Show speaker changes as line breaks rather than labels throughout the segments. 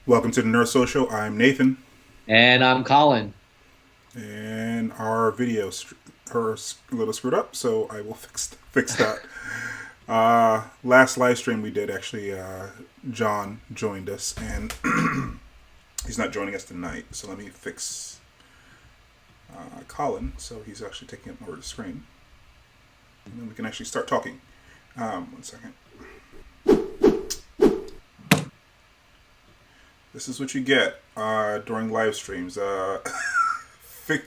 Welcome to the Nerd Social. I'm Nathan,
And I'm Colin.
and our video are a little screwed up, so I will fix that. Last live stream we did, actually, John joined us, and he's not joining us tonight. So let me fix Colin, so he's actually taking up more of the screen, and then we can actually start talking. 1 second. This is what you get during live streams. Fi-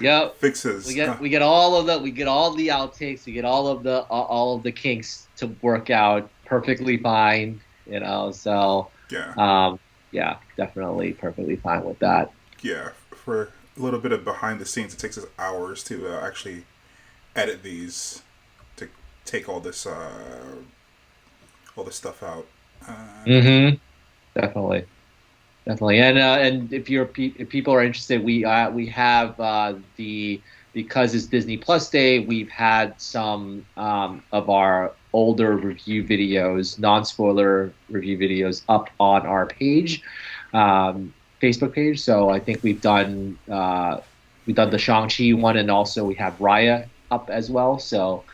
Yep.
Fixes.
We get all the outtakes, we get all of the kinks to work out perfectly fine, so
Yeah.
yeah, definitely perfectly fine with that.
Yeah. For a little bit of behind the scenes, it takes us hours to actually edit these, to take all this stuff out.
Mm-hmm. Definitely. Definitely, and if people are interested, we have the because it's Disney Plus Day, we've had some of our older review videos, non-spoiler review videos, up on our page, Facebook page. So I think we've done the Shang-Chi one, and also we have Raya up as well. So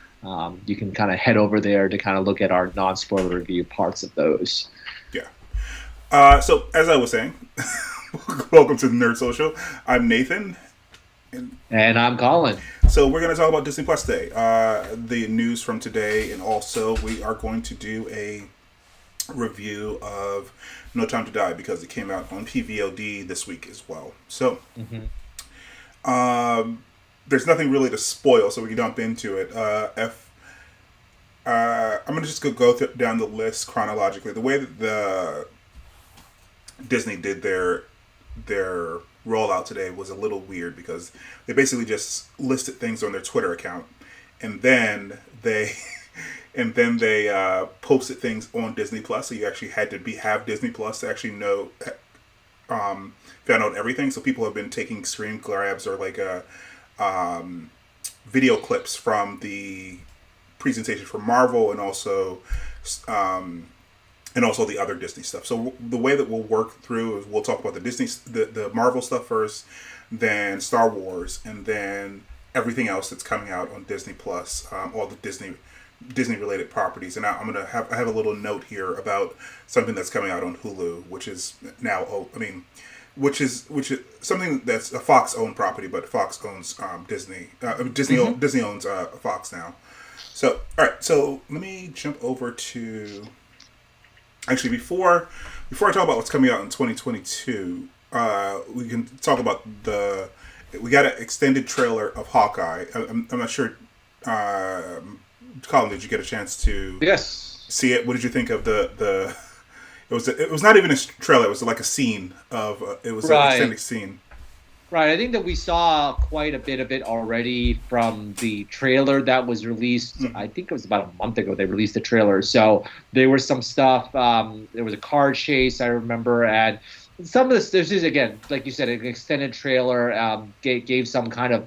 you can kind of head over there to kind of look at our non-spoiler review parts of those.
Yeah. So as I was saying, welcome to the Nerd Social. I'm Nathan, and
And I'm Colin.
so we're going to talk about Disney Plus Day, the news from today, and also we are going to do a review of No Time to Die because it came out on PVOD this week as well. So
Hmm.
there's nothing really to spoil, so we can jump into it. I'm going to just down the list chronologically. The way that the Disney did their rollout today was a little weird because they basically just listed things on their Twitter account, and then they posted things on Disney Plus. So you actually had to have Disney Plus to actually know found out everything. So people have been taking screen grabs or like video clips from the presentation for Marvel um, and also the other Disney stuff. So the way that we'll work through is we'll talk about the Marvel stuff first, then Star Wars, and then everything else that's coming out on Disney Plus, all the Disney related properties. And I have a little note here about something that's coming out on Hulu, which is now which is something that's a Fox owned property, but Fox owns Disney.
Hmm.
Disney owns Fox now. So all right, so let me jump over to actually before I talk about what's coming out in 2022. We can talk about we got an extended trailer of Hawkeye. I'm not sure. Colin, did you get a chance to
Yes.
see it? What did you think of the? It was not even a trailer. It was like a scene of. It was an
Right.
extended scene.
Right. I think that we saw quite a bit of it already from the trailer that was released.
Mm-hmm.
I think it was about a month ago they released the trailer. So there was some stuff. There was a car chase, I remember, and some of this. This is again, like you said, an extended trailer. Gave some kind of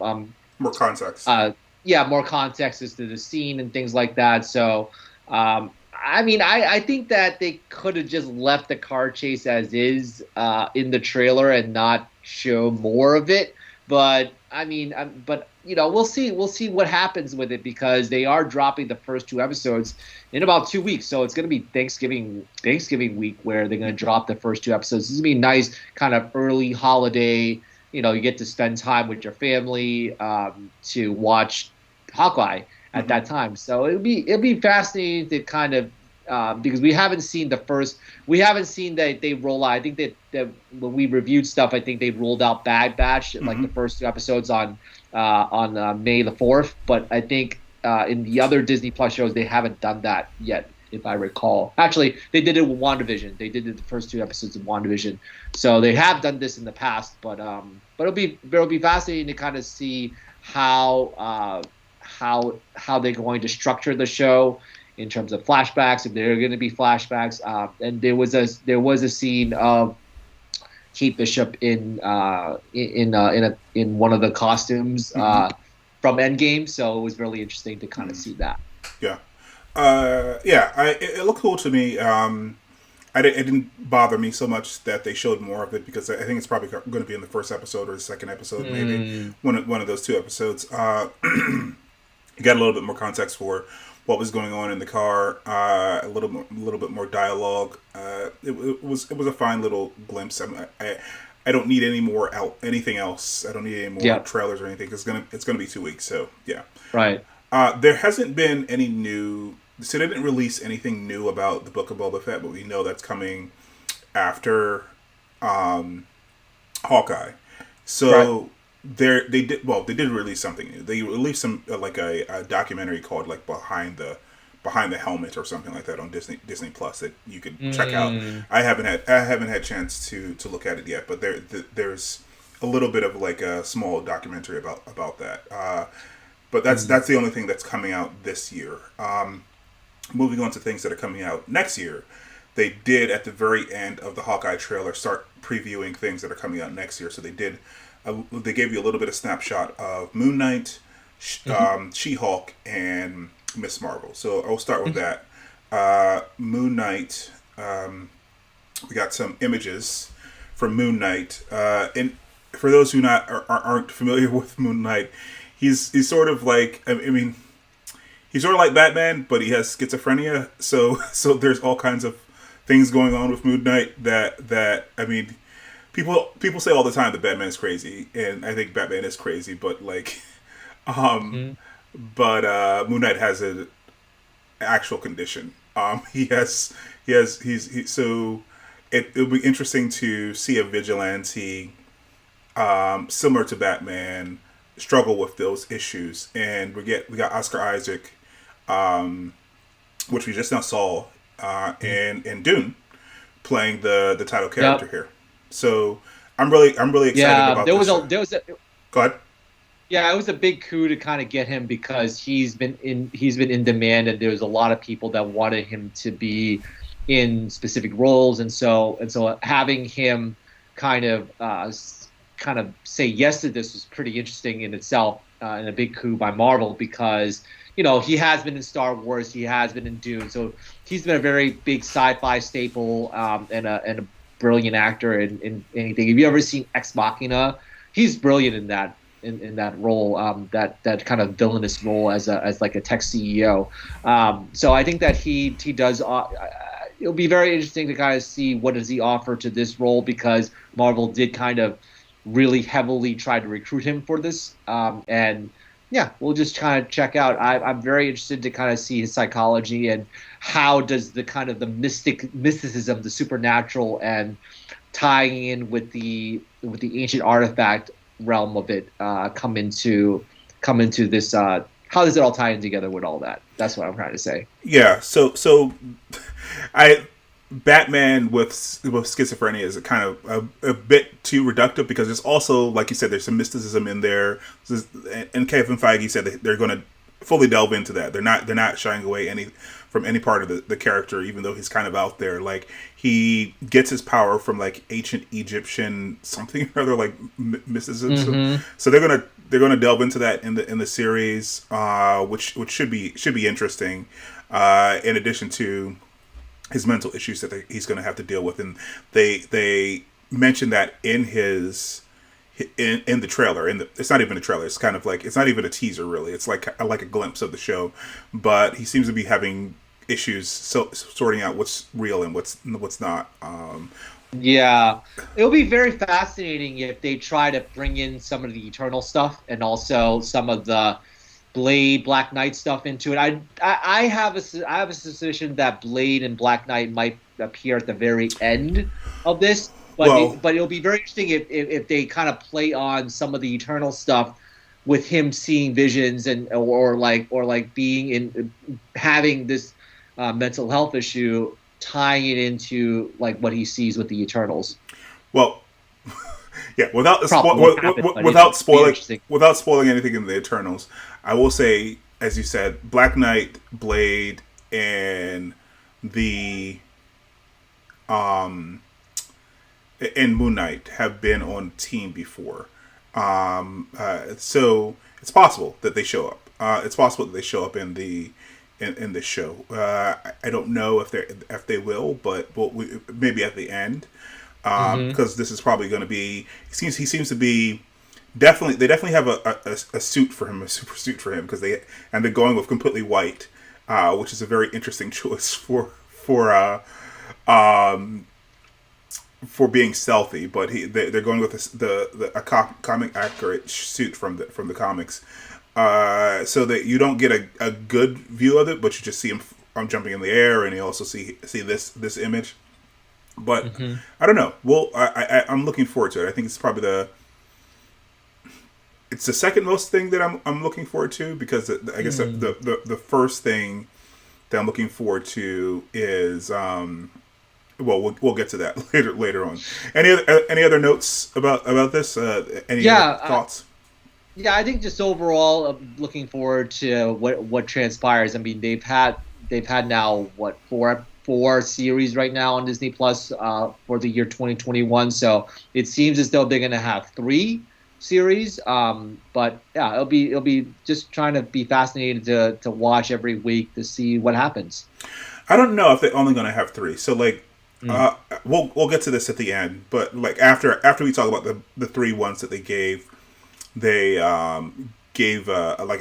More context.
uh, yeah, more context as to the scene and things like that. So, I mean, I think that they could have just left the car chase as is in the trailer and not show more of it. But I mean, but we'll see. We'll see what happens with it because they are dropping the first two episodes in about 2 weeks. So it's going to be Thanksgiving week where they're going to drop the first two episodes. This is going to be nice, kind of early holiday. You get to spend time with your family to watch Hawkeye at
Mm-hmm.
that time. So it'll be fascinating to kind of because we haven't seen that they roll out. I think that when we reviewed stuff, I think they rolled out Bad Batch like
Mm-hmm.
the first two episodes on May the 4th. But I think in the other Disney Plus shows they haven't done that yet. If I recall, actually, they did it with WandaVision. They did it the first two episodes of WandaVision, so they have done this in the past. But it'll be fascinating to kind of see how they're going to structure the show in terms of flashbacks, if there are going to be flashbacks. And there was a scene of Kate Bishop in one of the costumes
Mm-hmm.
from Endgame, so it was really interesting to kind of see that.
Yeah. Yeah. It looked cool to me. It didn't bother me so much that they showed more of it because I think it's probably going to be in the first episode or the second episode, maybe
Mm,
one of those two episodes. You got a little bit more context for what was going on in the car, a little bit more dialogue. It was a fine little glimpse. I don't need anything else. I don't need any more
yeah,
trailers or anything. It's gonna be 2 weeks. So yeah.
right.
There hasn't been any new. So they didn't release anything new about the Book of Boba Fett, but we know that's coming after Hawkeye.
Right.
So they did release something new. They released some like a documentary called like behind the helmet or something like that on Disney Plus that you could check out.
Mm,
I haven't had chance to look at it yet, but there's a little bit of like a small documentary about that. But that's
mm,
that's the only thing that's coming out this year. Moving on to things that are coming out next year, they did at the very end of the Hawkeye trailer start previewing things that are coming out next year. So they gave you a little bit of snapshot of Moon Knight,
mhm,
She-Hulk, and Miss Marvel. So I'll start with
mhm.
that. Moon Knight. We got some images from Moon Knight, and for those who aren't familiar with Moon Knight, he's sort of like I mean he's sort of like Batman, but he has schizophrenia. So there's all kinds of things going on with Moon Knight that I mean, people say all the time that Batman is crazy, and I think Batman is crazy, but like, um,
Mhm.
Moon Knight has an actual condition. So it'll be interesting to see a vigilante similar to Batman struggle with those issues, and we got Oscar Isaac, um, which we just now saw in Dune, playing the title character
Yep.
here. So I'm really excited
Yeah.
about this.
There was a
Go ahead.
Yeah, it was a big coup to kind of get him because he's been in demand, and there was a lot of people that wanted him to be in specific roles, and so having him kind of kind of say yes to this was pretty interesting in itself, and a big coup by Marvel because he has been in Star Wars, he has been in Dune, so he's been a very big sci-fi staple, and a brilliant actor in anything. Have you ever seen Ex Machina? He's brilliant in that role, that kind of villainous role as like a tech CEO. So I think that he does. It'll be very interesting to kind of see what does he offer to this role because Marvel did kind of really heavily try to recruit him for this. And yeah, we'll just kind of check out. I'm very interested to kind of see his psychology and how does the kind of the mysticism, the supernatural, and tying in with the ancient artifact realm of it come into this. How does it all tie in together with all that? That's what I'm trying to say.
Yeah. So I Batman with schizophrenia is a kind of a bit too reductive because there's also, like you said, there's some mysticism in there, and Kevin Feige said that they're going to fully delve into that. They're not shying away from any part of the character, even though he's kind of out there. Like he gets his power from like ancient Egyptian something or other, like mysticism. So,
Mm-hmm.
so they're gonna delve into that in the series, which should be interesting. In addition to his mental issues that he's going to have to deal with, and they mentioned that in the trailer. It's not even a trailer. It's kind of like it's not even a teaser really. It's like a glimpse of the show, but he seems to be having issues sorting out what's real and what's not.
Yeah, it'll be very fascinating if they try to bring in some of the Eternal stuff and also some of the Blade, Black Knight stuff into it. I have a suspicion that Blade and Black Knight might appear at the very end of this, but
Well,
it'll be very interesting if they kind of play on some of the Eternal stuff with him seeing visions and or like being in having this mental health issue, tying it into like what he sees with the Eternals.
well, yeah.
Probably won't happen, but
Without
it'd be
spoiling
interesting.
anything in the Eternals, I will say, as you said, Black Knight, Blade, and the um and Moon Knight have been on team before. So it's possible that they show up. It's possible that they show up in in this show. I don't know if they will, but maybe at the end, because this is probably going to be. He seems to be definitely. They definitely have a suit for him, a super suit for him, because they're going with completely white, which is a very interesting choice for being stealthy. But they're going with a comic accurate suit from the comics. So that you don't get a good view of it, but you just see him jumping in the air, and you also see this image. But I don't know. Well, I'm looking forward to it. I think it's probably it's the second most thing that I'm looking forward to, because I guess the first thing that I'm looking forward to is we'll get to that later on. Any other notes about this? Any other thoughts?
Yeah, I think just overall, I'm looking forward to what transpires. I mean, they've had now four series right now on Disney Plus for the year 2021. So it seems as though they're going to have 3 series. But yeah, it'll be just trying to be fascinated to watch every week to see what happens.
I don't know if they're only going to have 3. So like, we'll get to this at the end. But like after we talk about the 3 ones that they gave like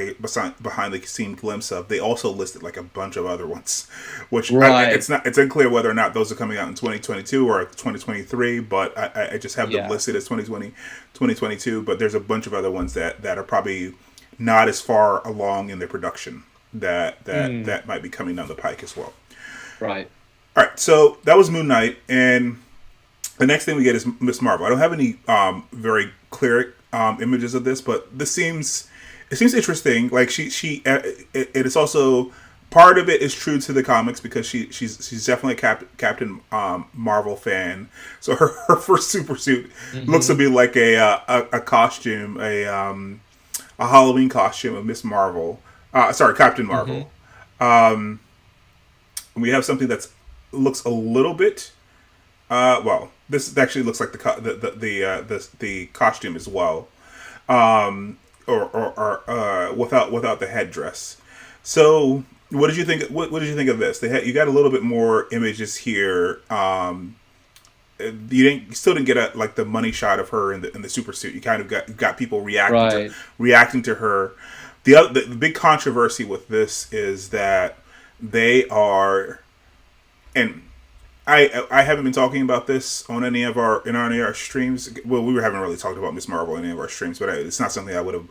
a behind the scene glimpse of. They also listed like a bunch of other ones, which it's unclear whether or not those are coming out in 2022 or 2023. But I just have them listed as 2022. But there's a bunch of other ones that are probably not as far along in their production that might be coming down the pike as well.
Right.
All right. So that was Moon Knight, and the next thing we get is Miss Marvel. I don't have any very clear images of this, but it seems interesting. Like it is also part of it is true to the comics, because she's definitely a Captain Marvel fan. So her first super suit looks to be like a costume, a Halloween costume of Miss Marvel. Captain Marvel. We have something that looks a little bit. This actually looks like the costume as well, or without the headdress. So, what did you think? What did you think of this? You got a little bit more images here. You still didn't get like the money shot of her in the super suit. You kind of got people reacting to her. The big controversy with this is that they are, and I haven't been talking about this on any of our streams. Well, we haven't really talked about Miss Marvel in any of our streams, but it's not something I would have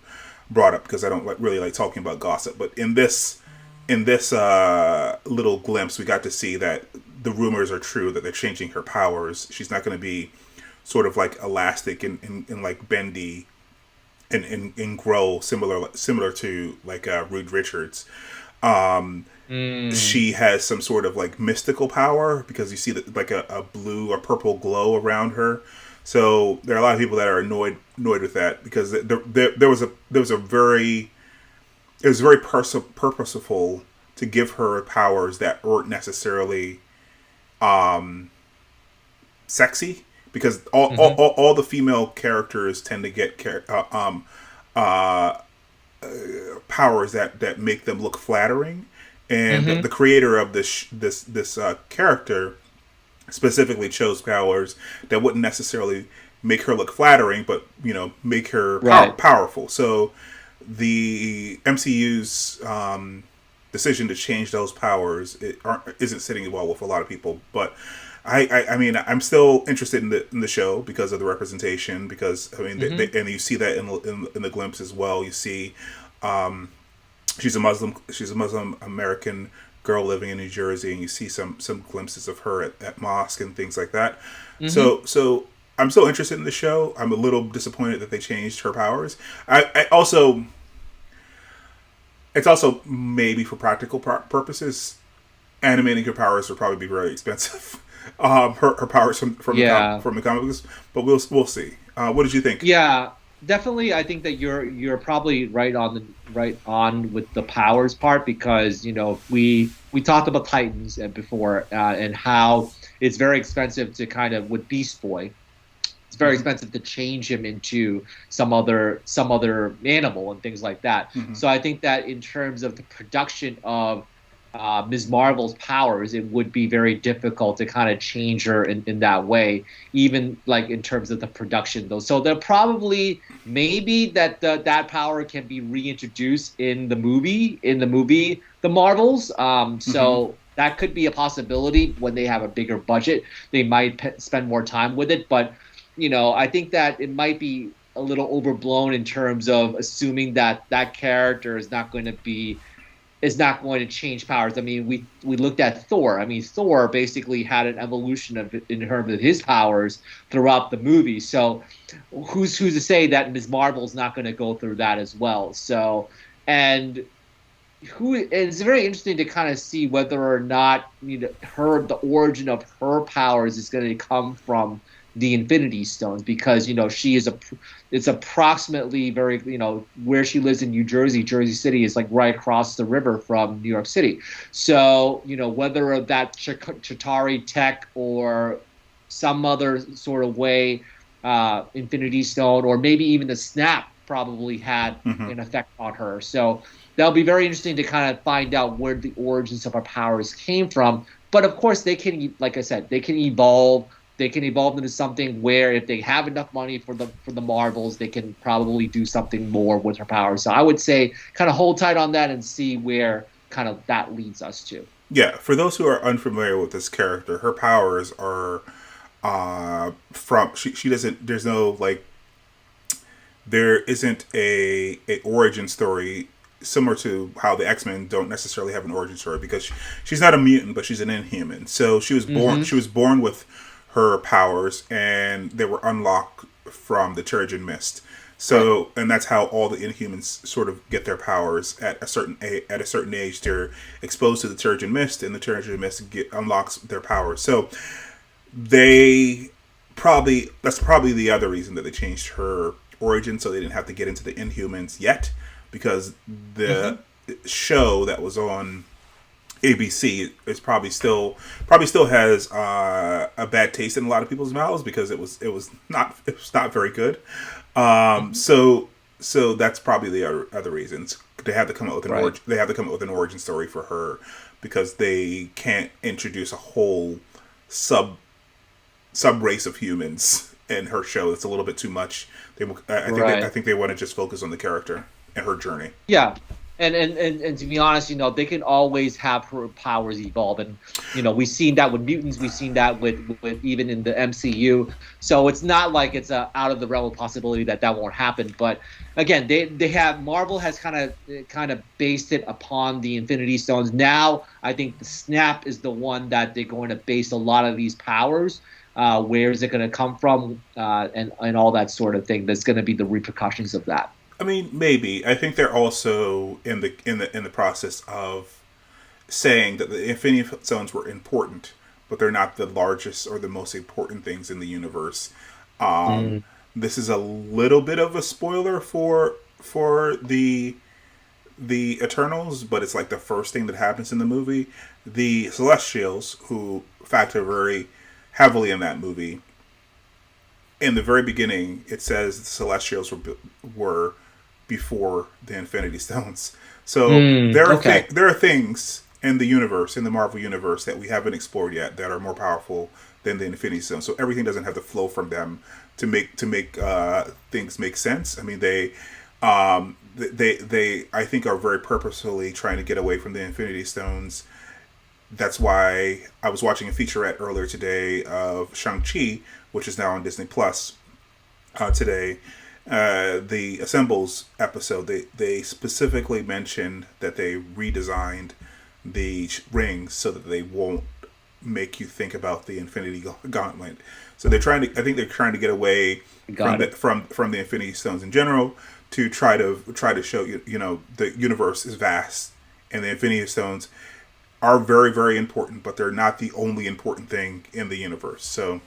brought up because I don't really like talking about gossip. But in this little glimpse, we got to see that the rumors are true, that they're changing her powers. She's not going to be sort of like elastic and like bendy and grow similar to like Reed Richards. She has some sort of like mystical power, because you see that like a blue or purple glow around her. So there are a lot of people that are annoyed with that, because it was very purposeful to give her powers that weren't necessarily sexy, because all the female characters tend to get powers that make them look flattering. And the creator of this character specifically chose powers that wouldn't necessarily make her look flattering, but make her powerful. So the MCU's decision to change those powers isn't sitting well with a lot of people. But I mean, I'm still interested in the show because of the representation. Because I mean, and you see that in the glimpse as well. You see. She's a Muslim American girl living in New Jersey, and you see some glimpses of her at mosque and things like that. So I'm still interested in the show. I'm a little disappointed that they changed her powers. It's also maybe for practical purposes, animating her powers would probably be very expensive. Her powers from the comic books, but we'll see. What did you think?
Yeah. Definitely, I think that you're probably right on with the powers part, because we talked about Titans before and how it's very expensive to kind of, with Beast Boy, it's very expensive to change him into some other animal and things like that. So I think that in terms of the production of Ms. Marvel's powers, it would be very difficult to kind of change her in that way, even like in terms of the production though. So they're probably maybe that power can be reintroduced in the movie The Marvels.
Hmm.
So that could be a possibility when they have a bigger budget. They might spend more time with it, but I think that it might be a little overblown in terms of assuming that that character is not going to change powers. I mean, we looked at Thor. I mean, Thor basically had an evolution in terms of his powers throughout the movie. So, who's to say that Ms. Marvel's not going to go through that as well? So, and it's very interesting to kind of see whether or not the origin of her powers is going to come from the Infinity Stones, because she is it's approximately very where she lives in New Jersey. Jersey City is like right across the river from New York City. So whether that Chitauri tech or some other sort of way, Infinity Stone, or maybe even the snap probably had
Hmm.
an effect on her. So that'll be very interesting to kind of find out where the origins of her powers came from. But of course, they can, like I said, they can evolve. They can evolve into something where, if they have enough money for the Marvels, they can probably do something more with her powers. So I would say, kind of hold tight on that and see where kind of that leads us to.
Yeah, for those who are unfamiliar with this character, her powers are from she doesn't there's no like there isn't a origin story similar to how the X-Men don't necessarily have an origin story, because she's not a mutant, but she's an Inhuman. So
Mm-hmm.
she was born with her powers, and they were unlocked from the Terrigen Mist.
Right.
So, and that's how all the Inhumans sort of get their powers at at a certain age. They're exposed to the Terrigen Mist, and the Terrigen Mist unlocks their powers. So they that's probably the other reason that they changed her origin, so they didn't have to get into the Inhumans yet, because the
Mm-hmm.
show that was on ABC is probably still has a bad taste in a lot of people's mouths, because it was not very good.
Mm-hmm.
So that's probably the other reasons they have to come up with an
Right.
origin. They have to come up with an origin story for her, because they can't introduce a whole sub sub race of humans in her show. It's a little bit too much. I
Right.
think they want to just focus on the character and her journey.
Yeah. And to be honest, they can always have her powers evolve, and we've seen that with mutants, we've seen that with even in the MCU. So it's not like it's out of the realm of possibility that that won't happen. But again, they have Marvel has kind of based it upon the Infinity Stones. Now I think the Snap is the one that they're going to base a lot of these powers. Where is it going to come from, and all that sort of thing? There's going to be the repercussions of that.
I mean, maybe. I think they're also in the process of saying that the Infinity Stones were important, but they're not the largest or the most important things in the universe. Um,
Mm,
this is a little bit of a spoiler for the Eternals, but it's like the first thing that happens in the movie. The Celestials, who factor very heavily in that movie, in the very beginning, it says the Celestials were before the Infinity Stones. So
okay.
there are things in the universe, in the Marvel universe, that we haven't explored yet that are more powerful than the Infinity Stones. So everything doesn't have to flow from them to make things make sense. I mean, they I think are very purposefully trying to get away from the Infinity Stones. That's why I was watching a featurette earlier today of Shang-Chi, which is now on Disney Plus today. The Assembles episode, they specifically mentioned that they redesigned the rings so that they won't make you think about the Infinity Gauntlet. So I think they're trying to get away
Got it.
from the Infinity Stones in general, to try to show the universe is vast, and the Infinity Stones are very very important, but they're not the only important thing in the universe. So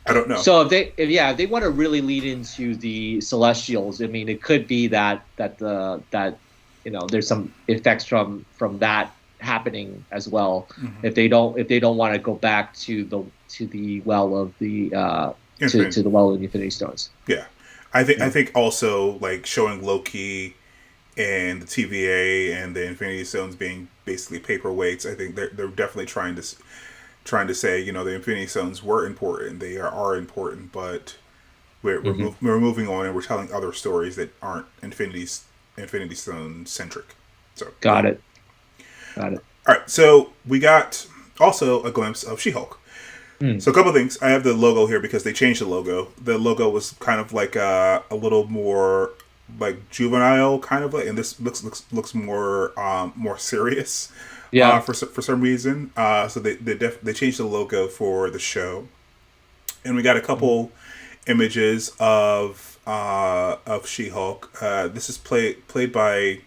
I don't know.
So if they want to really lead into the Celestials, I mean, it could be that there's some effects from that happening as well.
Mm-hmm.
If they don't want to go back to the well of the
Infinity,
to the well of the Infinity Stones.
yeah. I think also like showing Loki and the TVA and the Infinity Stones being basically paperweights. I think they're definitely trying to say, the Infinity Stones were important. They are important, but we're moving on and we're telling other stories that aren't Infinity Stone centric. So
Got it. Got it.
All right, so we got also a glimpse of She-Hulk. So a couple of things. I have the logo here because they changed the logo. The logo was kind of like a little more like juvenile, kind of like, and this looks more more serious.
Yeah.
For some reason. So they changed the logo for the show, and we got a couple images of She-Hulk. This is played by,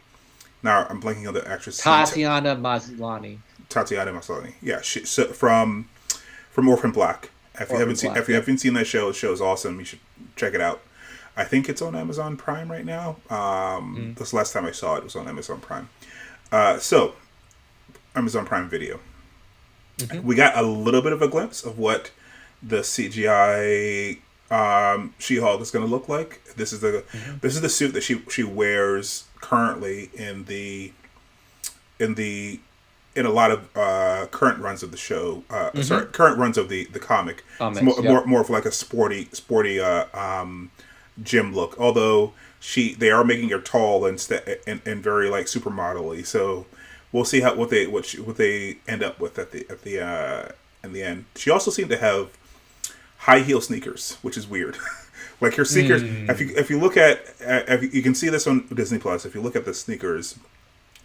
now I'm blanking on the actress.
Tatiana Maslany.
Yeah, from Orphan Black. If you haven't seen that show, the show is awesome. You should check it out. I think it's on Amazon Prime right now. This last time I saw it was on Amazon Prime. So Amazon Prime Video. We got a little bit of a glimpse of what the CGI She-Hulk is going to look like. This is the suit that she wears currently in a lot of current runs of the show. Current runs of the comic. It's more of like a sporty gym look. Although they are making her tall and very like supermodel-y. So we'll see what they end up with in the end. She also seemed to have high heel sneakers, which is weird. Like her sneakers, if you look at, you can see this on Disney Plus. If you look at the sneakers,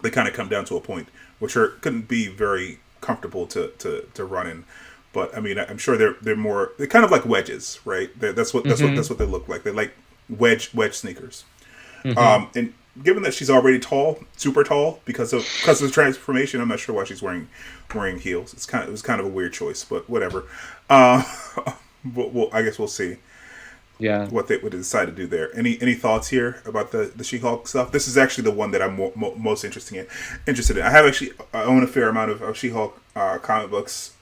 they kind of come down to a point which couldn't be very comfortable to run in. But I mean, I'm sure they're kind of like wedges, right? That's what they look like. They're like wedge sneakers. And given that she's already tall, super tall, because of the transformation, I'm not sure why she's wearing heels. It was kind of a weird choice, but whatever. I guess we'll see.
Yeah.
What they decide to do there. Any thoughts here about the She-Hulk stuff? This is actually the one that I'm most interested in. I own a fair amount of She-Hulk comic books.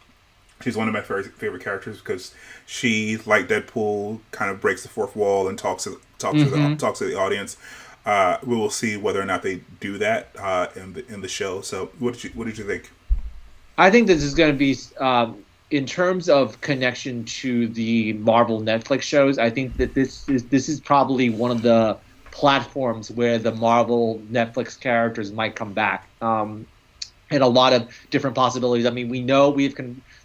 She's one of my favorite characters because she, like Deadpool, kind of breaks the fourth wall and talks to the audience. We will see whether or not they do that in the show. So, what did you think?
I think this is going to be, in terms of connection to the Marvel Netflix shows, I think that this is probably one of the platforms where the Marvel Netflix characters might come back. And a lot of different possibilities. I mean, we know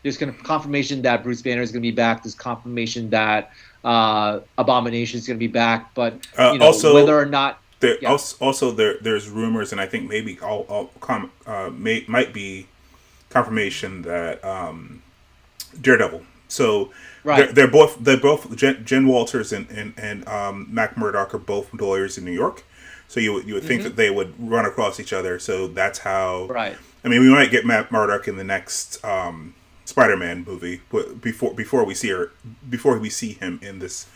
there's confirmation that Bruce Banner is going to be back. There's confirmation that Abomination is going to be back. But also, whether or not
there's rumors, and I think maybe might be confirmation that Daredevil. So right. they're both Jen Walters and Mac Murdock are both lawyers in New York. So you would think that they would run across each other. So that's how.
Right.
I mean, we might get Matt Murdock in the next Spider-Man movie before we see him in this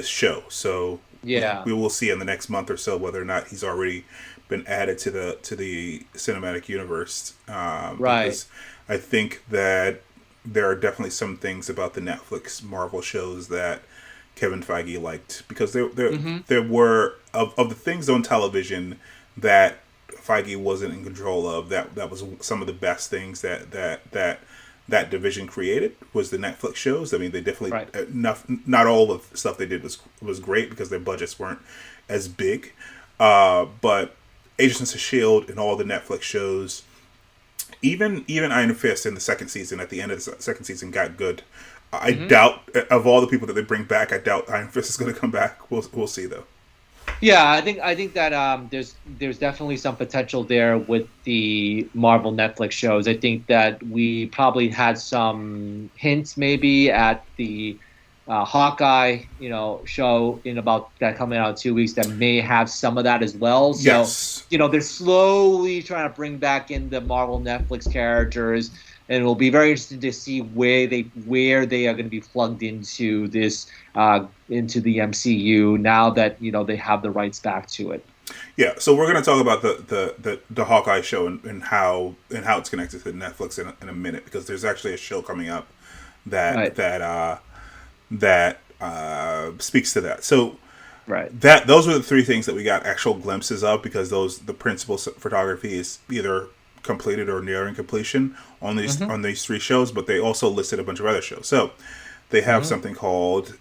show. So
yeah,
we will see in the next month or so whether or not he's already been added to the cinematic universe.
Right.
Because I think that there are definitely some things about the Netflix Marvel shows that Kevin Feige liked, because there were of the things on television that Feige wasn't in control of, that was some of the best things that division created was the Netflix shows. I mean, they definitely not all of the stuff they did was great because their budgets weren't as big, but Agents of S.H.I.E.L.D. and all the Netflix shows, even Iron Fist in the second season, at the end of the second season, got good. I doubt, of all the people that they bring back, I doubt Iron Fist is going to come back. We'll see though.
Yeah, I think that there's definitely some potential there with the Marvel Netflix shows. I think that we probably had some hints maybe at the Hawkeye, show in about that coming out in 2 weeks that may have some of that as well. So,
yes.
They're slowly trying to bring back in the Marvel Netflix characters, and it will be very interesting to see where they are going to be plugged into this into the MCU now that they have the rights back to it.
Yeah, so we're going to talk about the Hawkeye show and how it's connected to Netflix in a minute, because there's actually a show coming up that speaks to that. So
Right.
those were the three things that we got actual glimpses of, because the principal photography is either completed or nearing completion on these three shows. But they also listed a bunch of other shows. So they have something called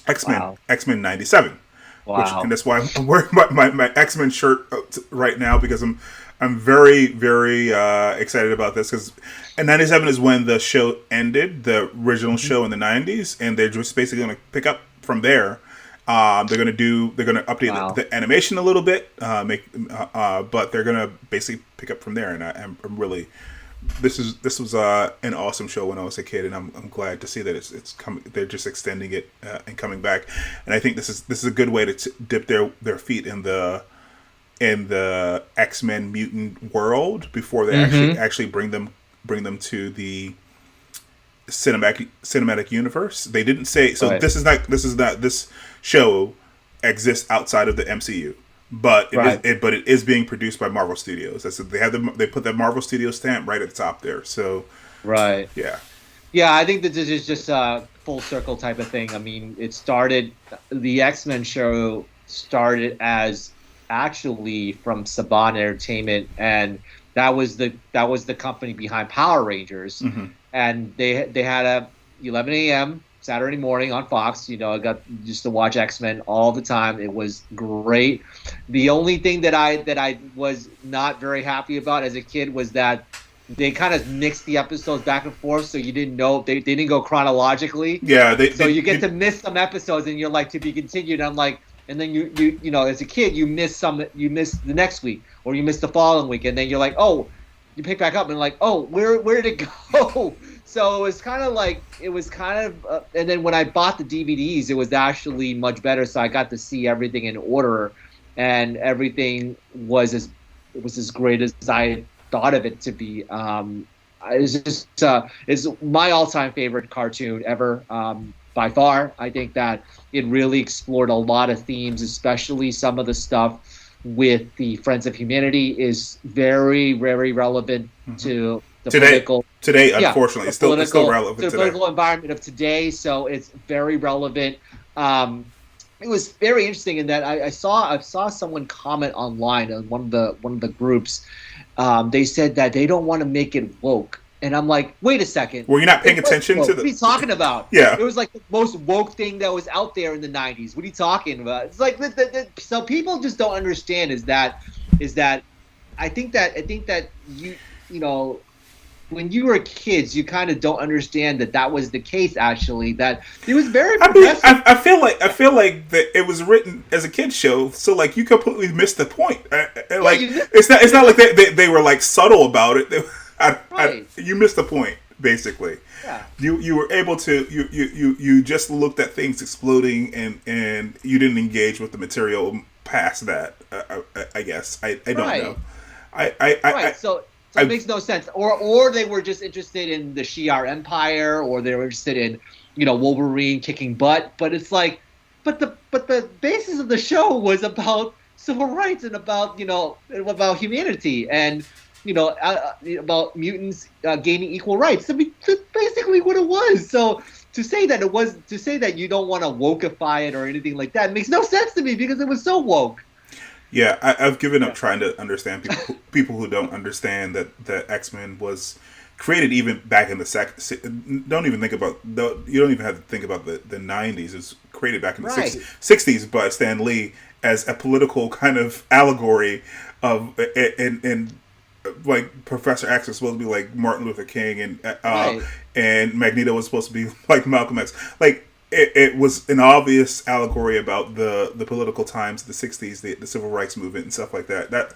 X-Men 97.
Wow.
And that's why I'm wearing my X-Men shirt right now, because I'm very, very excited about this, because 97 is when the show ended, the original show in the 90s, and they're just basically going to pick up from there. They're going to update the animation a little bit, but they're going to basically pick up from there, and I'm really. This was an awesome show when I was a kid, and I'm glad to see that it's coming. They're just extending it and coming back, and I think this is a good way to dip their feet in the X-Men mutant world before they actually bring them to the cinematic universe. They didn't say so. Right. This is not this show exists outside of the MCU. But it is being produced by Marvel Studios. They put that Marvel Studios stamp right at the top there. So,
right,
yeah.
I think that this is just a full circle type of thing. I mean, the X-Men show started as actually from Saban Entertainment, and that was the company behind Power Rangers, and they had a 11 a.m. Saturday morning on Fox. I got just to watch X-Men all the time. It was great. The only thing that I was not very happy about as a kid was that they kind of mixed the episodes back and forth, so you didn't know they didn't go chronologically.
Yeah,
you get to miss some episodes, and you're like, to be continued. I'm like, and then you as a kid you miss the next week, or you miss the following week, and then you're like, oh, you pick back up and like, oh, where did it go? So it was kind of and then when I bought the DVDs, it was actually much better. So I got to see everything in order, and everything was as great as I thought of it to be. It's my all-time favorite cartoon ever, by far. I think that it really explored a lot of themes, especially some of the stuff with the Friends of Humanity is very, very relevant to the
today, unfortunately, it's still relevant
to the political environment of today. So it's very relevant. It was very interesting in that I saw someone comment online on one of the groups. They said that they don't want to make it woke, and I'm like, wait a second.
Were you not paying attention to
What are you talking about?
Yeah,
it was like the most woke thing that was out there in the '90s. What are you talking about? It's like so people just don't understand. Is that I think that you when you were kids, you kind of don't understand that was the case. Actually, that it was very progressive.
I feel like that it was written as a kids show, so like you completely missed the point. It's not like they were like subtle about it. You missed the point, basically.
Yeah.
You were able to you just looked at things exploding and you didn't engage with the material past that. I guess I don't know.
So it makes no sense. Or they were just interested in the Shi'ar Empire, or they were interested in, Wolverine kicking butt. But it's like, but the basis of the show was about civil rights and about humanity and about mutants gaining equal rights. I mean, that's basically what it was. So to say that you don't want to wokeify it or anything like that makes no sense to me, because it was so woke.
Yeah, I've given up trying to understand people who don't understand that X-Men was created even back in the don't even have to think about the 90s. It's created back in the 60s by Stan Lee as a political kind of allegory of and like Professor X was supposed to be like Martin Luther King, and Magneto was supposed to be like Malcolm X. Like it was an obvious allegory about the political times of the 60s, the civil rights movement and stuff like that.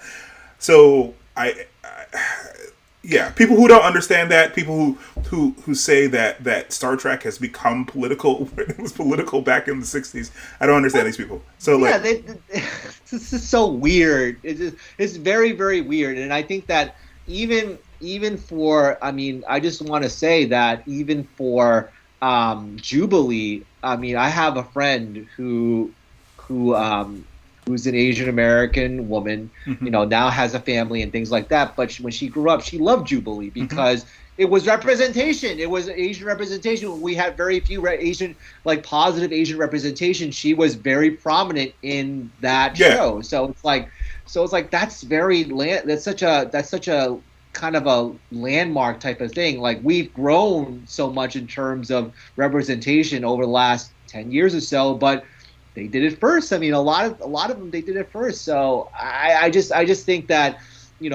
So people who don't understand that, people who say that Star Trek has become political when it was political back in the 60s, I don't understand these people. So
this is so weird. It's very, very weird. And I think that even for, I just want to say that even for Jubilee, I have a friend who who's an Asian American woman,
Mm-hmm.
now has a family and things like that. But when she grew up, she loved Jubilee
Mm-hmm.
because it was representation. It was Asian representation. We had very few Asian, like positive Asian representation. She was very prominent in that
Yeah.
show. So it's like that's such a kind of a landmark type of thing. Like we've grown so much in terms of representation over the last 10 years or so, but they did it first. I mean, a lot of them, they did it first. So I just think that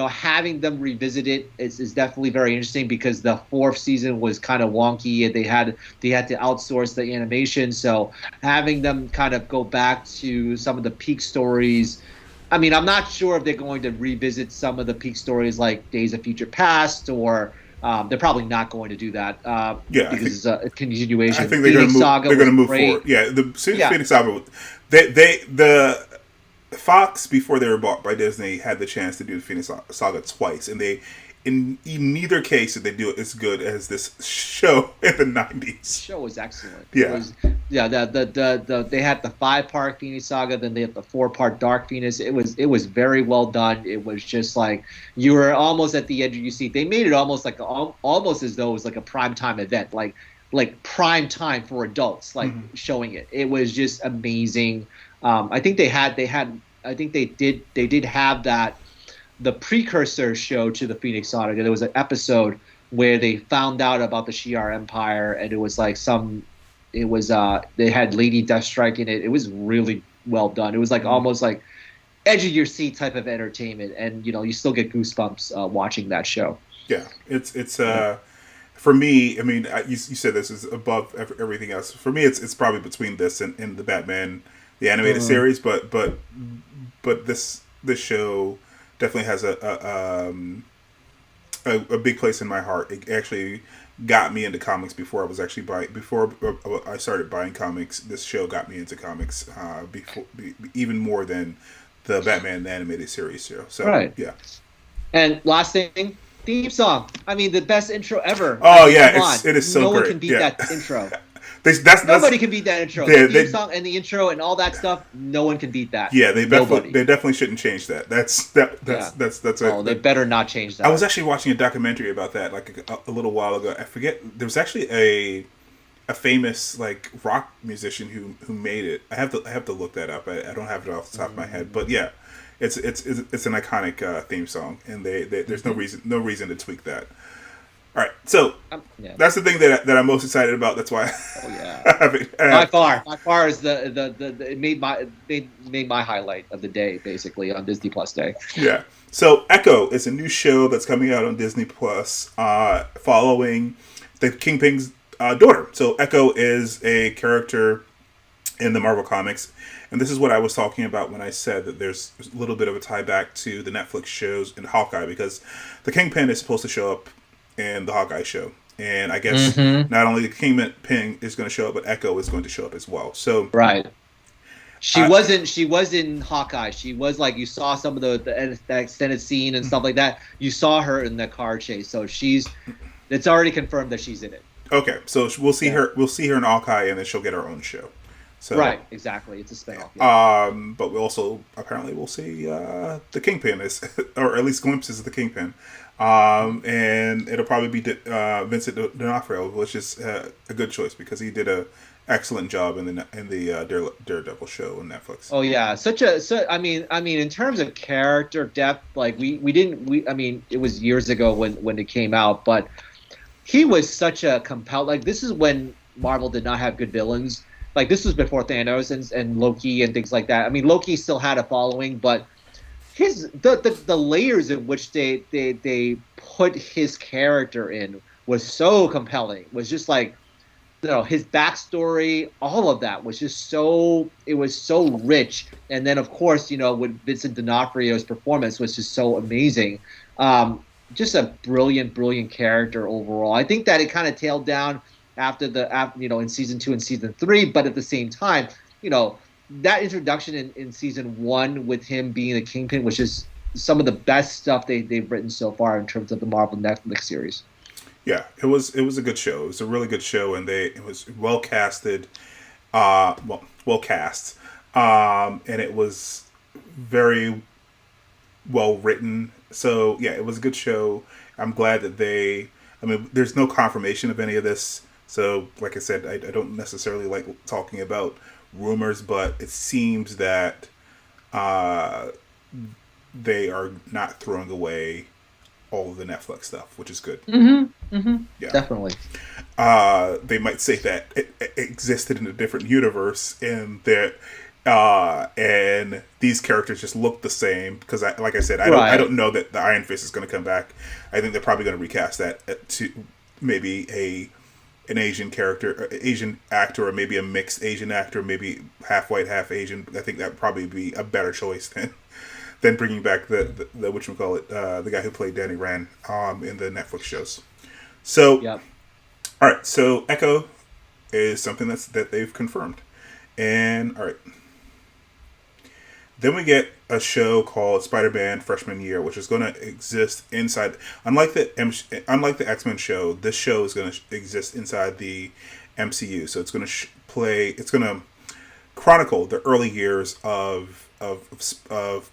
having them revisit it is definitely very interesting, because the fourth season was kind of wonky and they had to outsource the animation. So having them kind of go back to some of the peak stories. I mean, I'm not sure if they're going to revisit some of the peak stories like Days of Future Past, or they're probably not going to do that. Because it's a continuation.
I think they're going to move. They're going to move
great.
forward. Yeah, the Phoenix Saga. The Fox, before they were bought by Disney, had the chance to do the Phoenix Saga twice, and in neither case did they do it as good as this show in the '90s.
The show was excellent.
Yeah,
they had the 5-part Phoenix Saga, then they had the 4-part Dark Phoenix. It was very well done. It was just like you were almost at the edge of your seat. They made it almost as though it was like a primetime event, like prime time for adults, like showing it. It was just amazing. I think they did have that, the precursor show to the Phoenix Saga. There was an episode where they found out about the Shi'ar Empire, and it was like they had Lady Deathstrike in it. It was really well done. It was like almost like edge of your seat type of entertainment, and you still get goosebumps watching that show.
Yeah, it's for me. I mean, you said this is above everything else. For me, it's probably between this and the Batman the animated series, but this show definitely has a big place in my heart. It actually got me into comics before I started buying comics. This show got me into comics even more than the Batman animated series show. So
right.
Yeah.
And last thing, theme song. I mean, the best intro ever.
Oh yeah, it is so great.
No one can beat that intro.
Nobody
can beat that intro. The theme song and the intro and all that stuff. No one can beat that.
Yeah, they definitely shouldn't change that. That's
they better not change that.
I was actually watching a documentary about that like a little while ago. I forget. There was actually a famous like rock musician who made it. I have to look that up. I don't have it off the top of my head, but yeah, it's an iconic theme song, and there's no reason to tweak that. All right, so that's the thing that I'm most excited about. That's why.
Oh yeah. By far is it made my highlight of the day, basically, on Disney Plus Day.
Yeah. So Echo is a new show that's coming out on Disney Plus, following the Kingpin's daughter. So Echo is a character in the Marvel comics, and this is what I was talking about when I said that there's a little bit of a tie back to the Netflix shows in Hawkeye, because the Kingpin is supposed to show up in the Hawkeye show, and I guess not only the Kingpin is going to show up, but Echo is going to show up as well. So
right, she was in Hawkeye. She was like, you saw some of the extended scene and stuff like that. You saw her in the car chase, so it's already confirmed that she's in it.
Okay, so we'll see her. We'll see her in Hawkeye, and then she'll get her own show. So,
right, exactly. It's a spinoff. Yeah.
But we also apparently we'll see the Kingpin or at least glimpses of the Kingpin. And it'll probably be Vincent D'Onofrio, which is a good choice because he did a excellent job in the Daredevil show on Netflix.
Oh yeah, I mean, in terms of character depth, like I mean, it was years ago when it came out, but he was such a like, this is when Marvel did not have good villains. Like, this was before Thanos and Loki and things like that. I mean, Loki still had a following, but the layers in which they put his character in was so compelling. Was just like, his backstory, all of that was just so rich. And then of course, with Vincent D'Onofrio's performance was just so amazing. Just a brilliant character overall. I think that it kind of tailed down after in season 2 and season 3, but at the same time, that introduction in season 1 with him being the Kingpin was just some of the best stuff they've written so far in terms of the Marvel Netflix series.
Yeah, it was a good show. It was a really good show, and it was well casted, well cast, and it was very well written. So yeah, it was a good show. I'm glad that they. I mean, there's no confirmation of any of this. So like I said, I don't necessarily like talking about rumors, but it seems that uh, they are not throwing away all of the Netflix stuff, which is good. Yeah.
Definitely.
They might say that it existed in a different universe and that and these characters just look the same because like I said, I
Right.
don't know that the Iron Fist is going to come back. I think they're probably going to recast that to maybe an Asian character, Asian actor, or maybe a mixed Asian actor, maybe half white, half Asian. I think that would probably be a better choice than bringing back the whatchamacallit, the guy who played Danny Rand in the Netflix shows. So,
Yep.
all right. So, Echo is something that they've confirmed, and all right. Then we get a show called Spider-Man Freshman Year, which is going to exist inside. Unlike the X-Men show, this show is going to exist inside the MCU. So it's going to play. It's going to chronicle the early years of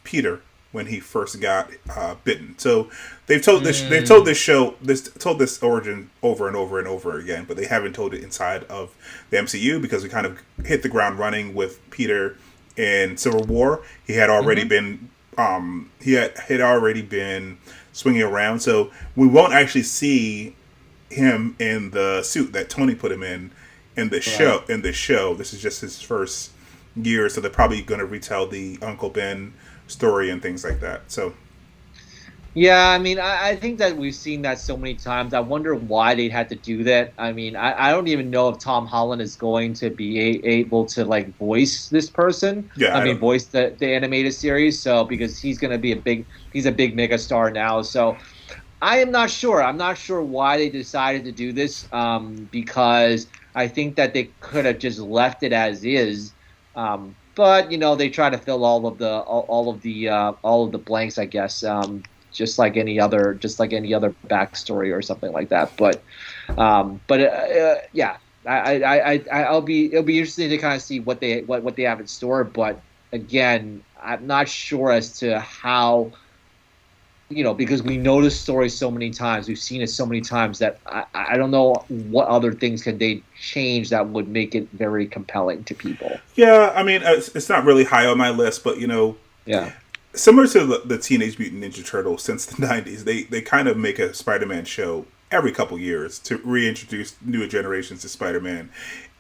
Peter when he first got bitten. So they've told this origin over and over and over again, but they haven't told it inside of the MCU because we kind of hit the ground running with Peter in Civil War. He had already
Hmm.
been he had already been swinging around, so we won't actually see him in the suit that Tony put him in this
Right.
show. This is just his first year, so they're probably going to retell the Uncle Ben story and things like that. So
Yeah, I mean, I think that we've seen that so many times. I wonder why they had to do that. I mean, I don't even know if Tom Holland is going to be able to like voice this person.
yeah,
I
I
mean,
don't know.
voice the animated series. So because he's going to be he's a big mega star now. So I am not sure. I'm not sure why they decided to do this. Because I think that they could have just left it as is. But they try to fill all of the blanks, I guess. Just like any other backstory or something like that. But yeah, it'll be interesting to kind of see what they have in store. But again, I'm not sure as to how, because we know this story so many times, we've seen it so many times that I don't know what other things can they change that would make it very compelling to people.
Yeah, I mean, it's not really high on my list, but
Yeah.
similar to the Teenage Mutant Ninja Turtles since the '90s, they kind of make a Spider-Man show every couple years to reintroduce newer generations to Spider-Man,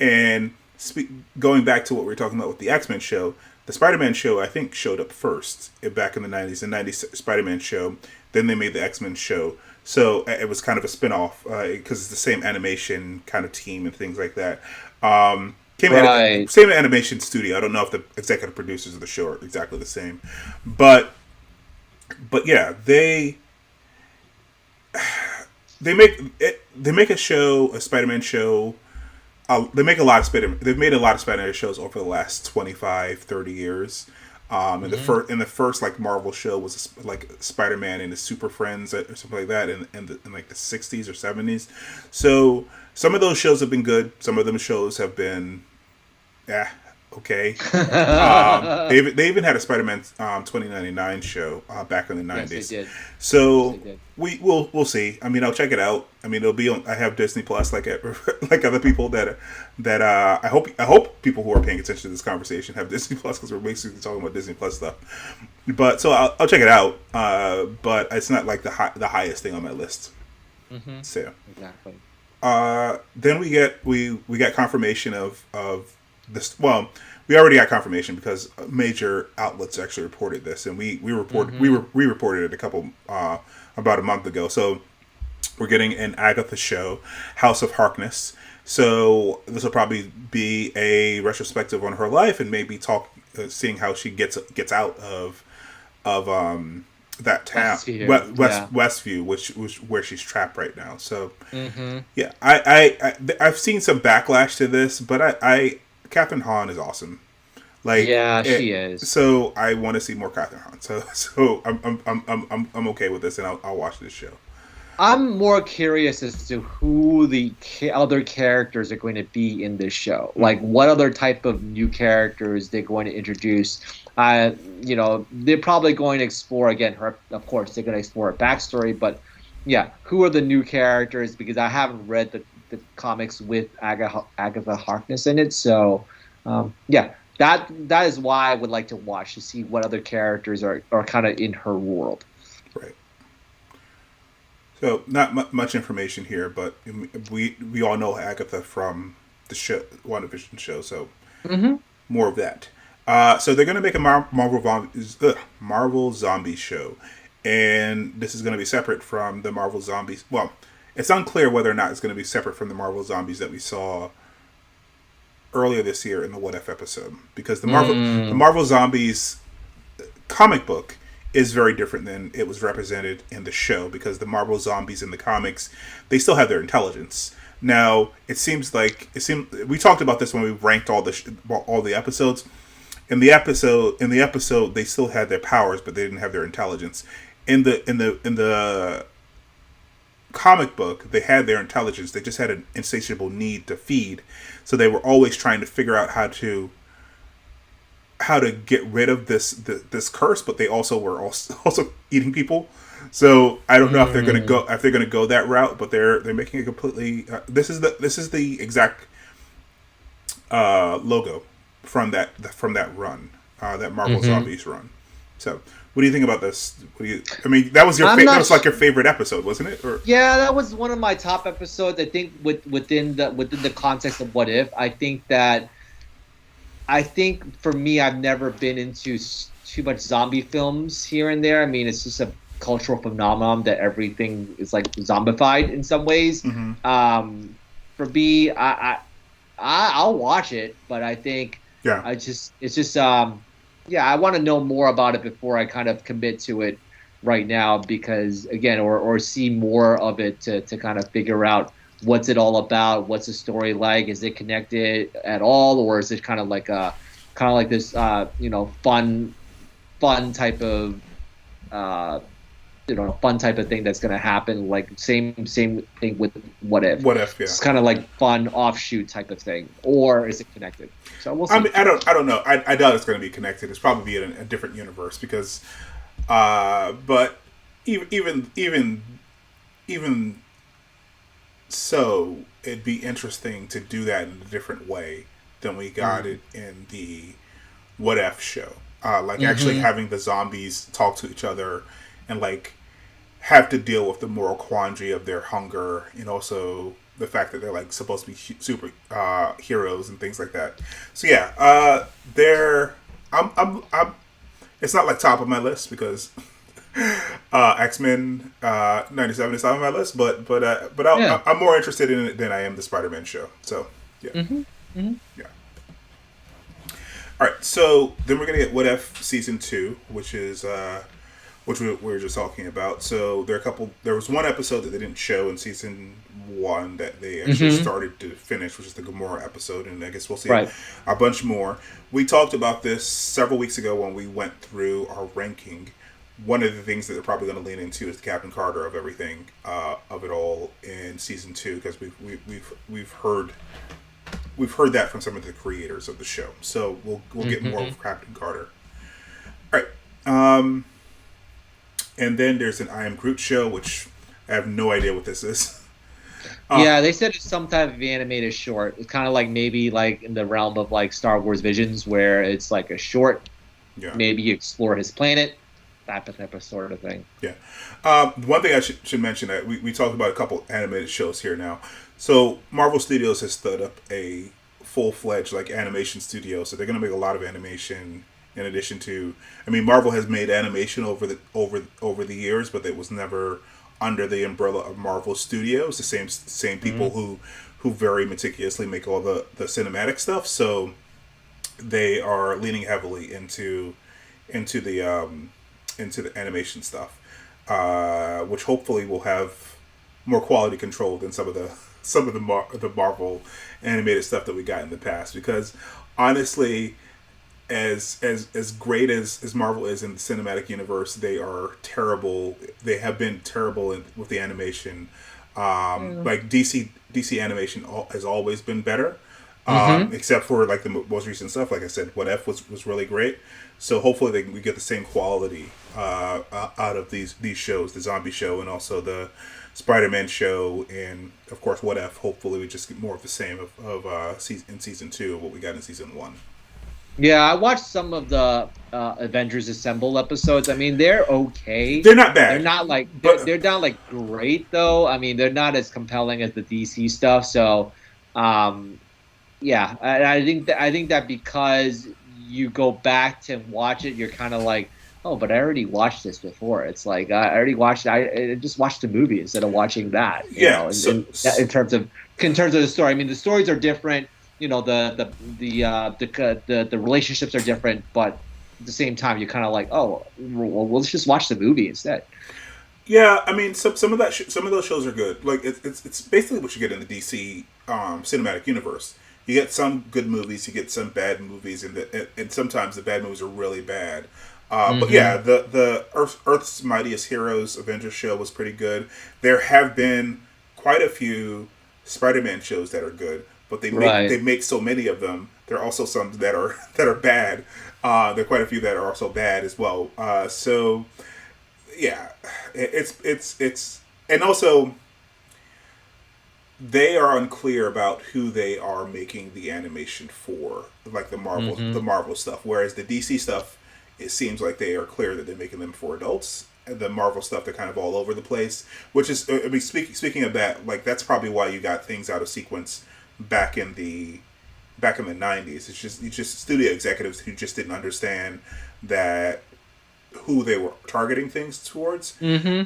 and going back to what we were talking about with the X-Men show, the Spider-Man show I think showed up first back in the '90s, the '90s Spider-Man show. Then they made the X-Men show, so it was kind of a spin-off because it's the same animation kind of team and things like that.
Right.
Same animation studio. I don't know if the executive producers of the show are exactly the same, but yeah, they make it. They make a show, a Spider-Man show. They make a lot of Spider. They've made a lot of Spider-Man shows over the last 25, 30 years. And
Hmm.
the first like Marvel show was like Spider-Man and his Super Friends or something like that in like the '60s or '70s. So some of those shows have been good. Some of them shows have been yeah, okay. They even had a Spider-Man 2099 show back in the
Yes, they
'90s.
did. Yes,
So
they did.
we'll see. I mean, I'll check it out. I mean, it'll be on. I have Disney Plus like like other people I hope people who are paying attention to this conversation have Disney Plus because we're basically talking about Disney Plus stuff. But so I'll check it out. But it's not like the highest thing on my list.
Hmm.
So
Exactly.
then we got confirmation of this. Well, we already got confirmation because major outlets actually reported this, and
Hmm.
we reported it about a month ago. So we're getting an Agatha show, House of Harkness. So this will probably be a retrospective on her life and maybe seeing how she gets out of that town,
Last year. Yeah.
Westview, which where she's trapped right now. So
Hmm.
yeah, I've seen some backlash to this, but I Catherine Hahn is awesome. Like
Yeah,
it,
she is.
so I want to see more Catherine Hahn. So I'm okay with this, and I'll watch this show.
I'm more curious as to who the other characters are going to be in this show. Like, what other type of new characters they're going to introduce. They're probably going to explore, again, her, of course, they're going to explore her backstory, but yeah, who are the new characters? Because I haven't read the comics with Agatha Harkness in it. So, yeah, that is why I would like to watch, to see what other characters are kind of in her world.
Right. So not much information here, but we all know Agatha from the show, WandaVision show. So
Mm-hmm.
more of that. So they're going to make a Marvel Zombie show, and this is going to be separate from the Marvel Zombies. Well, it's unclear whether or not it's going to be separate from the Marvel Zombies that we saw earlier this year in the What If episode, because the Marvel Zombies comic book is very different than it was represented in the show, because the Marvel Zombies in the comics, they still have their intelligence. Now, it seems we talked about this when we ranked all the episodes. In the episode, they still had their powers, but they didn't have their intelligence. In the comic book, they had their intelligence. They just had an insatiable need to feed, so they were always trying to figure out how to get rid of this curse, but they also were also eating people. So I don't know if they're gonna go that route, but they're making it completely. This is the exact logo from that run, that Marvel Zombies run. So what do you think about this? I mean, that was that was like your favorite episode, wasn't it? Or...
Yeah, that was one of my top episodes. I think within the context of What If, I think for me, I've never been into too much zombie films here and there. I mean, it's just a cultural phenomenon that everything is like zombified in some ways.
Mm-hmm.
For me, I'll watch it, but I think I want to know more about it before I kind of commit to it right now, because again, or see more of it to kind of figure out what's it all about, what's the story like, is it connected at all, or is it kind of like this fun type of fun type of thing that's going to happen, like same thing with What If.
What If, yeah.
It's kind of like fun offshoot type of thing, or is it connected? So we'll see.
I mean, I don't know. I doubt it's going to be connected. It's probably in a different universe, because, but even so, it'd be interesting to do that in a different way than we got it in the What If show. Actually having the zombies talk to each other and like have to deal with the moral quandary of their hunger, and also the fact that they're like supposed to be super heroes and things like that. So yeah, I'm it's not like top of my list, because X-Men 97 is on my list, but I'm more interested in it than I am the Spider-Man show. So yeah, yeah. All right, so then we're gonna get What If season 2, which is which we were just talking about. So there was one episode that they didn't show in season 1 that they actually started to finish, which is the Gamora episode, and I guess we'll see a bunch more. We talked about this several weeks ago when we went through our ranking. One of the things that they're probably going to lean into is the Captain Carter of everything, of it all in season 2, because we've heard that from some of the creators of the show. So we'll get more of Captain Carter. All right. And then there's an I Am Groot show, which I have no idea what this is.
Yeah, they said it's some type of animated short. It's kind of like maybe like in the realm of like Star Wars Visions, where it's like a short. Yeah. Maybe you explore his planet. That type of sort of thing.
Yeah. One thing I should mention, that we talked about a couple animated shows here now. So Marvel Studios has stood up a full-fledged like animation studio, so they're going to make a lot of animation. In addition to, I mean, Marvel has made animation over the years, but it was never under the umbrella of Marvel Studios. The same people who very meticulously make all the cinematic stuff. So they are leaning heavily into the animation stuff, which hopefully will have more quality control than some of the Marvel animated stuff that we got in the past. Because honestly, as great as Marvel is in the cinematic universe, they are terrible. They have been terrible with the animation.
Yeah.
Like DC animation has always been better,
Mm-hmm.
except for like the most recent stuff. Like I said, What If was really great. So hopefully we get the same quality out of these shows, the zombie show and also the Spider-Man show, and of course What If. Hopefully we just get more of the same of in season 2 of what we got in season 1.
Yeah, I watched some of the Avengers Assemble episodes. I mean, they're okay.
They're not
They're
bad,
not like
but
they're not like great though. I mean, they're not as compelling as the DC stuff. So, um, yeah, I think that because you go back to watch it, you're kind of like, oh, but I already watched this before. It's like I already watched. I just watched the movie instead of watching that. You
yeah.
know,
So
in terms of the story. I mean, the stories are different. You know, the relationships are different, but at the same time, you're kind of like, oh, well, let's just watch the movie instead.
yeah, I mean, some of some of those shows are good. Like it's basically what you get in the DC cinematic universe. You get some good movies, you get some bad movies, and sometimes the bad movies are really bad. But yeah,
Hmm.
the Earth's Mightiest Heroes Avengers show was pretty good. There have been quite a few Spider-Man shows that are good, but
Right.
they make so many of them. There are also some that are that are bad. There are quite a few that are also bad as well. So yeah, it's and also they are unclear about who they are making the animation for, like the
Hmm.
Marvel stuff. Whereas the DC stuff, it seems like they are clear that they're making them for adults. And the Marvel stuff, they're kind of all over the place. Which is, I mean, speaking of that, like that's probably why you got things out of sequence back in the '90s. It's just studio executives who just didn't understand that who they were targeting things towards.
Hmm.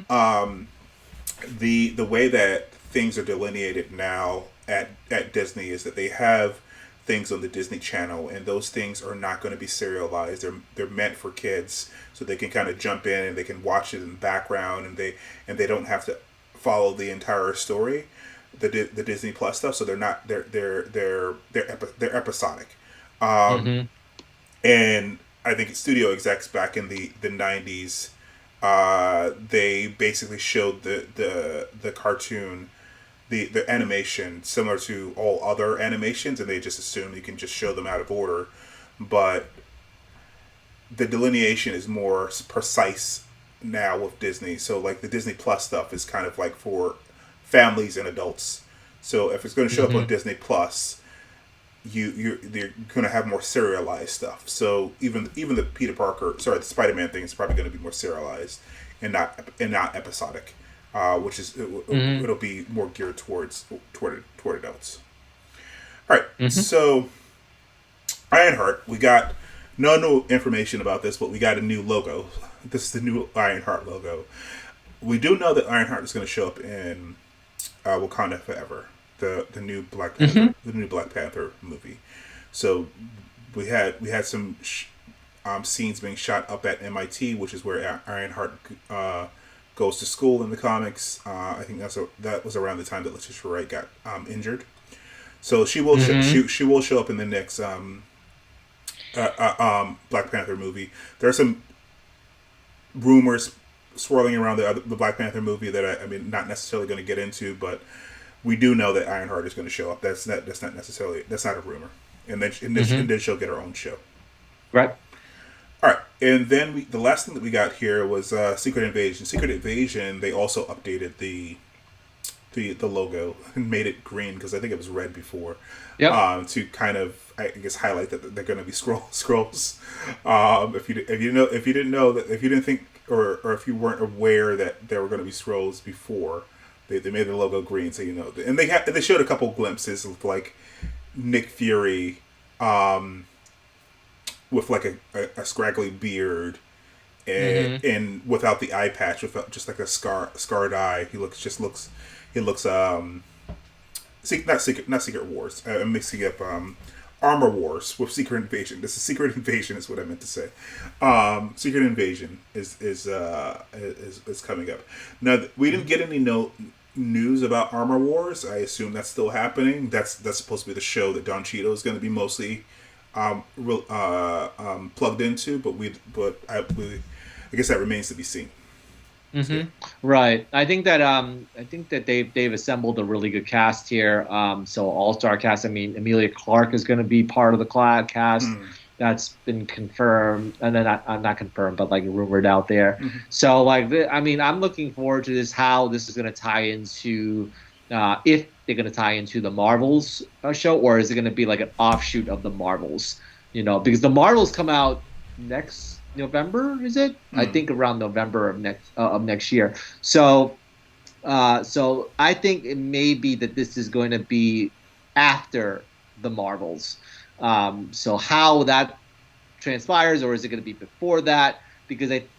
The way that things are delineated now at Disney is that they have things on the Disney Channel, and those things are not going to be serialized. They're meant for kids, so they can kind of jump in and they can watch it in the background, and they don't have to follow the entire story, the Disney Plus stuff. So they're not they're episodic,
Hmm.
and I think studio execs back in the '90s, they basically showed the cartoon, the animation similar to all other animations, and they just assume you can just show them out of order. But the delineation is more precise now with Disney. So like the Disney Plus stuff is kind of like for families and adults. So if it's going to show up on
Hmm.
Disney Plus, they're going to have more serialized stuff. So even the Peter Parker, sorry, the Spider-Man thing is probably going to be more serialized and not episodic, which is
Hmm.
it'll be more geared toward adults. All right,
Hmm.
so Ironheart, we got no new information about this, but we got a new logo. This is the new Ironheart logo. We do know that Ironheart is going to show up in Wakanda Forever,
Hmm.
The new Black Panther movie. So we had some scenes being shot up at MIT, which is where Ironheart goes to school in the comics. I think that was around the time that Letitia Wright got injured. So
Hmm.
she will show up in the next Black Panther movie. There are some rumors swirling around the Black Panther movie that I mean not necessarily going to get into, but we do know that Ironheart is going to show up. That's not necessarily that's not a rumor. And
Hmm.
then she'll get her own show.
Right.
All right, and then the last thing that we got here was Secret Invasion. Secret Invasion. They also updated the logo and made it green because I think it was red before,
Yep.
to kind of I guess highlight that they're going to be scrolls. If you didn't know that if you didn't think or if you weren't aware that there were going to be scrolls before, they made the logo green so you know. And they showed a couple glimpses of like Nick Fury with like a scraggly beard
Hmm.
and without the eye patch, without just like a scarred eye. He looks not Secret Wars. I'm mixing up Armor Wars with Secret Invasion. This is Secret Invasion is what I meant to say. Secret Invasion is coming up. Now we didn't get any news about Armor Wars. I assume that's still happening. That's supposed to be the show that Don Cheadle is going to be mostly plugged into, but I guess that remains to be seen. So, yeah.
Right. I think that they've assembled a really good cast here. So all-star cast. I mean, Emilia Clarke is going to be part of the cast.
Mm.
That's been confirmed, and then not confirmed, but like rumored out there.
Mm-hmm.
So like, I mean, I'm looking forward to this. How this is going to tie into, if they're going to tie into the Marvels show, or is it going to be like an offshoot of the Marvels? You know, because the Marvels come out next November, is it? I think around November of next year. So, so I think it may be that this is going to be after the Marvels. So how that transpires, or is it going to be before that? Because it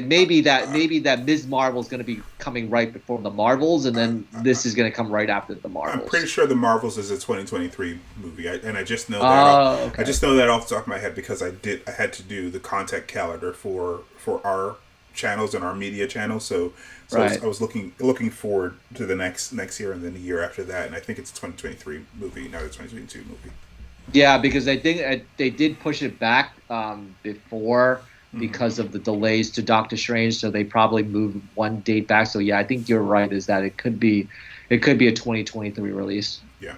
may be that Ms. Marvel is going to be coming right before the Marvels, and then this is going to come right after the Marvels.
I'm pretty sure the Marvels is a 2023 movie, and I just know that.
Okay.
I just know that off the top of my head because I had to do the content calendar for our channels and our media channels. So
Right.
I was looking forward to the next year and then the year after that, and I think it's a 2023 movie, not a 2022 movie.
Yeah, because I think they did push it back before because of the delays to Doctor Strange, so they probably moved one date back. So yeah, I think you're right. Is that it could be a 2023 release.
Yeah.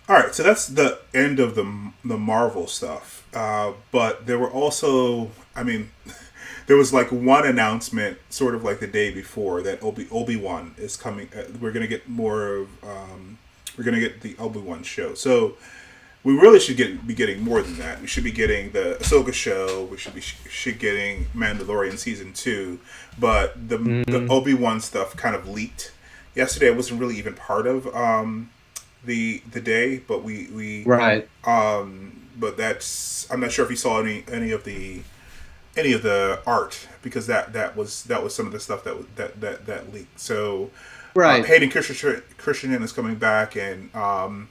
All right, so that's the end of the Marvel stuff. But there were also, I mean, there was like one announcement, sort of like the day before, that Obi-Wan is coming. We're gonna get more of. We're gonna get the Obi-Wan show. So we really should be getting more than that. We should be getting the Ahsoka show. We should getting Mandalorian season 2. But the Obi-Wan stuff kind of leaked yesterday. I wasn't really even part of the day, but we
Right.
But that's, I'm not sure if you saw any of the art, because that was some of the stuff that leaked. So
Right.
Hayden Christensen is coming back, and I'm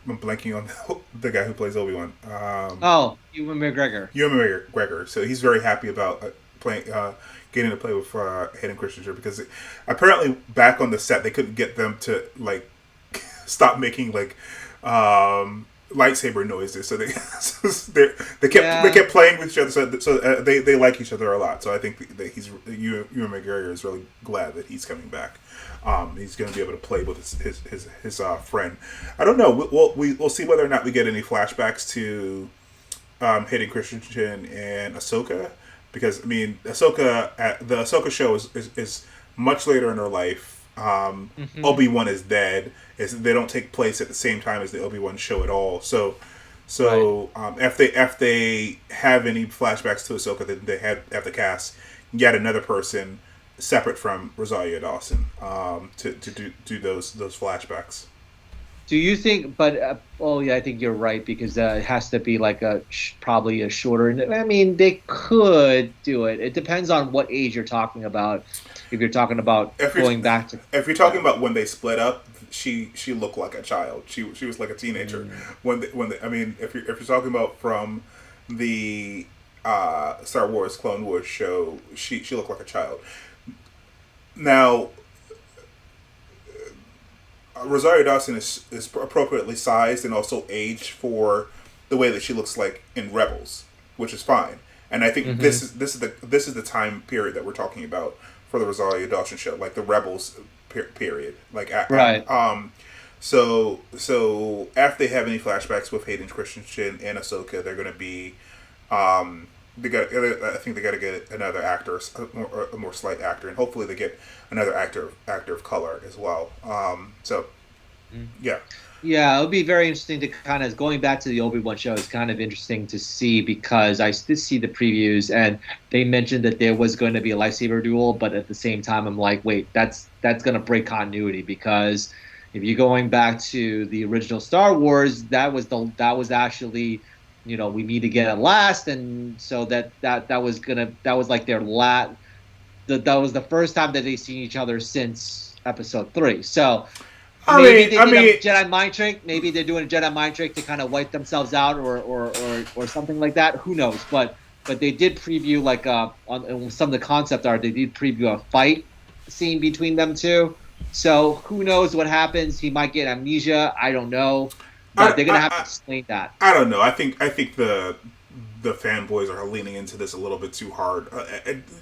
blanking on the guy who plays Obi-Wan.
Ewan McGregor.
Ewan McGregor. So he's very happy about playing, getting to play with Hayden Christensen, because apparently back on the set they couldn't get them to like stop making like lightsaber noises, so they kept playing with each other. So they like each other a lot. So I think that Ewan McGregor is really glad that he's coming back. He's going to be able to play with his friend. I don't know. We'll see whether or not we get any flashbacks to Hayden Christensen and Ahsoka, because I mean the Ahsoka show is much later in her life. Obi-Wan is dead. They don't take place at the same time as the Obi-Wan show at all. So right. If they have any flashbacks to Ahsoka, then they have the cast yet another person separate from Rosario Dawson to do those flashbacks.
Do you think? But I think you're right, because it has to be like probably a shorter. I mean, they could do it. It depends on what age you're talking about. If you're talking about going back to,
if you're talking about when they split up, she looked like a child. She was like a teenager when I mean, if you're talking about from the Star Wars Clone Wars show, she looked like a child. Now, Rosario Dawson is appropriately sized and also aged for the way that she looks like in Rebels, which is fine. And I think this is the time period that we're talking about for the Rosario Dawson show, like the Rebels period, like
right.
So after they have any flashbacks with Hayden Christensen and Ahsoka, they're going to be I think they got to get another actor, a more slight actor, and hopefully they get another actor of color as well. Yeah.
Yeah, it would be very interesting to kind of, going back to the Obi-Wan show, is kind of interesting to see, because I did see the previews and they mentioned that there was going to be a lightsaber duel, but at the same time I'm like, wait, that's going to break continuity, because if you're going back to the original Star Wars, that was actually, we meet again at last, and so that was like their that was the first time that they've seen each other since Episode 3. So maybe they did a Jedi mind trick. Maybe they're doing a Jedi mind trick to kind of wipe themselves out, or something like that. Who knows? But they did preview, like on some of the concept art, they did preview a fight scene between them two. So who knows what happens? He might get amnesia. I don't know, but
I,
they're gonna
I,
have to
I,
explain that.
I don't know. I think the fanboys are leaning into this a little bit too hard.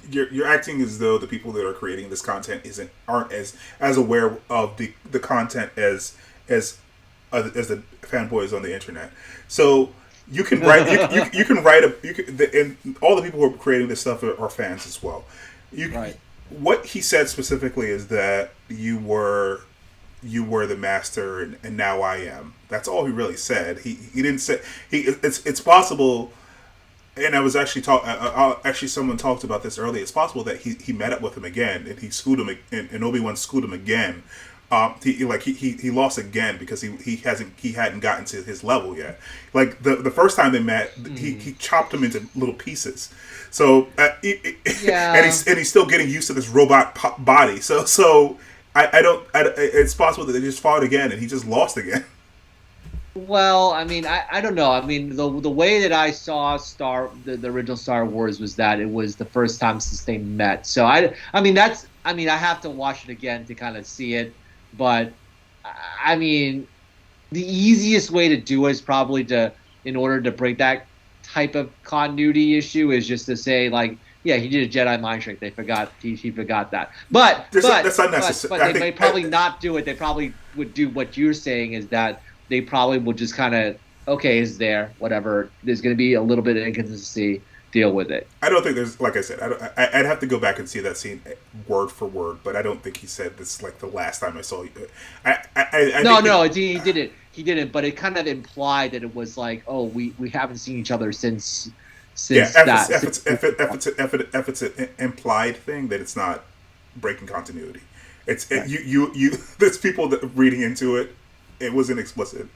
You're acting as though the people that are creating this content aren't as aware of the content as as the fanboys on the internet. So you can write you can write and all the people who are creating this stuff are fans as well. You
Right.
What he said specifically is that you were the master and now I am. That's all he really said. He didn't say it's possible. And I was actually actually someone talked about this earlier. It's possible that he met up with him again and he schooled him and Obi-Wan schooled him again. He lost again because he hadn't gotten to his level yet. Like the first time they met, he chopped him into little pieces. So
Yeah.
and he's still getting used to this robot body. So I don't. It's possible that they just fought again and he just lost again.
Well, I mean, I don't know. I mean, the way that I saw the original Star Wars was that it was the first time since they met. So I mean I have to watch it again to kind of see it. But I mean, the easiest way to do it is probably in order to break that type of continuity issue, is just to say like, yeah, he did a Jedi mind trick. They forgot he forgot that.
That's unnecessary.
But they may probably not do it. They probably would do what you're saying, is that they probably will just kind of, okay, it's there, whatever. There's going to be a little bit of inconsistency. Deal with it.
I don't think there's, like I said, I'd have to go back and see that scene word for word, but I don't think he said this like the last time I saw you.
He didn't. He didn't. But it kind of implied that it was like, oh, we haven't seen each other since that.
If it's an implied thing, that it's not breaking continuity.
Right.
You there's people that reading into it. It wasn't explicit.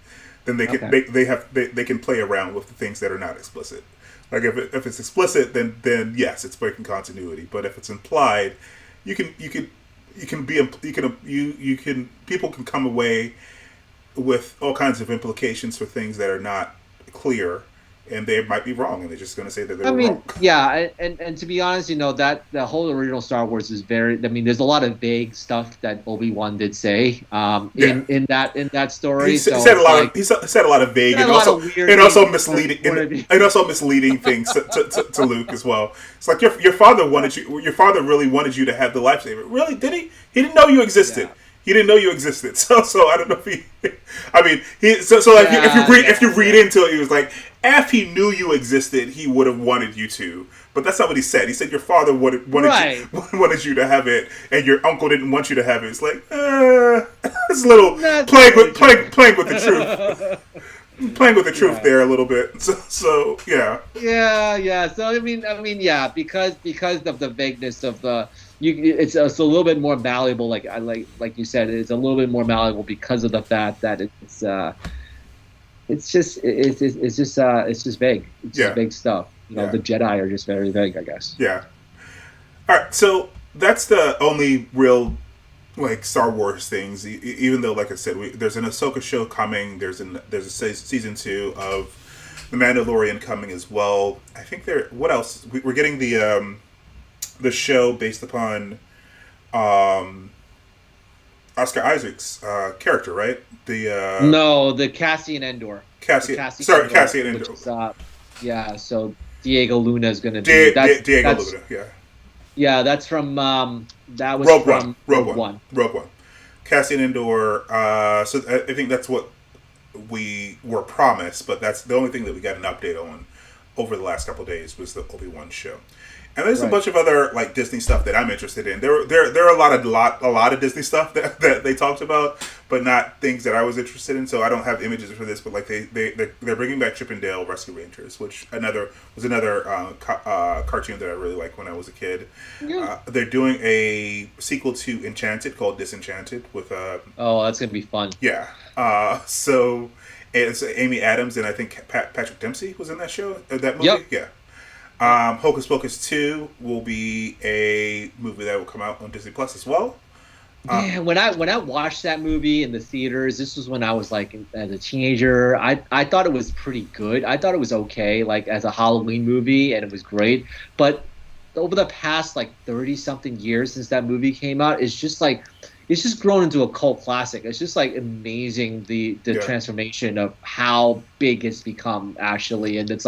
Then they can they can play around with the things that are not explicit. Like if it's explicit, then yes, it's breaking continuity. But if it's implied, people can come away with all kinds of implications for things that are not clear, and they might be wrong, and they're just going to say that they're wrong.
Yeah, and to be honest, that the whole original Star Wars is very. I mean, there's a lot of vague stuff that Obi-Wan did say in that story.
He said a lot of vague and also misleading things to Luke as well. It's like your father really wanted you to have the lightsaber. Really? Did he? He didn't know you existed. Yeah. He didn't know you existed. So I don't know if he. I mean, if you read into it, he was like, if he knew you existed, he would have wanted you to. But that's not what he said. He said your father wanted you to have it, and your uncle didn't want you to have it. It's like, it's a little playing with the truth. Playing with the truth there a little bit. So yeah.
Yeah. So I mean, yeah, because of the vagueness of the. It's a little bit more malleable, like you said. It's a little bit more malleable because of the fact that it's just vague. It's just vague stuff. The Jedi are just very vague, I guess.
Yeah. All right, so that's the only real like Star Wars things. Even though, like I said, there's an Ahsoka show coming. There's a season 2 of The Mandalorian coming as well. I think what else? We're getting the show based upon Oscar Isaac's character, right?
The Cassian Andor.
Cassian Andor.
So Diego Luna is going to be
Diego Luna. Yeah.
Yeah, that's from that was
Rogue One. Cassian Andor. So I think that's what we were promised, but that's the only thing that we got an update on over the last couple of days was the Obi-Wan show. And there's a bunch of other like Disney stuff that I'm interested in. There are a lot of Disney stuff that they talked about, but not things that I was interested in. So I don't have images for this, but like they're bringing back Chip and Dale Rescue Rangers, which was another cartoon that I really liked when I was a kid. Yeah. They're doing a sequel to Enchanted called Disenchanted with
that's gonna be fun.
Yeah. So it's Amy Adams and I think Patrick Dempsey was in that movie. Yep. Yeah. Hocus Pocus 2 will be a movie that will come out on Disney Plus as well.
Yeah, when I watched that movie in the theaters, this was when I was like as a teenager. I thought it was pretty good. I thought it was okay, like as a Halloween movie, and it was great. But over the past like 30 something years since that movie came out, it's just like it's just grown into a cult classic. It's just like amazing the
Yeah.
transformation of how big it's become actually, and it's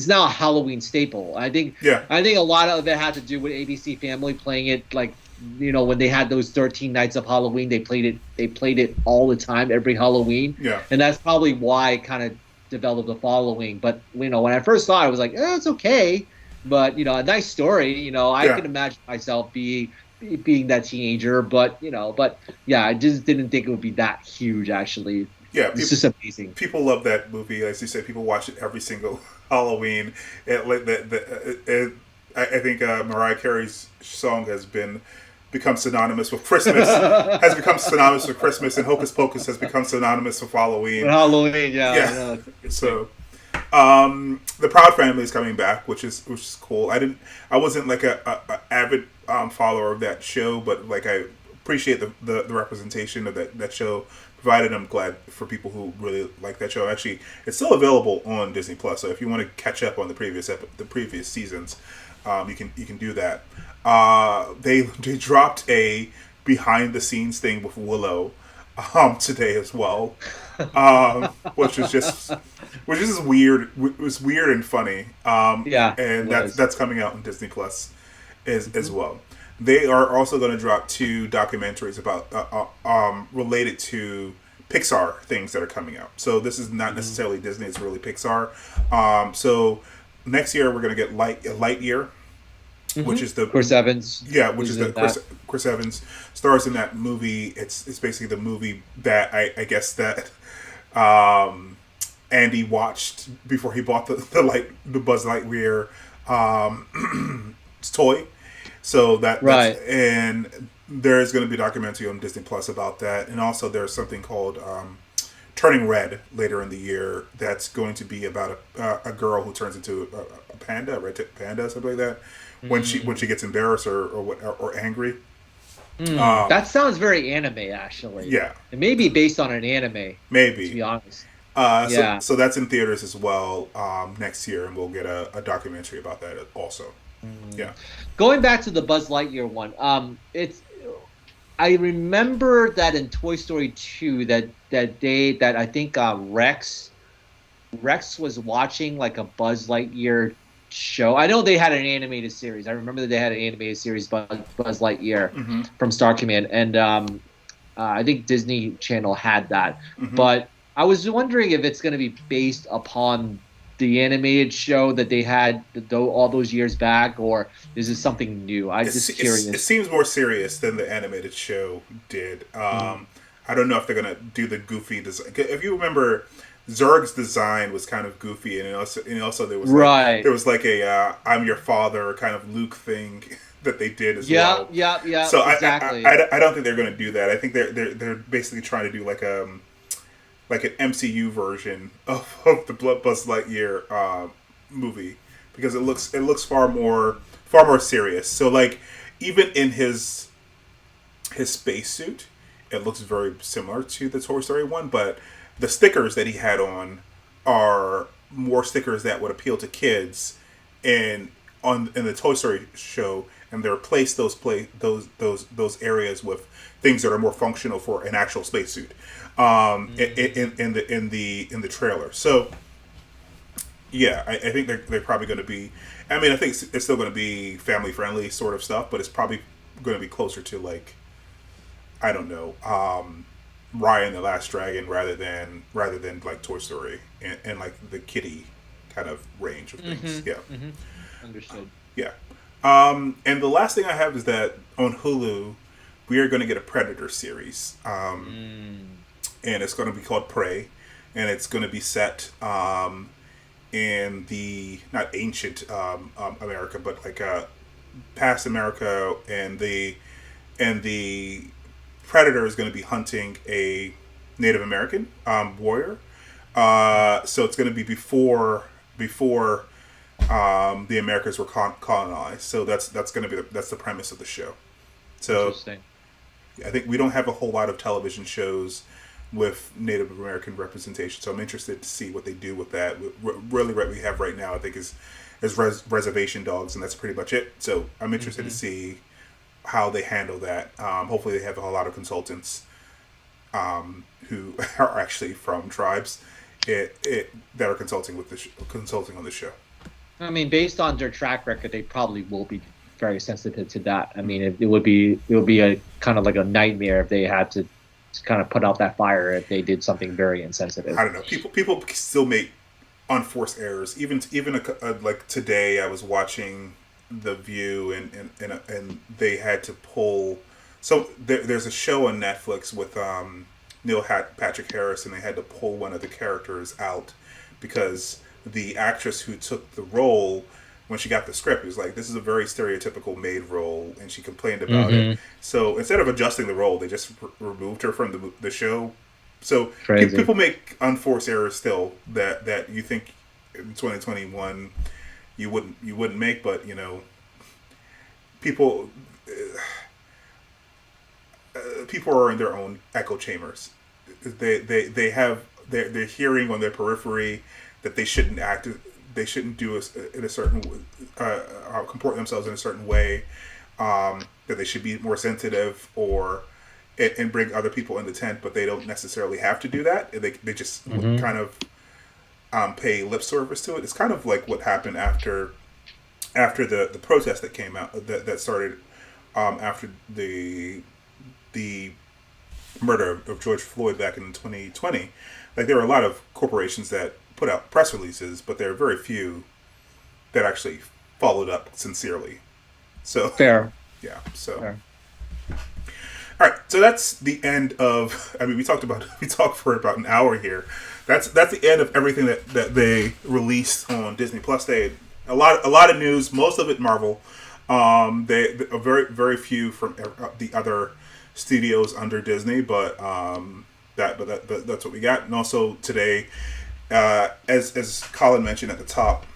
now a Halloween staple.
Yeah.
I think a lot of it had to do with ABC Family playing it like when they had those 13 nights of Halloween, they played it all the time every Halloween,
Yeah.
and that's probably why it kind of developed a following. But when I first saw it, I was like, it's okay, but a nice story. I
Yeah.
can imagine myself being that teenager, but yeah, I just didn't think it would be that huge. Actually,
Yeah.
it's just amazing.
People love that movie. As you said, people watch it every single Halloween. Like I think Mariah Carey's song become synonymous with Christmas. Has become synonymous with Christmas, and Hocus Pocus has become synonymous with Halloween.
Halloween, yeah.
Yeah.
No,
So, the Proud Family is coming back, which is cool. I wasn't like a avid follower of that show, but like I appreciate the representation of that show provided. I'm glad for people who really like that show. Actually, it's still available on Disney Plus. So if you want to catch up on the previous seasons, you can do that. They dropped a behind the scenes thing with Willow today as well, which is weird. It was weird and funny.
yeah,
And
it was.
that's coming out on Disney Plus as well. They are also going to drop 2 documentaries about related to Pixar things that are coming out. So this is not necessarily Disney; it's really Pixar. So next year we're going to get Lightyear, which is the
Chris Evans.
which is the Chris Evans stars in that movie. It's basically the movie that I guess that Andy watched before he bought the Buzz Lightyear toy. So
Right.
and there is going to be a documentary on Disney Plus about that, and also there's something called Turning Red later in the year that's going to be about a girl who turns into a panda, a red panda, something like that, when she gets embarrassed or angry.
That sounds very anime, actually.
Yeah,
It may be based on an anime,
maybe.
to be honest.
So so that's in theaters as well next year, and we'll get a documentary about that also. Yeah.
Going back to the Buzz Lightyear one, I remember that in Toy Story 2 that I think Rex was watching like a Buzz Lightyear show. I know they had an animated series. I remember that they had an animated series, Buzz Lightyear from Star Command, and I think Disney Channel had that. But I was wondering if it's going to be based upon the animated show that they had all those years back, or is this something new? I'm just curious.
It seems more serious than the animated show did. I don't know if they're gonna do the goofy design. If you remember, Zurg's design was kind of goofy, and also there was like a "I'm your father" kind of Luke thing that they did as well.
Yeah.
So
exactly.
I don't think they're gonna do that. I think they're basically trying to do like an MCU version of the Buzz Lightyear movie, because it looks far more serious. So like even in his spacesuit, it looks very similar to the Toy Story one, but the stickers that he had on are more stickers that would appeal to kids in the Toy Story show, and they replace those areas with things that are more functional for an actual spacesuit. In the trailer. So yeah, I think they're probably going to be. I mean, I think it's still going to be family friendly sort of stuff, but it's probably going to be closer to like, I don't know, Raya the Last Dragon rather than like Toy Story and like the kiddie kind of range of things. Yeah.
Understood.
Yeah. And the last thing I have is that on Hulu we are going to get a Predator series. And it's going to be called Prey, and it's going to be set in the not ancient America, but like past America, and the Predator is going to be hunting a Native American warrior. So it's going to be before the Americas were colonized. So that's going to be that's the premise of the show. So
Interesting.
I think we don't have a whole lot of television shows with Native American representation, so I'm interested to see what they do with that. Really, what we have right now, I think, is Reservation Dogs, and that's pretty much it. So I'm interested to see how they handle that. Hopefully, they have a lot of consultants who are actually from tribes that are consulting consulting on the show.
I mean, based on their track record, they probably will be very sensitive to that. I mean, it would be a kind of like a nightmare if they had to kind of put out that fire if they did something very insensitive.
I don't know. People still make unforced errors. Even like today, I was watching The View, and they had to pull. So there's a show on Netflix with Neil Patrick Harris, and they had to pull one of the characters out because the actress who took the role, when she got the script, was like, "This is a very stereotypical maid role," and she complained about it. So instead of adjusting the role, they just removed her from the show. So people make unforced errors still that you think in 2021 you wouldn't make, but people people are in their own echo chambers. They're hearing on their periphery that they shouldn't act. They shouldn't do in a certain comport themselves in a certain way. That they should be more sensitive and bring other people in the tent, but they don't necessarily have to do that. They just kind of pay lip service to it. It's kind of like what happened after the protest that came out that started after the murder of George Floyd back in 2020. Like, there were a lot of corporations that put out press releases, but there are very few that actually followed up sincerely. So
fair.
Yeah. So
fair.
All right. So that's the end of. I mean, we talked for about an hour here. That's the end of everything that they released on Disney Plus. They a lot of news. Most of it Marvel. They a very few from the other studios under Disney, but that's what we got. And also today, as Colin mentioned at the top,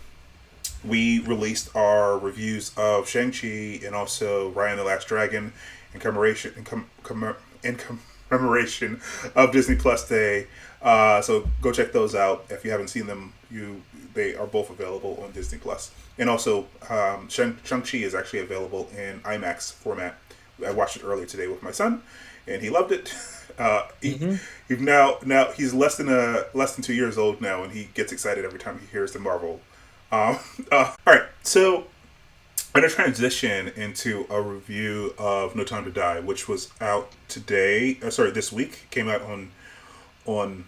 we released our reviews of Shang-Chi and also Raya and the Last Dragon in commemoration of Disney Plus Day. So go check those out if you haven't seen them. They are both available on Disney Plus, and also Shang-Chi is actually available in IMAX format. I watched it earlier today with my son, and he loved it. He's now he's less than 2 years old now, and he gets excited every time he hears the Marvel. All right, so I'm gonna transition into a review of No Time to Die, which was out today. This week. Came out on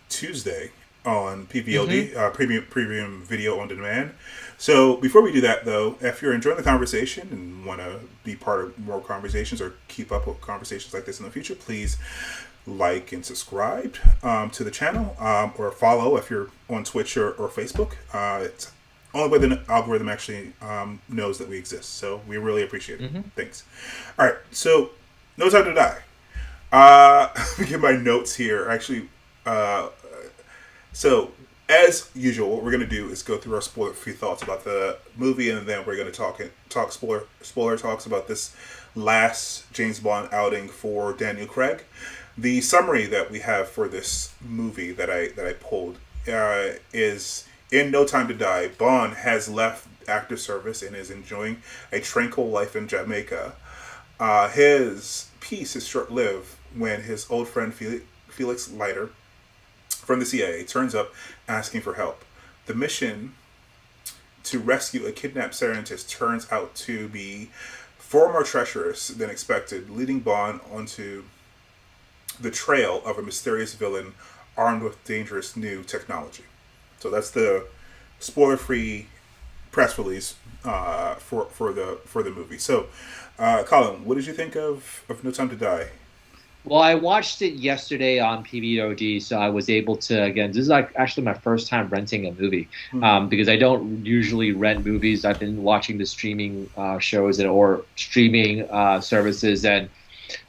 Tuesday on PVOD, premium video on demand. So before we do that, though, if you're enjoying the conversation and want to be part of more conversations or keep up with conversations like this in the future, please like and subscribe to the channel, or follow if you're on Twitch or Facebook. It's the only way the algorithm actually knows that we exist. So we really appreciate it. Thanks. All right, so No Time to Die. Let me get my notes here. Actually, so as usual, what we're going to do is go through our spoiler-free thoughts about the movie, and then we're going to talk spoiler talks about this last James Bond outing for Daniel Craig. The summary that we have for this movie that I pulled is, in No Time to Die, Bond has left active service and is enjoying a tranquil life in Jamaica. His peace is short-lived when his old friend Felix Leiter from the CIA turns up asking for help. The mission to rescue a kidnapped scientist turns out to be far more treacherous than expected, leading Bond onto the trail of a mysterious villain armed with dangerous new technology. So that's the spoiler-free press release for the movie. So, Colin, what did you think of No Time to Die?
Well, I watched it yesterday on PVOD, so I was able to, again, this is actually my first time renting a movie, because I don't usually rent movies. I've been watching the streaming shows or streaming services, and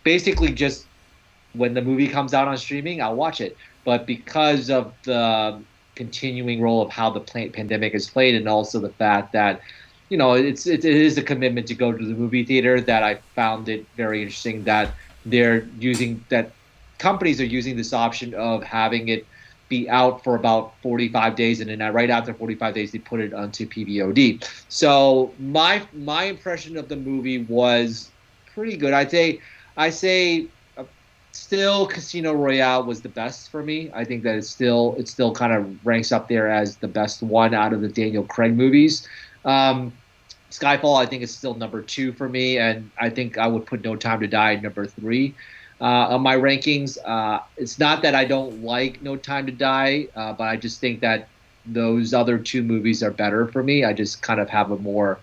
basically just when the movie comes out on streaming, I'll watch it. But because of the continuing role of how the pandemic is played, and also the fact that, it is a commitment to go to the movie theater, that I found it very interesting that companies are using this option of having it be out for about 45 days, and then right after 45 days, they put it onto PVOD. So my impression of the movie was pretty good. I say still Casino Royale was the best for me. I think that it still kind of ranks up there as the best one out of the Daniel Craig movies. Skyfall, I think, is still number 2 for me, and I think I would put No Time to Die at number 3 on my rankings. It's not that I don't like No Time to Die, but I just think that those other 2 movies are better for me. I just kind of have a more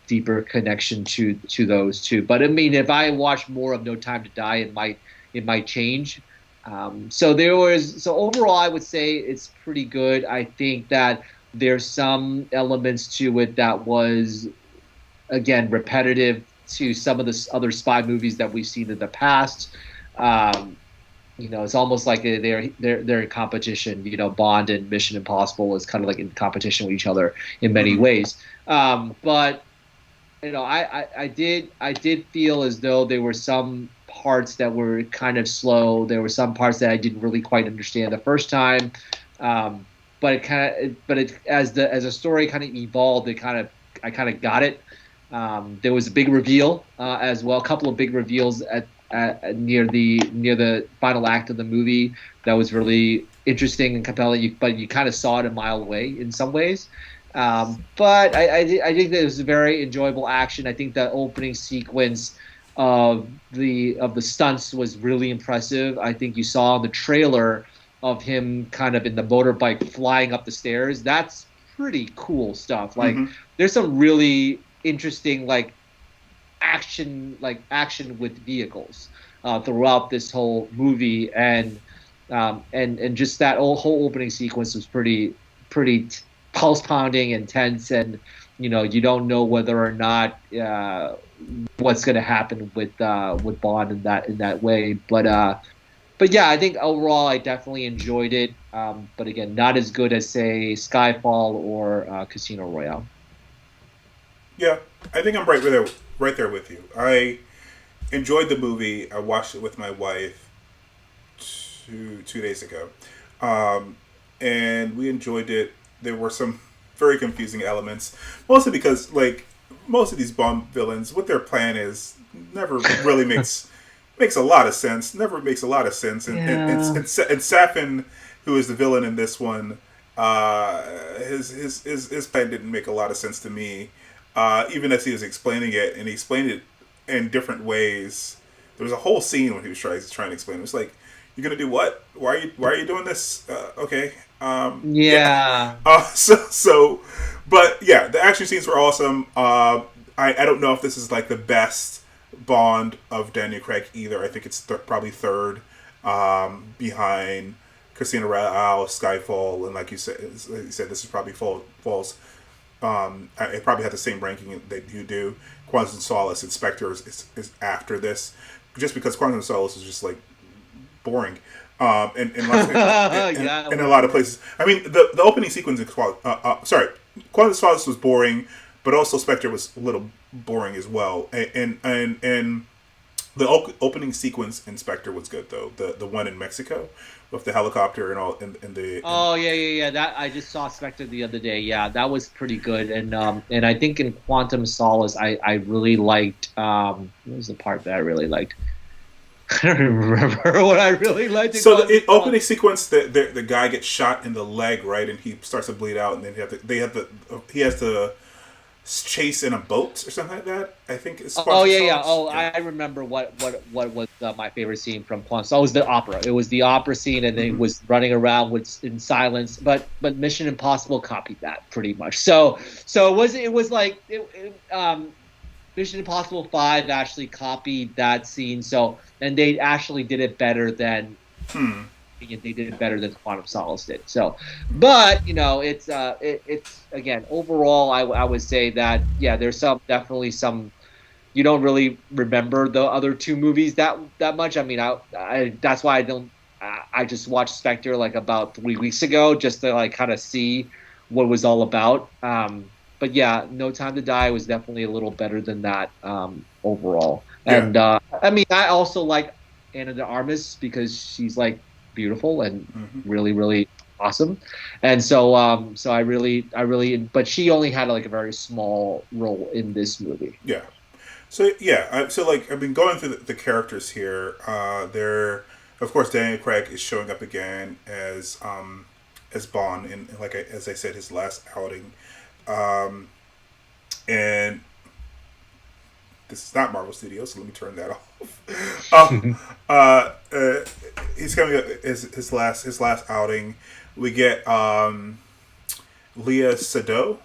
deeper connection to those 2. But I mean, if I watch more of No Time to Die, it might change. So overall, I would say it's pretty good. I think that there's some elements to it that was, again, repetitive to some of the other spy movies that we've seen in the past. It's almost like they're in competition. Bond and Mission Impossible is kind of like in competition with each other in many ways. But I did feel as though there were some parts that were kind of slow. There were some parts that I didn't really quite understand the first time. But as the story kind of evolved, I kind of got it. There was a big reveal as well, a couple of big reveals near the final act of the movie that was really interesting and compelling. But you kind of saw it a mile away in some ways. But I think that it was a very enjoyable action. I think the opening sequence of the stunts was really impressive. I think you saw in the trailer of him kind of in the motorbike flying up the stairs. That's pretty cool stuff. Like there's some really interesting action with vehicles throughout this whole movie, and just that whole opening sequence was pretty pulse pounding and tense, and you don't know whether or not what's going to happen with Bond in that way, but yeah, I think overall I definitely enjoyed it. But again, not as good as, say, Skyfall or Casino Royale.
Yeah, I think I'm right there with you. I enjoyed the movie. I watched it with my wife two days ago, and we enjoyed it. There were some very confusing elements, mostly because most of these Bond villains, what their plan is never really makes a lot of sense. Never makes a lot of sense. And Safin, who is the villain in this one, his plan didn't make a lot of sense to me. Even as he was explaining it, and he explained it in different ways. There was a whole scene when he was trying to explain it. It was like, "You're gonna do what? Why are you doing this?" Okay.
Yeah.
But yeah, the action scenes were awesome. I don't know if this is like the best Bond of Daniel Craig either. I think it's probably third, behind Casino Royale, Skyfall, and like you said, this is probably falls. It probably had the same ranking that you do. Quantum Solace, Inspector is after this, just because Quantum Solace is just boring. In a lot of places. I mean, the opening sequence in Quantum Solace was boring, but also Spectre was a little boring as well. And the opening sequence in Spectre was good though. The one in Mexico with the helicopter and all.
Yeah. That I just saw Spectre the other day. Yeah, that was pretty good. And I think in Quantum Solace, I really liked. What was the part that I really liked? I don't remember what I really liked.
So the opening sequence, the guy gets shot in the leg, right, and he starts to bleed out, and then he has to chase in a boat or something like that. I think it's.
I remember what was my favorite scene from Quantum. So it was the opera. It was the opera scene, and then it was running around in silence. But Mission Impossible copied that pretty much. So it was like Mission Impossible 5 actually copied that scene. And they actually did it better than they did it better than Quantum Solace did. So, but it's again, overall, I would say that there's definitely some you don't really remember the other 2 movies that much. I mean, I that's why I just watched Spectre about 3 weeks ago just to kind of see what it was all about. But yeah, No Time to Die was definitely a little better than that overall. Yeah. And I mean, I also like Ana de Armas because she's beautiful and really, really awesome. And so but she only had like a very small role in this movie.
Yeah. So yeah, so like I've been going through the characters here. There, of course, Daniel Craig is showing up again as Bond in, like as I said, his last outing, and this is not Marvel Studios, so let me turn that off. He's coming up his last outing. We get Leah Sado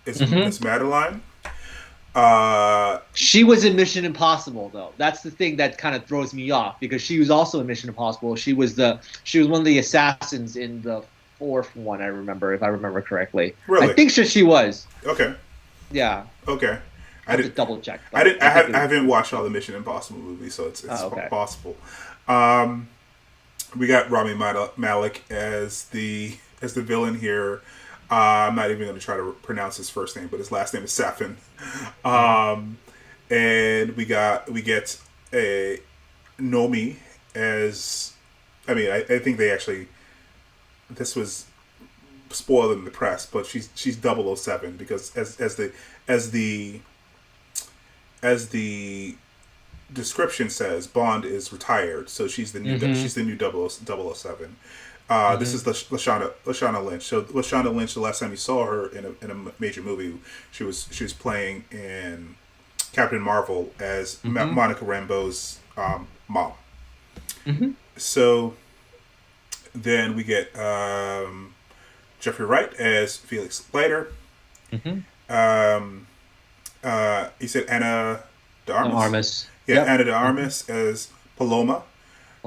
as Madeline.
She was in Mission Impossible, though. That's the thing that kind of throws me off, because she was also in Mission Impossible. She was one of the assassins in the fourth one, I remember, if I remember correctly.
Really?
I think she was.
Okay.
Yeah.
Okay.
I have to double check.
I haven't watched all the Mission Impossible movies, so it's possible. We got Rami Malek as the villain here. I'm not even going to try to pronounce his first name, but his last name is Safin. And we get a Nomi as. I mean, I think they actually. This was spoiled in the press, but she's 007 because as the description says, Bond is retired, so she's the new 007. This is Lashana Lynch. So Lashana Lynch, the last time you saw her in a major movie, she was playing in Captain Marvel as Monica Rambeau's mom. So then we get Jeffrey Wright as Felix Leiter. He said Anna de Armas. Yeah, Anna de Armas as Paloma.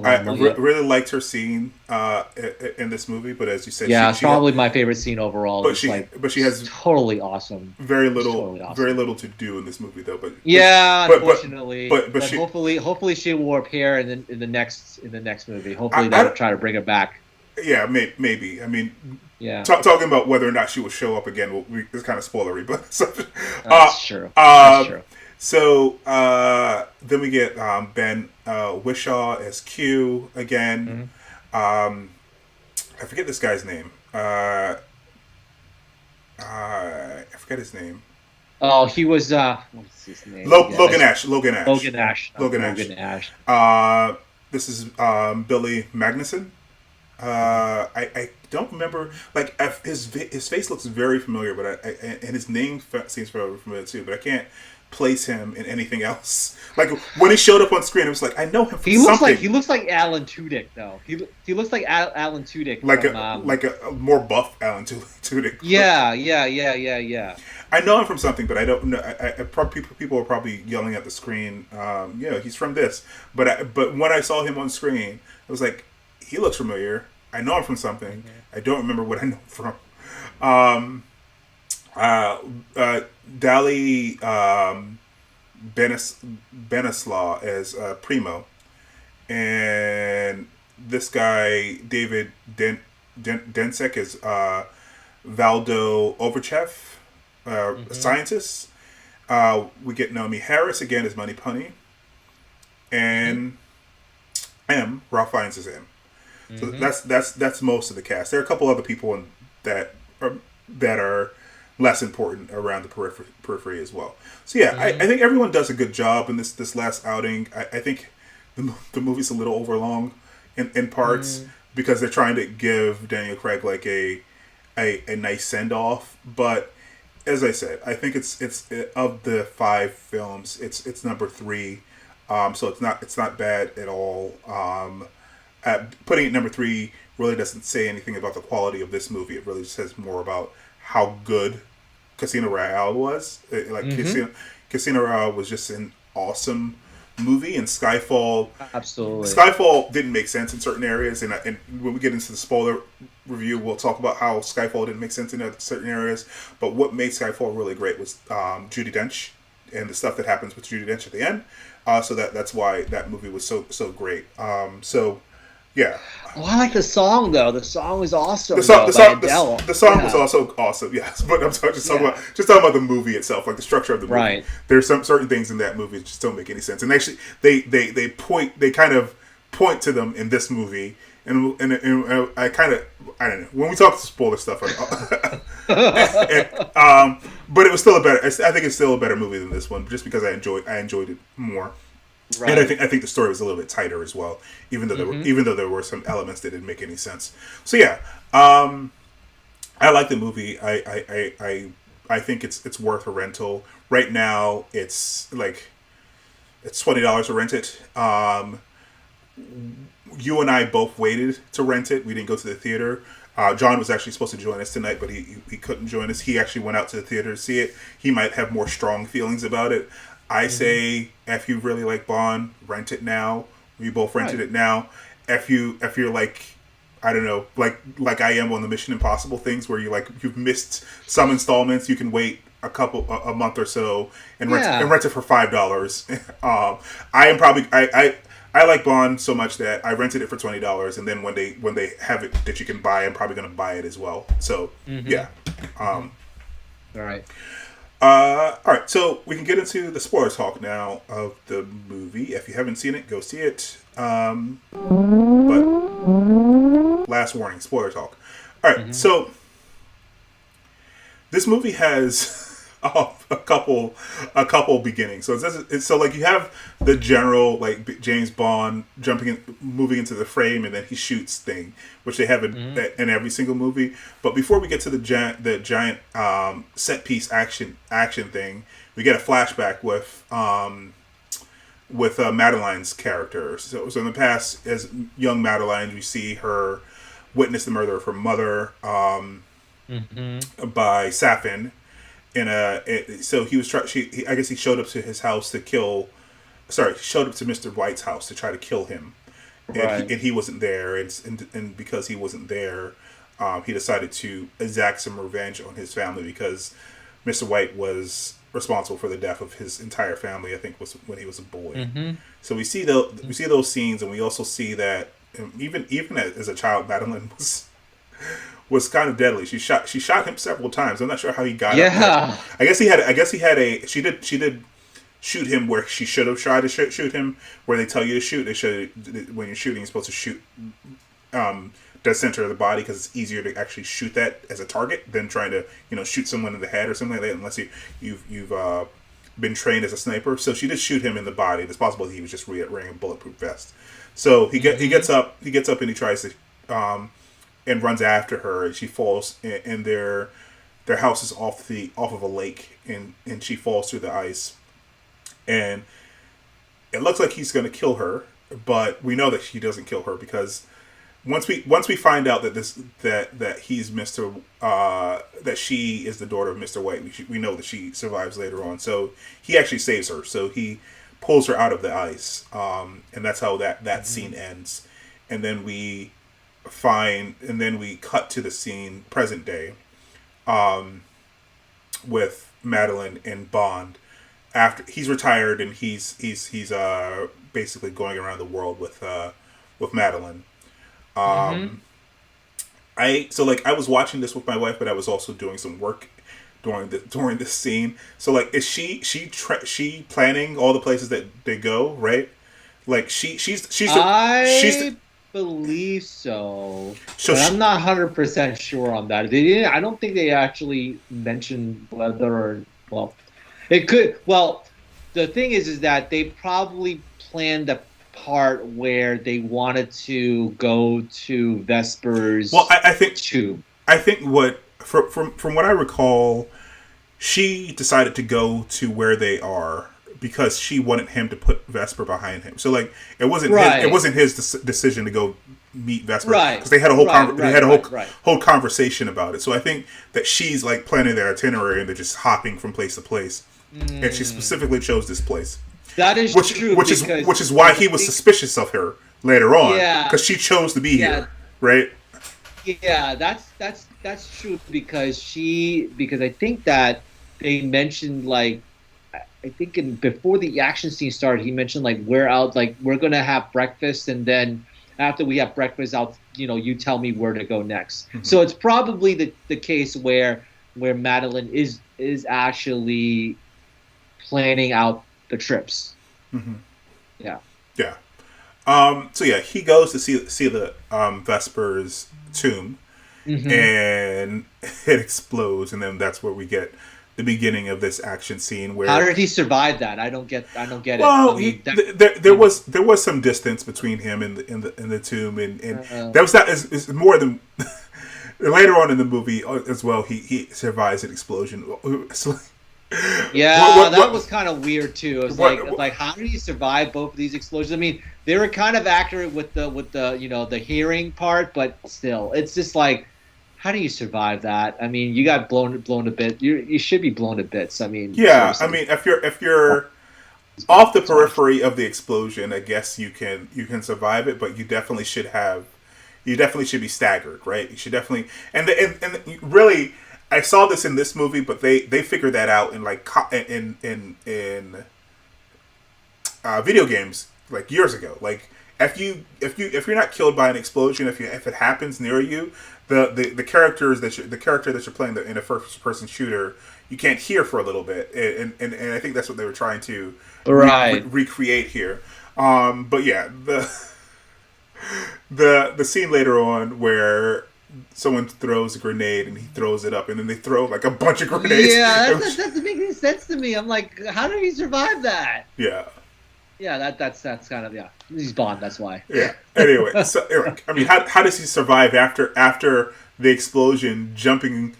I really liked her scene in this movie, but as you said,
it's probably my favorite scene overall.
But she has
totally awesome.
Very little to do in this movie, though. But
unfortunately,
but
hopefully she will appear in the next movie. Hopefully they'll try to bring her back.
Yeah, maybe. I mean, talking about whether or not she will show up again is kind of spoilery, but
that's true. That's true.
So then we get Ben Whishaw as Q again. I forget this guy's name. I forget his name.
Oh, he was what's his name?
Logan Ash. This is Billy Magnuson. I don't remember. Like his face looks very familiar, but and his name seems very familiar too. But I can't place him in anything else. Like when he showed up on screen, it was like I know him from something.
He looks like Alan Tudyk though. He looks like Alan Tudyk.
Like a more buff Alan Tudyk.
Yeah.
I know him from something, but I don't know. People are probably yelling at the screen. He's from this. But when I saw him on screen, I was like, he looks familiar. I know him from something. I don't remember what I know him from. Dali Benislaw as Primo, and this guy David Densek as Valdo Overchev, a scientist. We get Naomi Harris again as Money Punny, and Ralph Fiennes as M. So that's most of the cast. There are a couple other people that are less important around the periphery as well. So yeah, I think everyone does a good job in this last outing. I think the movie's a little overlong in parts because they're trying to give Daniel Craig like a nice send off. But as I said, I think it's of the 5 films, it's number 3. So it's not bad at all. Putting it number 3 really doesn't say anything about the quality of this movie. It really says more about how good Casino Royale was. Casino Royale was just an awesome movie, and Skyfall.
Absolutely.
Skyfall didn't make sense in certain areas, and when we get into the spoiler review, we'll talk about how Skyfall didn't make sense in certain areas. But what made Skyfall really great was Judi Dench and the stuff that happens with Judi Dench at the end. So that's why that movie was so great. Yeah.
Oh, I like the song though. The song was awesome.
The song was also awesome. Yes, but I'm talking about the movie itself, like the structure of the movie. Right. There's some certain things in that movie that just don't make any sense, and actually they kind of point to them in this movie, and I kind of, I don't know, when we talk spoiler stuff, but it was still a better. I think it's still a better movie than this one, just because I enjoyed it more.
Right.
And I think the story was a little bit tighter as well, even though there were some elements that didn't make any sense. So yeah, I like the movie. I think it's worth a rental. Right now, it's $20 to rent it. You and I both waited to rent it. We didn't go to the theater. John was actually supposed to join us tonight, but he couldn't join us. He actually went out to the theater to see it. He might have more strong feelings about it. I say, if you really like Bond, rent it now. We both rented it now. If you're like, I don't know, like I am on the Mission Impossible things, where you've missed some installments, you can wait a month or so and rent it for $5. I like Bond so much that I rented it for $20, and then when they have it that you can buy, I'm probably going to buy it as well. So yeah.
All right.
All right, so we can get into the spoiler talk now of the movie. If you haven't seen it, go see it. But last warning, spoiler talk. All right, so this movie has a couple beginnings. So so like you have the general like James Bond moving into the frame, and then he shoots thing, which they have in every single movie. But before we get to the giant set piece action thing, we get a flashback with Madeline's character. So in the past, as young Madeline, we see her witness the murder of her mother by Safin. So he was I guess he showed up to his house to kill. Sorry, he showed up to Mr. White's house to try to kill him, and he wasn't there. And because he wasn't there, he decided to exact some revenge on his family, because Mr. White was responsible for the death of his entire family. I think was when he was a boy. So we see those scenes, and we also see that even as a child, Madeline was kind of deadly. She shot him several times. I'm not sure how he got up there. I guess she did shoot him where she should have tried to shoot him, where they tell you to shoot. When you're shooting, you're supposed to shoot the center of the body, because it's easier to actually shoot that as a target than trying to shoot someone in the head or something like that, unless you've been trained as a sniper. So she did shoot him in the body. It's possible he was just wearing a bulletproof vest. So he gets up and he tries to and runs after her, and she falls, and their house is off of a lake, and she falls through the ice, and it looks like he's going to kill her, but we know that he doesn't kill her, because once we find out that he's that she is the daughter of Mr. White, we know that she survives later on. So he actually saves her. So he pulls her out of the ice, and that's how that scene ends. And then we cut to the scene present day, with Madeline and Bond after he's retired, and he's basically going around the world with Madeline. I was watching this with my wife, but I was also doing some work during this scene. So like, is she planning all the places that they go, right? Like she's
believe so, but I'm not 100% sure on that. They didn't. I don't think they actually mentioned whether it could. Well, the thing is that they probably planned a part where they wanted to go to Vesper's.
Well, I think what from what I recall, she decided to go to where they are because she wanted him to put Vesper behind him. So like, it wasn't his decision to go meet Vesper, because they had a whole conversation about it. So I think that she's like planning their itinerary, and they're just hopping from place to place, and she specifically chose this place.
That is true,
which is why he was suspicious of her later on, because she chose to be here, right?
Yeah, that's true, because I think that they mentioned, like, I think before the action scene started, he mentioned like, we're gonna have breakfast, and then after we have breakfast, you tell me where to go next. Mm-hmm. So it's probably the case where Madeline is actually planning out the trips.
Mm-hmm.
Yeah.
Yeah. So yeah, he goes to see the Vesper's tomb,
Hmm.
and it explodes, and then that's where we get the beginning of this action scene
How
where,
did he survive that? I don't get it. I
well,
mean, that.
there was some distance between him and the tomb, and
Uh,
that was not is more than later on in the movie as well. He survives an explosion. So,
Yeah, that was
what
kind of weird too. It's
what
like how did he survive both of these explosions? I mean, they were kind of accurate with the the hearing part, but still, it's just like how do you survive that? I mean, you got blown a bit. You should be blown to bits. I mean,
Yeah, I
seriously.
mean, if you're off the periphery of the explosion, I guess you can survive it, but you definitely should be staggered, right? You should definitely really, I saw this in this movie, but they figured that out in like video games like years ago. Like if you're not killed by an explosion, if it happens near you, the characters the character that you're playing in a first person shooter, you can't hear for a little bit, and I think that's what they were trying to
Right.
recreate here. But yeah, the scene later on where someone throws a grenade and he throws it up, and then they throw like a bunch of grenades.
Yeah, that doesn't make any sense to me. I'm like, how did he survive that?
Yeah.
Yeah, that's kind of yeah. He's Bond. That's why.
Yeah. Anyway, so Eric, I mean, how does he survive after the explosion, jumping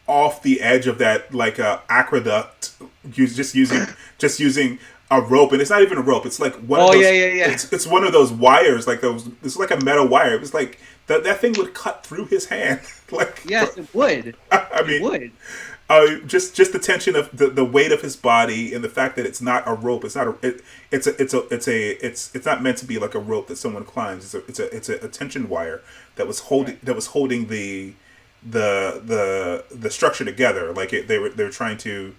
off the edge of that like aqueduct, just using a rope, and it's not even a rope. It's like one of
Oh yeah,
those.
yeah, yeah.
It's one of those wires, like those. It's like a metal wire. It was like that thing would cut through his hand. Like,
Yes, it would.
I
It
mean,
would.
just the tension of the weight of his body, and the fact that it's not a rope. It's not it's not meant to be like a rope that someone climbs. It's a tension wire
Right.
that was holding the structure together. Like they were trying to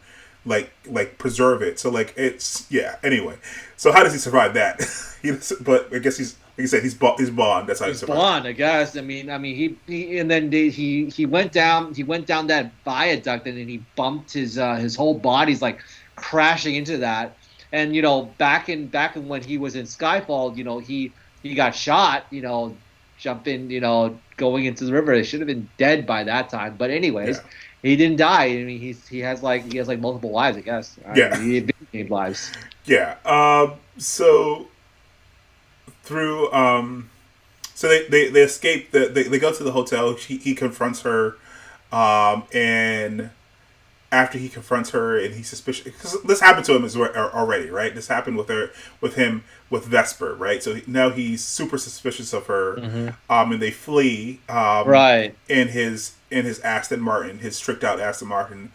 like preserve it. So like it's yeah. Anyway, so how does he survive that? But I guess he's like you said, he's Bond. That's how he
He's
survives.
blonde, I guess. He and then he went down that viaduct and then he bumped his whole body's like crashing into that. And back in when he was in Skyfall, he got shot, jumping, going into the river. He should have been dead by that time. But
Yeah,
anyways, he didn't die. I mean, he has like multiple lives, I guess. I
yeah,
mean, he had video game lives.
yeah. So through so they escape they go to the hotel. He confronts her, and after he confronts her and he's suspicious because this happened to him already, right? This happened with him with Vesper, right? So now he's super suspicious of her,
Hmm.
and they flee
Right,
in his Aston Martin, his tricked out Aston Martin.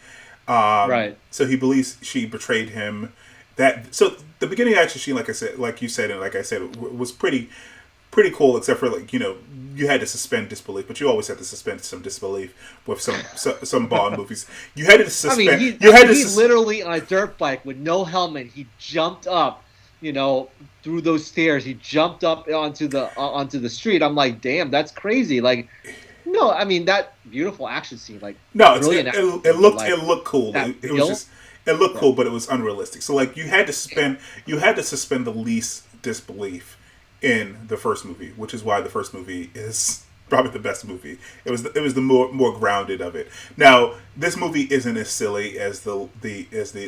right.
So he believes she betrayed him. That so the beginning action scene, like you said, and like I said, was pretty cool, except for like you had to suspend disbelief, but you always have to suspend some disbelief with some Bond movies. You had to suspend. You had to
He literally on a dirt bike with no helmet. He jumped up, through those stairs. He jumped up onto the street. I'm like, damn, that's crazy. Like, no, I mean that beautiful action scene, like
no,
brilliant action scene, but like
it looked cool.
that
It was
real.
just it looked
Yeah.
cool, but it was unrealistic. So like you had to suspend the least disbelief in the first movie, which is why the first movie is probably the best movie. It was the more grounded of it. Now this movie isn't as silly as the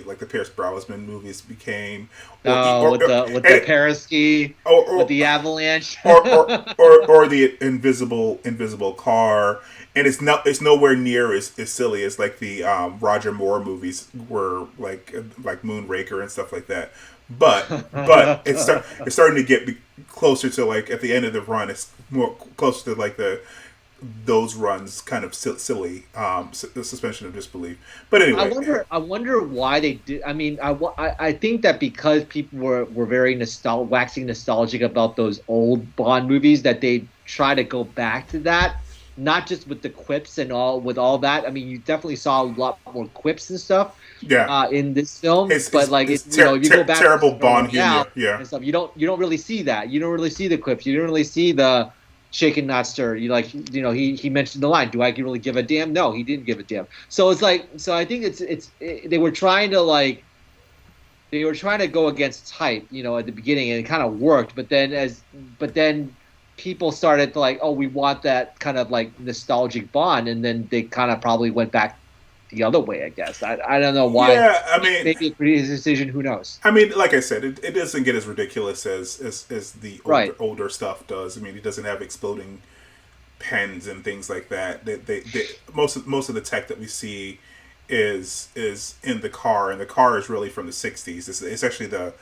like the Pierce Brosnan movies became,
No, with the paraski,
or,
with
or,
the avalanche.
or the invisible car, and it's nowhere near as silly as like the Roger Moore movies were like Moonraker and stuff like that. But it's starting to get closer to like at the end of the run. It's more closer to like those runs kind of silly the suspension of disbelief. But anyway,
I wonder why they did. I mean, I think that because people were very waxing nostalgic about those old Bond movies, that they try to go back to that, not just with the quips and with all that. I mean, you definitely saw a lot more quips and stuff
yeah,
in this film, but like
it's
if you go back to
terrible
the film
Bond
now
humor. Yeah.
and stuff, you don't really see that. You don't really see the quips. You don't really see the shaken not stirred. He mentioned the line, "Do I really give a damn?" No, he didn't give a damn. So it's like, so I think they were trying to they were trying to go against type, at the beginning, and it kind of worked. But then people started to like, oh, we want that kind of like nostalgic Bond, and then they kind of probably went back the other way. I guess I don't know why.
Yeah, I mean,
Maybe a previous decision. Who knows?
like I said, it doesn't get as ridiculous as the
Right.
older stuff does. I mean, it doesn't have exploding pens and things like that. Most of the tech that we see is in the car, and the car is really from the '60s. It's actually
Right.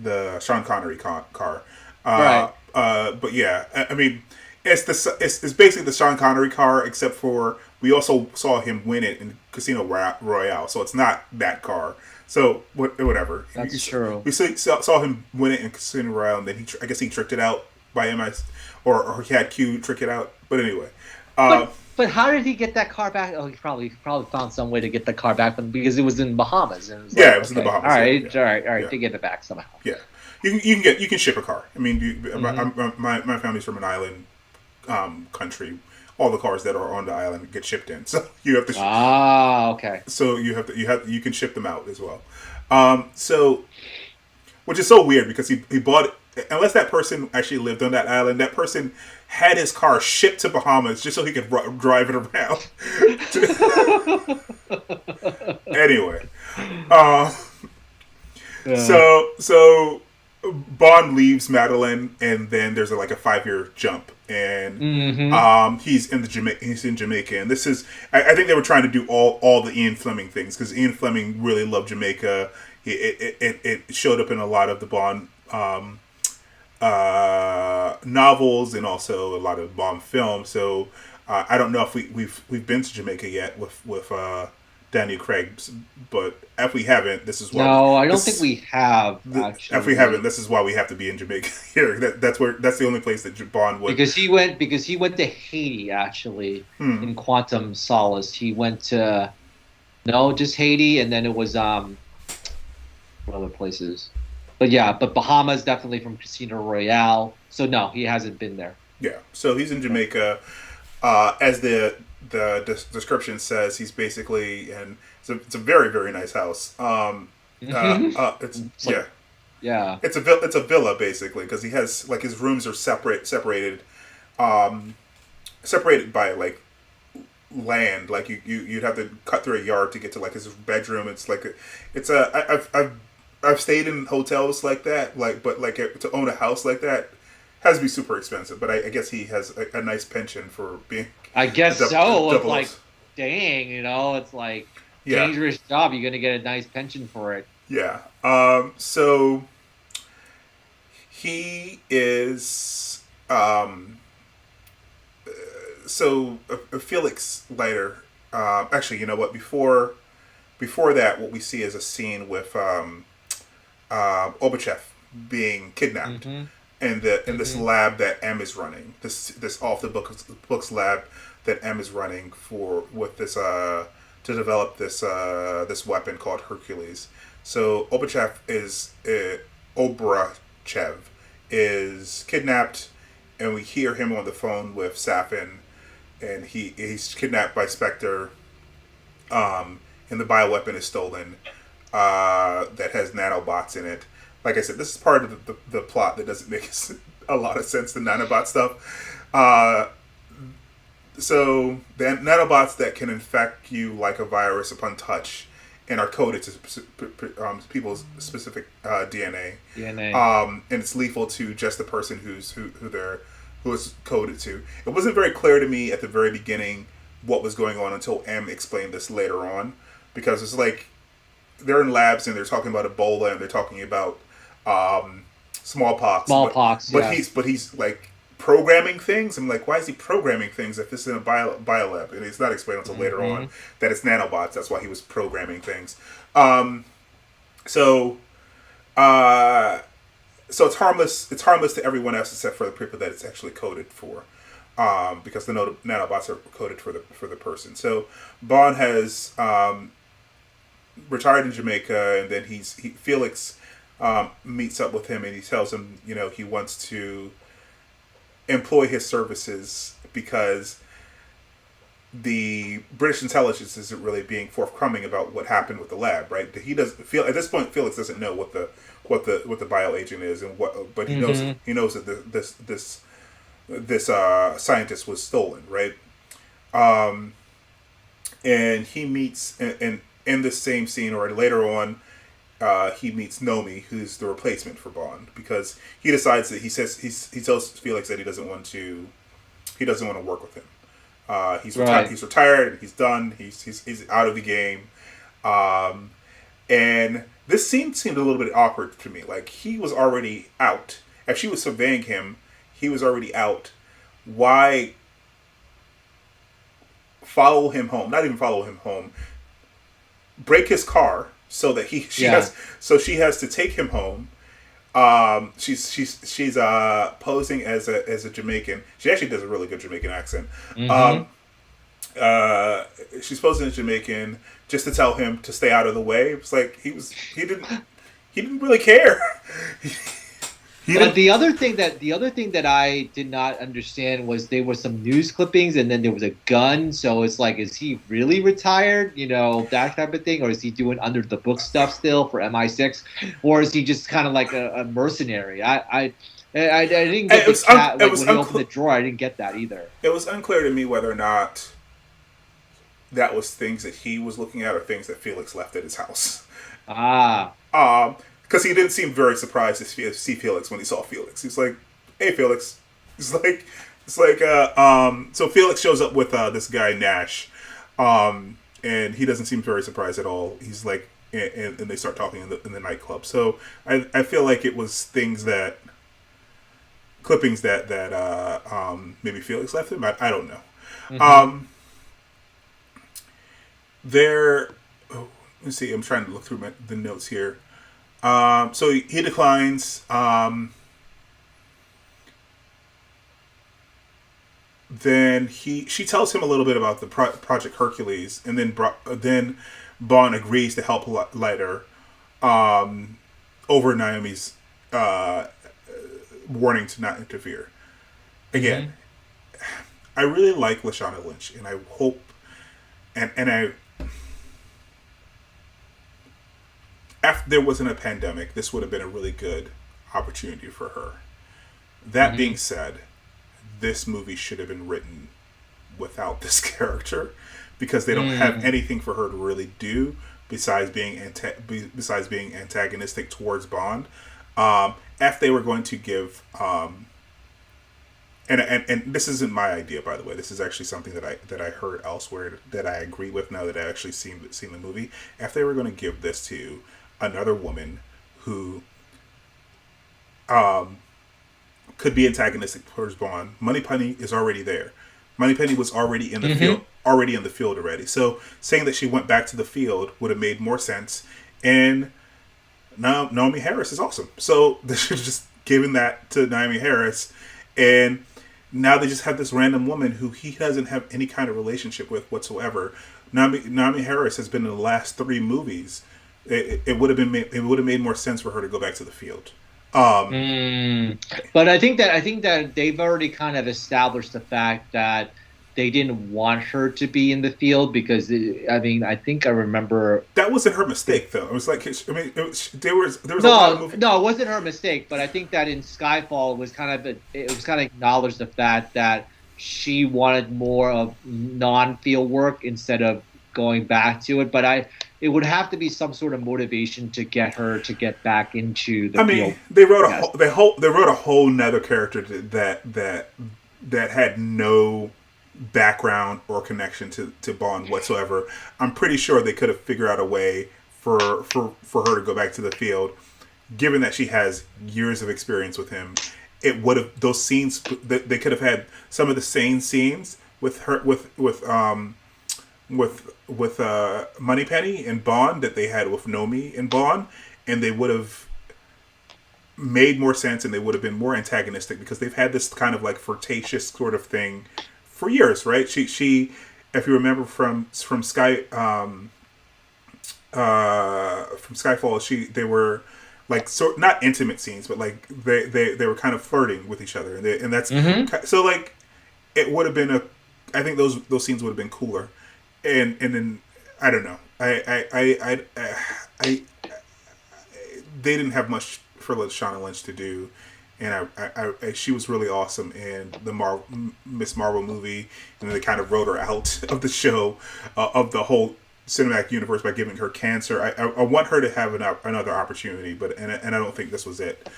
the Sean Connery car.
Right.
But yeah, I mean, it's basically the Sean Connery car, except for we also saw him win it in Casino Royale, so it's not that car. So whatever.
That's true.
We saw him win it in Casino Royale, and then I guess he tricked it out by MS, or he had Q trick it out. But anyway,
But how did he get that car back? Oh, he probably found some way to get the car back because it was in Bahamas. And it was
it was in the Bahamas.
All right,
yeah.
all right, all right.
Yeah.
They get it back somehow.
Yeah, you can ship a car. I mean, my family's from an island country. All the cars that are on the island get shipped in, so you have to.
Okay.
So you can ship them out as well. So, which is so weird because he bought it. Unless that person actually lived on that island, that person had his car shipped to Bahamas just so he could drive it around. Anyway, so Bond leaves Madeline, and then there's like a 5-year jump, and he's in Jamaica, and this is I think they were trying to do all the Ian Fleming things because Ian Fleming really loved Jamaica. It showed up in a lot of the Bond novels and also a lot of Bond films. So I don't know if we've been to Jamaica yet with Daniel Craig, but if we haven't, this is why.
No, I don't think we have. Actually,
if we haven't, this is why we have to be in Jamaica here. That's the only place that Bond would.
Because he went to Haiti actually in Quantum Solace. He went to just Haiti, and then it was what other places? But yeah, but Bahamas definitely from Casino Royale. So no, he hasn't been there.
Yeah, so he's in Jamaica. As the description says, he's basically, and it's a very, very nice house. It's a villa basically because he has like his rooms are separated by like land. Like you'd have to cut through a yard to get to like his bedroom. I've stayed in hotels like that, but to own a house like that has to be super expensive. But I guess he has a nice pension for being.
I guess so. It's like, dang, it's like dangerous job. You're gonna get a nice pension for it.
Yeah. So he is. Felix Leiter. Actually, you know what? Before that, what we see is a scene with Obachev being kidnapped in this lab that M is running. This off the books lab that M is running with this to develop this weapon called Hercules. So Obachev is kidnapped, and we hear him on the phone with Safin, and he's kidnapped by Spectre, and the bioweapon is stolen. That has nanobots in it. Like I said, this is part of the plot that doesn't make a lot of sense, the nanobot stuff. So the nanobots that can infect you like a virus upon touch and are coded to people's specific DNA. And it's lethal to just the person who it's coded to. It wasn't very clear to me at the very beginning what was going on until M explained this later on, because it's like they're in labs and they're talking about Ebola and they're talking about smallpox. But he's like programming things. I'm like, why is he programming things if this is in a biolab? And it's not explained until later on that it's nanobots. That's why he was programming things. So it's harmless. It's harmless to everyone else except for the people that it's actually coded for, because the nanobots are coded for the person. So Bond has retired in Jamaica, and then Felix meets up with him, and he tells him, he wants to employ his services because the British intelligence isn't really being forthcoming about what happened with the lab, right? He doesn't feel at this point. Felix doesn't know what the bio agent is and what, but
Mm-hmm.
he knows that this scientist was stolen, right? Um, and he meets in the same scene or later on. He meets Nomi, who's the replacement for Bond, because he decides that he tells Felix that he doesn't want to work with him.
Right.
He's retired. He's done. He's out of the game. Um, and this scene seemed a little bit awkward to me. Like he was already out. If she was surveying him, he was already out. Why follow him home? Not even follow him home. Break his car so that
Yeah.
she has to take him home. She's posing as a Jamaican. She actually does a really good Jamaican accent.
Mm-hmm.
Um, uh, she's posing as Jamaican just to tell him to stay out of the way. It's like he didn't really care. he
But
didn't.
the other thing that I did not understand was there were some news clippings and then there was a gun. So it's like, is he really retired? That type of thing, or is he doing under the book stuff still for MI6, or is he just kind of like a mercenary? I didn't get
It
the
was un,
cat
it
like
was
when he opened the
unclear.
drawer. I didn't get that either.
It was unclear to me whether or not that was things that he was looking at or things that Felix left at his house.
Ah,
Because he didn't seem very surprised to see Felix when he saw Felix. He's like, "Hey, Felix." He's like, So Felix shows up with this guy Nash, and he doesn't seem very surprised at all. He's like, and they start talking in the nightclub. So I feel like it was clippings that maybe Felix left him. I don't know.
mm-hmm.
Um, there. Oh, let's see. I'm trying to look through the notes here. So he declines. Then she tells him a little bit about the Project Hercules, and then Bond agrees to help Leiter over Naomi's uh, warning to not interfere.
Mm-hmm.
Again, I really like Lashana Lynch, and I hope and I if there wasn't a pandemic, this would have been a really good opportunity for her. That
Mm-hmm.
being said, this movie should have been written without this character because they don't have
Mm.
anything for her to really do besides being antagonistic towards Bond. If they were going to give and this isn't my idea, by the way. This is actually something that I heard elsewhere that I agree with now that I actually seen the movie. If they were going to give this to another woman who could be antagonistic towards Bond, Moneypenny is already there. Moneypenny was already in the field,
Mm-hmm.
already. So saying that she went back to the field would have made more sense. And now Naomi Harris is awesome. So they should have just given that to Naomi Harris, and now they just have this random woman who he doesn't have any kind of relationship with whatsoever. Naomi Harris has been in the last three movies. It would have it would have made more sense for her to go back to the field. Um,
Mm. But I think that they've already kind of established the fact that they didn't want her to be in the field because I mean I think I remember.
that wasn't her mistake though. It was like I mean there was a lot of
No,
movies.
no, it wasn't her mistake, but I think that in Skyfall it was kind of acknowledged the fact that she wanted more of non-field work instead of going back to it. But it would have to be some sort of motivation to get her to get back into the
I mean,
field.
they wrote a
Yes.
they wrote a whole nother character that had no background or connection to Bond whatsoever. I'm pretty sure they could have figured out a way for her to go back to the field, given that she has years of experience with him. It would have those scenes they could have had some of the same scenes with her with Moneypenny and Bond that they had with Nomi and Bond, and they would have made more sense and they would have been more antagonistic because they've had this kind of like flirtatious sort of thing for years, right? She if you remember from Skyfall, they were like not intimate scenes, but like they were kind of flirting with each other, and that's
Hmm.
so like it would have been I think those scenes would have been cooler, and then I don't know. I they didn't have much for Lashana Lynch to do, and she was really awesome in the Miss Marvel movie, and then they kind of wrote her out of the show, of the whole cinematic universe by giving her cancer. I want her to have another opportunity, but and I don't think this was it.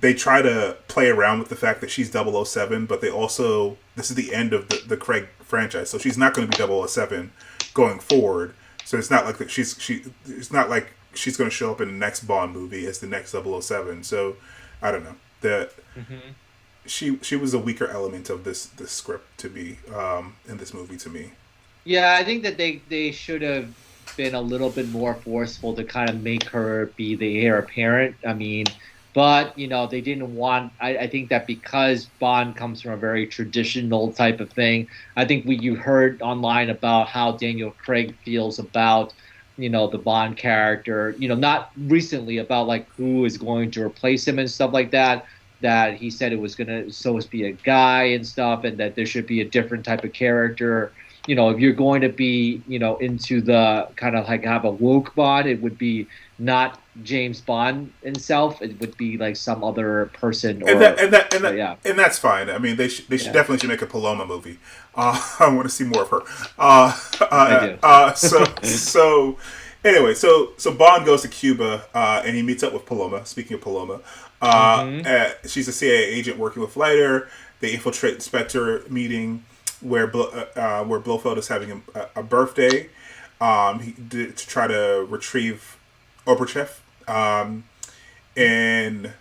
They try to play around with the fact that she's 007, but they also, this is the end of the Craig franchise, so she's not going to be 007 going forward. So it's not like that it's not like she's going to show up in the next Bond movie as the next 007. So I don't know. She was a weaker element of this script to be in this movie to me.
Yeah, I think that they should have been a little bit more forceful to kind of make her be the heir apparent. I mean, but they didn't want. I think that because Bond comes from a very traditional type of thing. I think you heard online about how Daniel Craig feels about the Bond character. Not recently, about like who is going to replace him and stuff like that. That he said it was supposed to be a guy and stuff, and that there should be a different type of character. If you're going to be, into the kind of like have a woke Bond, it would be not James Bond himself. It would be like some other person.
And that's fine. I mean, they should definitely make a Paloma movie. I want to see more of her. I do. So anyway, so Bond goes to Cuba and he meets up with Paloma. Speaking of Paloma, she's a CIA agent working with Leiter. They infiltrate Spectre meeting where Blofeld is having a birthday to try to retrieve Oberchev, and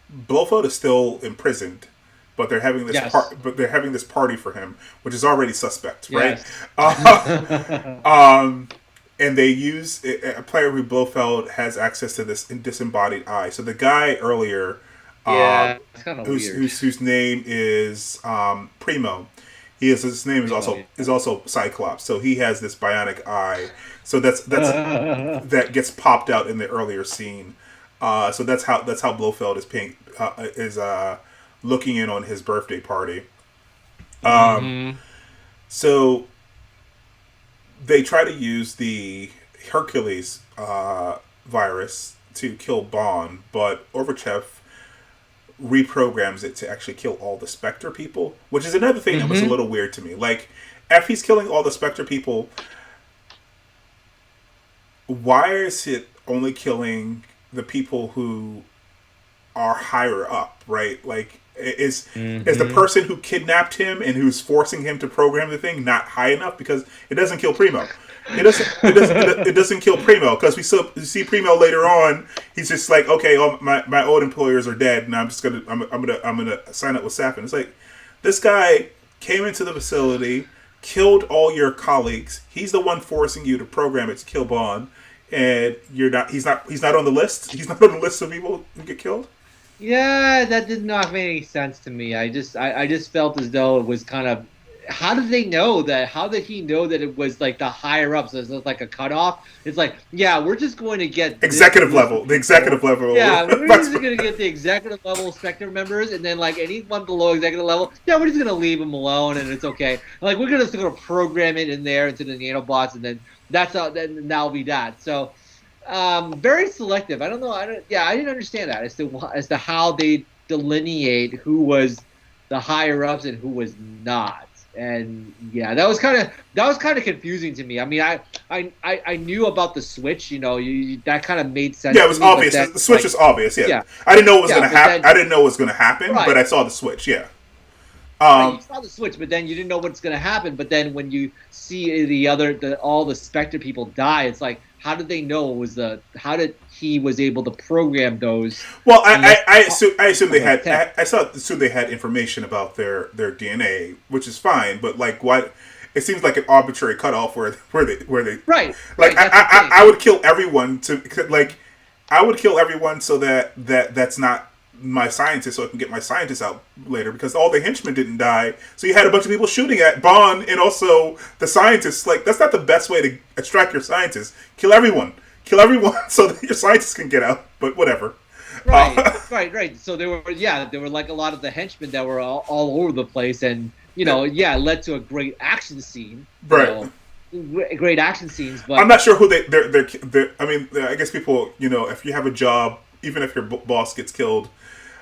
Blofeld is still imprisoned, but they're having this party for him, which is already suspect, right? Yes. And they use a player who Blofeld has access to this disembodied eye. So the guy earlier,
it's kind of weird.
Whose name is Primo. His name is also Cyclops. So he has this bionic eye. So that's that gets popped out in the earlier scene. So that's how Blofeld is looking in on his birthday party. So they try to use the Hercules virus to kill Bond, but Oberchev reprograms it to actually kill all the Spectre people, which is another thing that was a little weird to me. Like, if he's killing all the Spectre people, why is it only killing the people who are higher up, right? Like, is the person who kidnapped him and who's forcing him to program the thing not high enough? Because it doesn't kill Primo. It doesn't kill Primo, because we see Primo later on. He's just like, okay, my old employers are dead, and I'm gonna sign up with Safin. It's like, this guy came into the facility, killed all your colleagues. He's the one forcing you to program it to kill Bond, and you're not. He's not on the list. He's not on the list of people who get killed.
Yeah, that did not make any sense to me. I just felt as though it was kind of. How did they know that? How did he know that it was like the higher ups? So it's like a cutoff. It's like, yeah, we're just going to get
executive level. The executive level.
Yeah, we're just going to get the executive level Spectre members, and then like anyone below executive level, yeah, we're just going to leave them alone, and it's okay. Like, we're just going to program it in there into the nanobots, and then then that'll be that. So, very selective. I don't know. I didn't understand that as to how they delineate who was the higher ups and who was not. And yeah, that was kind of confusing to me. I mean, I knew about the switch. That kind of made sense.
Yeah, it was obvious. The switch was obvious. Yeah. I didn't know it was going to happen. I didn't know it was going to happen, right. But I saw the switch. Yeah.
You saw the switch, but then you didn't know what's going to happen. But then when you see all the Spectre people die, it's like, how did they know it was how did he was able to program those?
Well, I assume they had. I assume they had information about their DNA, which is fine. But like, what? It seems like an arbitrary cutoff where they
right.
Like, right, I would kill everyone I would kill everyone so that's not my scientist, so I can get my scientists out later, because all the henchmen didn't die. So you had a bunch of people shooting at Bond and also the scientists. Like, that's not the best way to extract your scientists. Kill everyone so that your scientists can get out. But whatever.
Right. So there were like a lot of the henchmen that were all over the place, and it led to a great action scene.
Right.
Great action scenes, but
I'm not sure who they're. I mean, I guess people, if you have a job, even if your boss gets killed,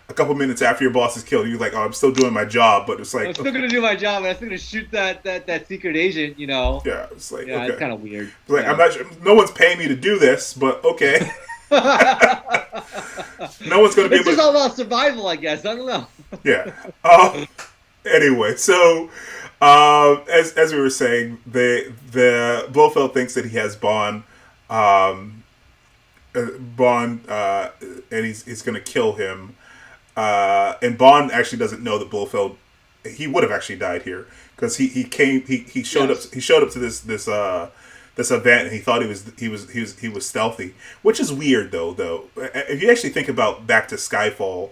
a couple minutes after your boss is killed, you're like, oh, I'm still doing my job, but it's like
I'm still gonna do my job, and I'm still gonna shoot that secret agent,
Yeah, it's like okay.
It's kind of weird.
It's like I'm not sure. No one's paying me to do this, but okay. No one's gonna be.
It's just all about survival, I guess. I don't know.
Yeah. Anyway, so as we were saying, the Blofeld thinks that he has Bond, and he's going to kill him. And Bond actually doesn't know that Blofeld. He would have actually died here because he showed up to this event and he thought he was stealthy, which is weird though. If you actually think about back to Skyfall,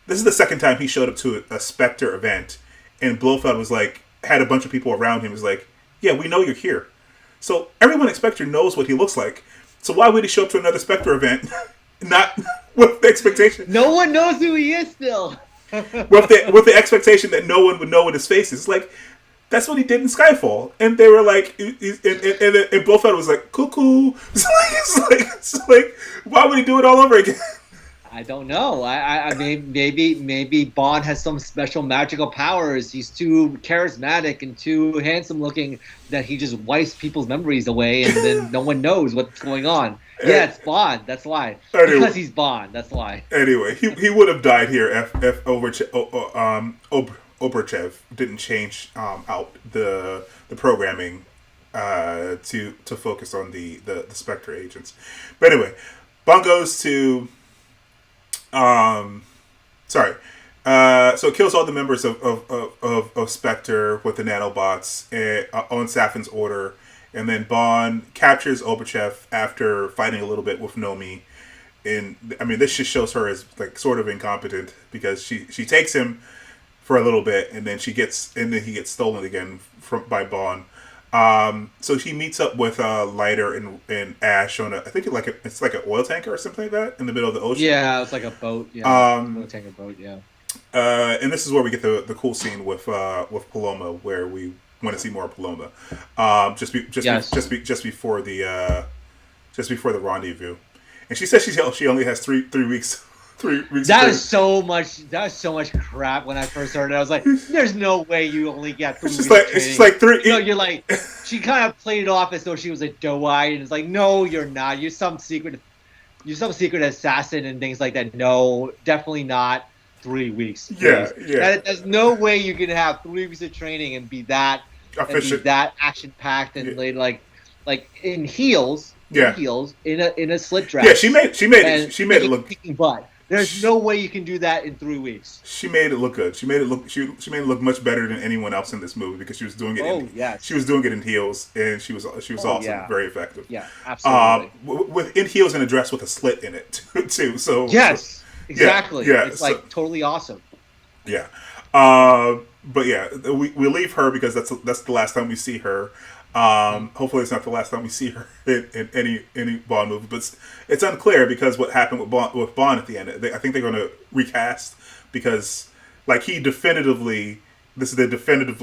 this is the second time he showed up to a Spectre event, and Blofeld was like, had a bunch of people around him, was like, yeah, we know you're here. So everyone at Spectre knows what he looks like. So why would he show up to another Spectre event, not with the expectation?
No one knows who he is still.
with the expectation that no one would know what his face is. Like, that's what he did in Skyfall. And they were like, and Blofeld was like, cuckoo. It's like, why would he do it all over again?
I don't know. I mean, maybe Bond has some special magical powers. He's too charismatic and too handsome looking that he just wipes people's memories away, and then no one knows what's going on. Yeah, it's Bond. That's why. Anyway, because he's Bond. That's why.
Anyway, he would have died here if Oberchev didn't change out the programming to focus on the Spectre agents. But anyway, Bond goes to. So it kills all the members of Spectre with the nanobots on Safin's order, and then Bond captures Oberchev after fighting a little bit with Nomi. And I mean, this just shows her as like sort of incompetent because she takes him for a little bit, and then he gets stolen again by Bond. So she meets up with Leiter and Ash on it's like an oil tanker or something like that in the middle of the ocean.
Yeah, it's like a boat. Yeah, oil tanker boat. Yeah.
And this is where we get the cool scene with Paloma, where we want to see more of Paloma. Just before the rendezvous, and she says she only has 3 weeks. 3 weeks.
That is so much crap. When I first heard it, I was like, "There's no way you only get 3 weeks."
It's just like 3.
You're like, she kind of played it off as though she was a doe-eyed, and it's like, no, you're not. You're some secret assassin and things like that. No, definitely not 3 weeks.
Yeah.
There's no way you can have 3 weeks of training and be that efficient, that action packed, and like in heels.
Yeah.
In a slit dress.
Yeah, she made it look.
Butt. There's no way you can do that in 3 weeks.
She made it look good. She made it look much better than anyone else in this movie because she was doing it. She was doing it in heels, and she was awesome, very effective.
Yeah, absolutely.
With in heels and a dress with a slit in it too. So
yes, exactly.
Yeah,
it's like totally awesome.
Yeah, but yeah, we leave her because that's the last time we see her. Hopefully it's not the last time we see her in any Bond movie, but it's unclear because what happened with Bond at the end. I think they're going to recast because like this is the definitive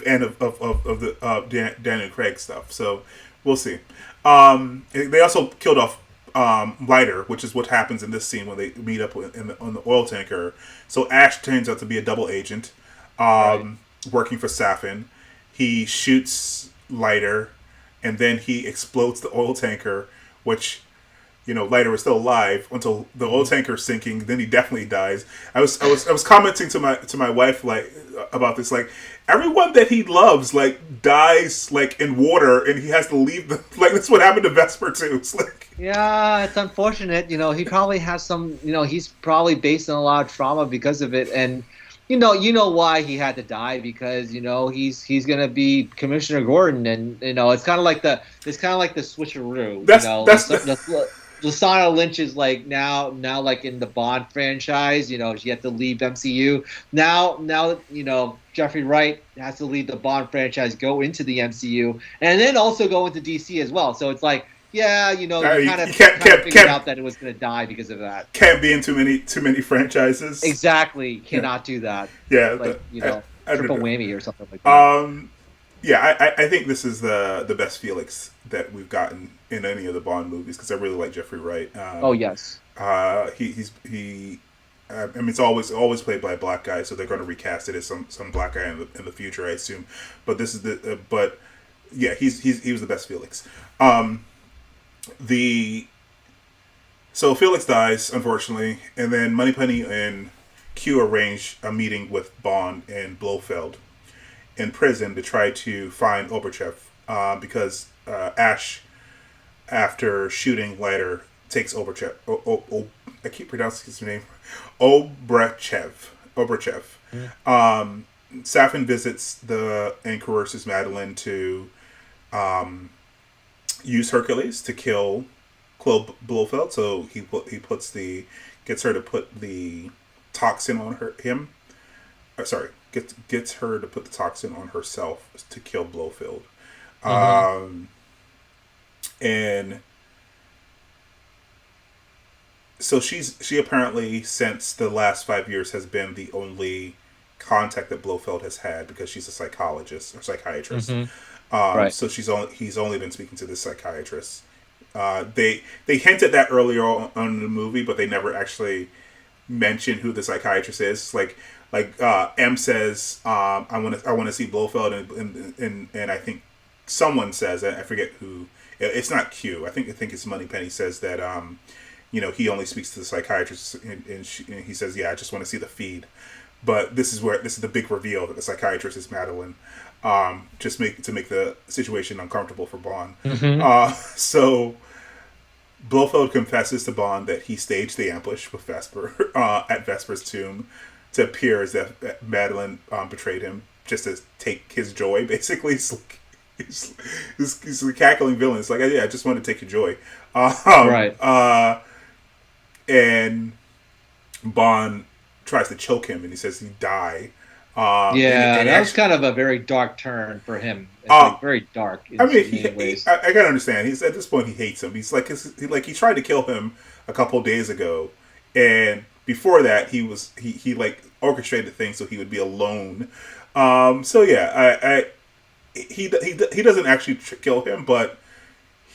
end of the Daniel Craig stuff. So we'll see. They also killed off Leiter, which is what happens in this scene when they meet up on the oil tanker. So Ash turns out to be a double agent, working for Safin. He shoots Leiter, and then he explodes the oil tanker, which, Leiter was still alive until the oil tanker sinking. Then he definitely dies. I was commenting to my wife like about this, like everyone that he loves like dies like in water, and he has to leave the like that's what happened to Vesper too. It's like
it's unfortunate. He probably has some. He's probably based on a lot of trauma because of it, and. You know why he had to die because he's gonna be Commissioner Gordon, and it's kind of like the switcheroo. Lashana Lynch is like now like in the Bond franchise. She had to leave MCU. Now Jeffrey Wright has to leave the Bond franchise, go into the MCU, and then also go into DC as well. So it's like yeah, you
You
kind of
can't
figured out that it was going to die because of that.
can't be in too many franchises.
Exactly,
Yeah,
cannot do that.
yeah.
Like
I don't
triple
know.
whammy or something like that.
Yeah, I think this is the best Felix that we've gotten in any of the Bond movies because I really like Jeffrey Wright.
Oh yes.
He. I mean, it's always played by a black guy, so they're going to recast it as some black guy in the future, I assume. But this is but yeah, he was the best Felix. The So Felix dies, unfortunately, and then Moneypenny and Q arrange a meeting with Bond and Blofeld in prison to try to find Oberchev because Ash, after shooting Leiter, takes Oberchev. I keep pronouncing his name. Obrechev. Safin visits and coerces Madeline to use Hercules to kill Blofeld. So he gets her to put the toxin on him. Sorry, gets her to put the toxin on herself to kill Blofeld. And so she apparently, since the last 5 years, has been the only contact that Blofeld has had because she's a psychologist or psychiatrist.
Right.
So he's only been speaking to this psychiatrist. They hinted that earlier on in the movie, but they never actually mention who the psychiatrist is. Like M says, I want to see Blofeld, and I think someone says, I forget who. It's not Q. I think it's Moneypenny says that he only speaks to the psychiatrist, and he says, yeah, I just want to see the feed. But this is the big reveal that the psychiatrist is Madeline, to make the situation uncomfortable for Bond. So Blofeld confesses to Bond that he staged the ambush with Vesper at Vesper's tomb to appear as if Madeline betrayed him just to take his joy. Basically, he's a cackling villain. It's like, yeah, I just want to take your joy.
Right.
And Bond tries to choke him, and he says he'd die.
And that was kind of a very dark turn for him. It's like very dark. In many ways.
I gotta understand. He's at this point he hates him. He's like he tried to kill him a couple of days ago, and before that he like orchestrated things so he would be alone. So yeah, he doesn't actually kill him, but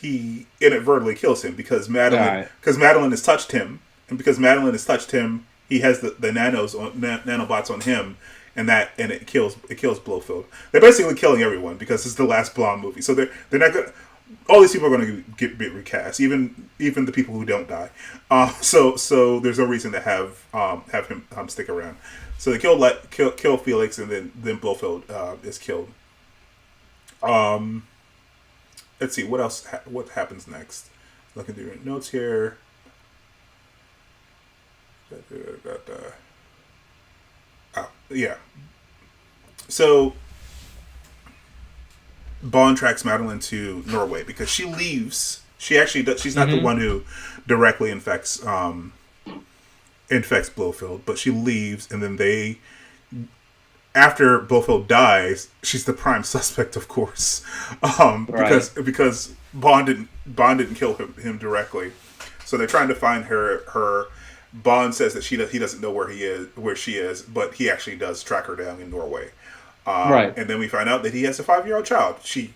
he inadvertently kills him because Madeline has touched him, and because Madeline has touched him, he has the nanobots on him. And it kills Blofeld. They're basically killing everyone because it's the last Blonde movie. So they're not gonna. All these people are going to get recast, even the people who don't die. So there's no reason to have him stick around. So they kill Felix, and then Blofeld is killed. Let's see what else. What happens next? Looking through your notes here. Yeah. So Bond tracks Madeline to Norway because she leaves. She actually does. She's not the one who directly infects Blofeld, but she leaves, and then after Blofeld dies, she's the prime suspect, of course, because Bond didn't kill him directly, so they're trying to find her. Bond says that he doesn't know where she is, but he actually does track her down in Norway. And then we find out that he has a 5-year-old child. She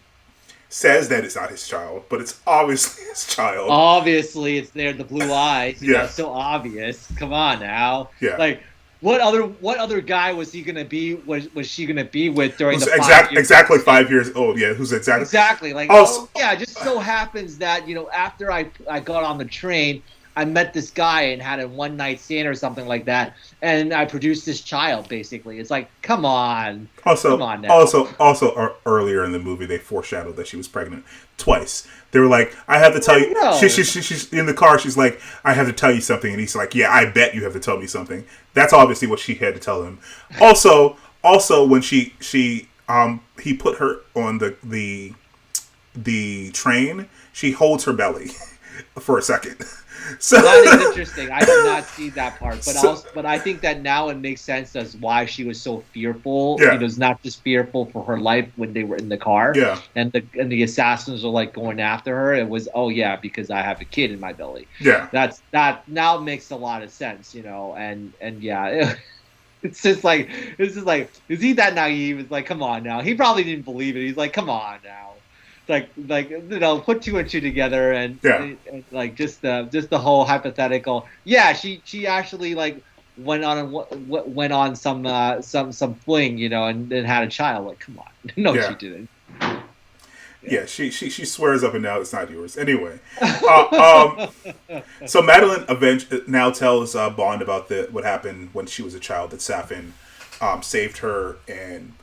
says that it's not his child, but it's obviously his child.
Obviously, it's there. The blue eyes.
Yeah,
so obvious. Come on now.
Yeah.
Like what other guy was he gonna be? Was she gonna be with during the
5 years? Exactly 5 years old. Yeah, who's exactly
like. It just so happens that after I got on the train, I met this guy and had a one night stand or something like that, and I produced this child. Basically, it's like, come on. Come on now.
Also, earlier in the movie, they foreshadowed that she was pregnant twice. They were like, "I have to tell you." She's in the car. She's like, "I have to tell you something," and he's like, "Yeah, I bet you have to tell me something." That's obviously what she had to tell him. Also, when he put her on the train, she holds her belly. for a second. So
That is interesting. I did not see that part, but
so,
also, but I think that now it makes sense as why she was so fearful.
yeah,
It's not just fearful for her life when they were in the car,
yeah,
and the assassins were like going after her. It was, oh yeah, because I have a kid in my belly.
yeah,
That now makes a lot of sense, and yeah, it's just like, is he that naive? It's like, come on now. He probably didn't believe it. He's like, come on now. Put two and two together,
yeah,
and like just the whole hypothetical. Yeah, she actually like went on some fling, and then had a child. Like, come on, no,
yeah.
she didn't. Yeah.
Yeah, she swears up and down it's not yours. Anyway, uh, so Madeline now tells Bond about what happened when she was a child. That Safin saved her, and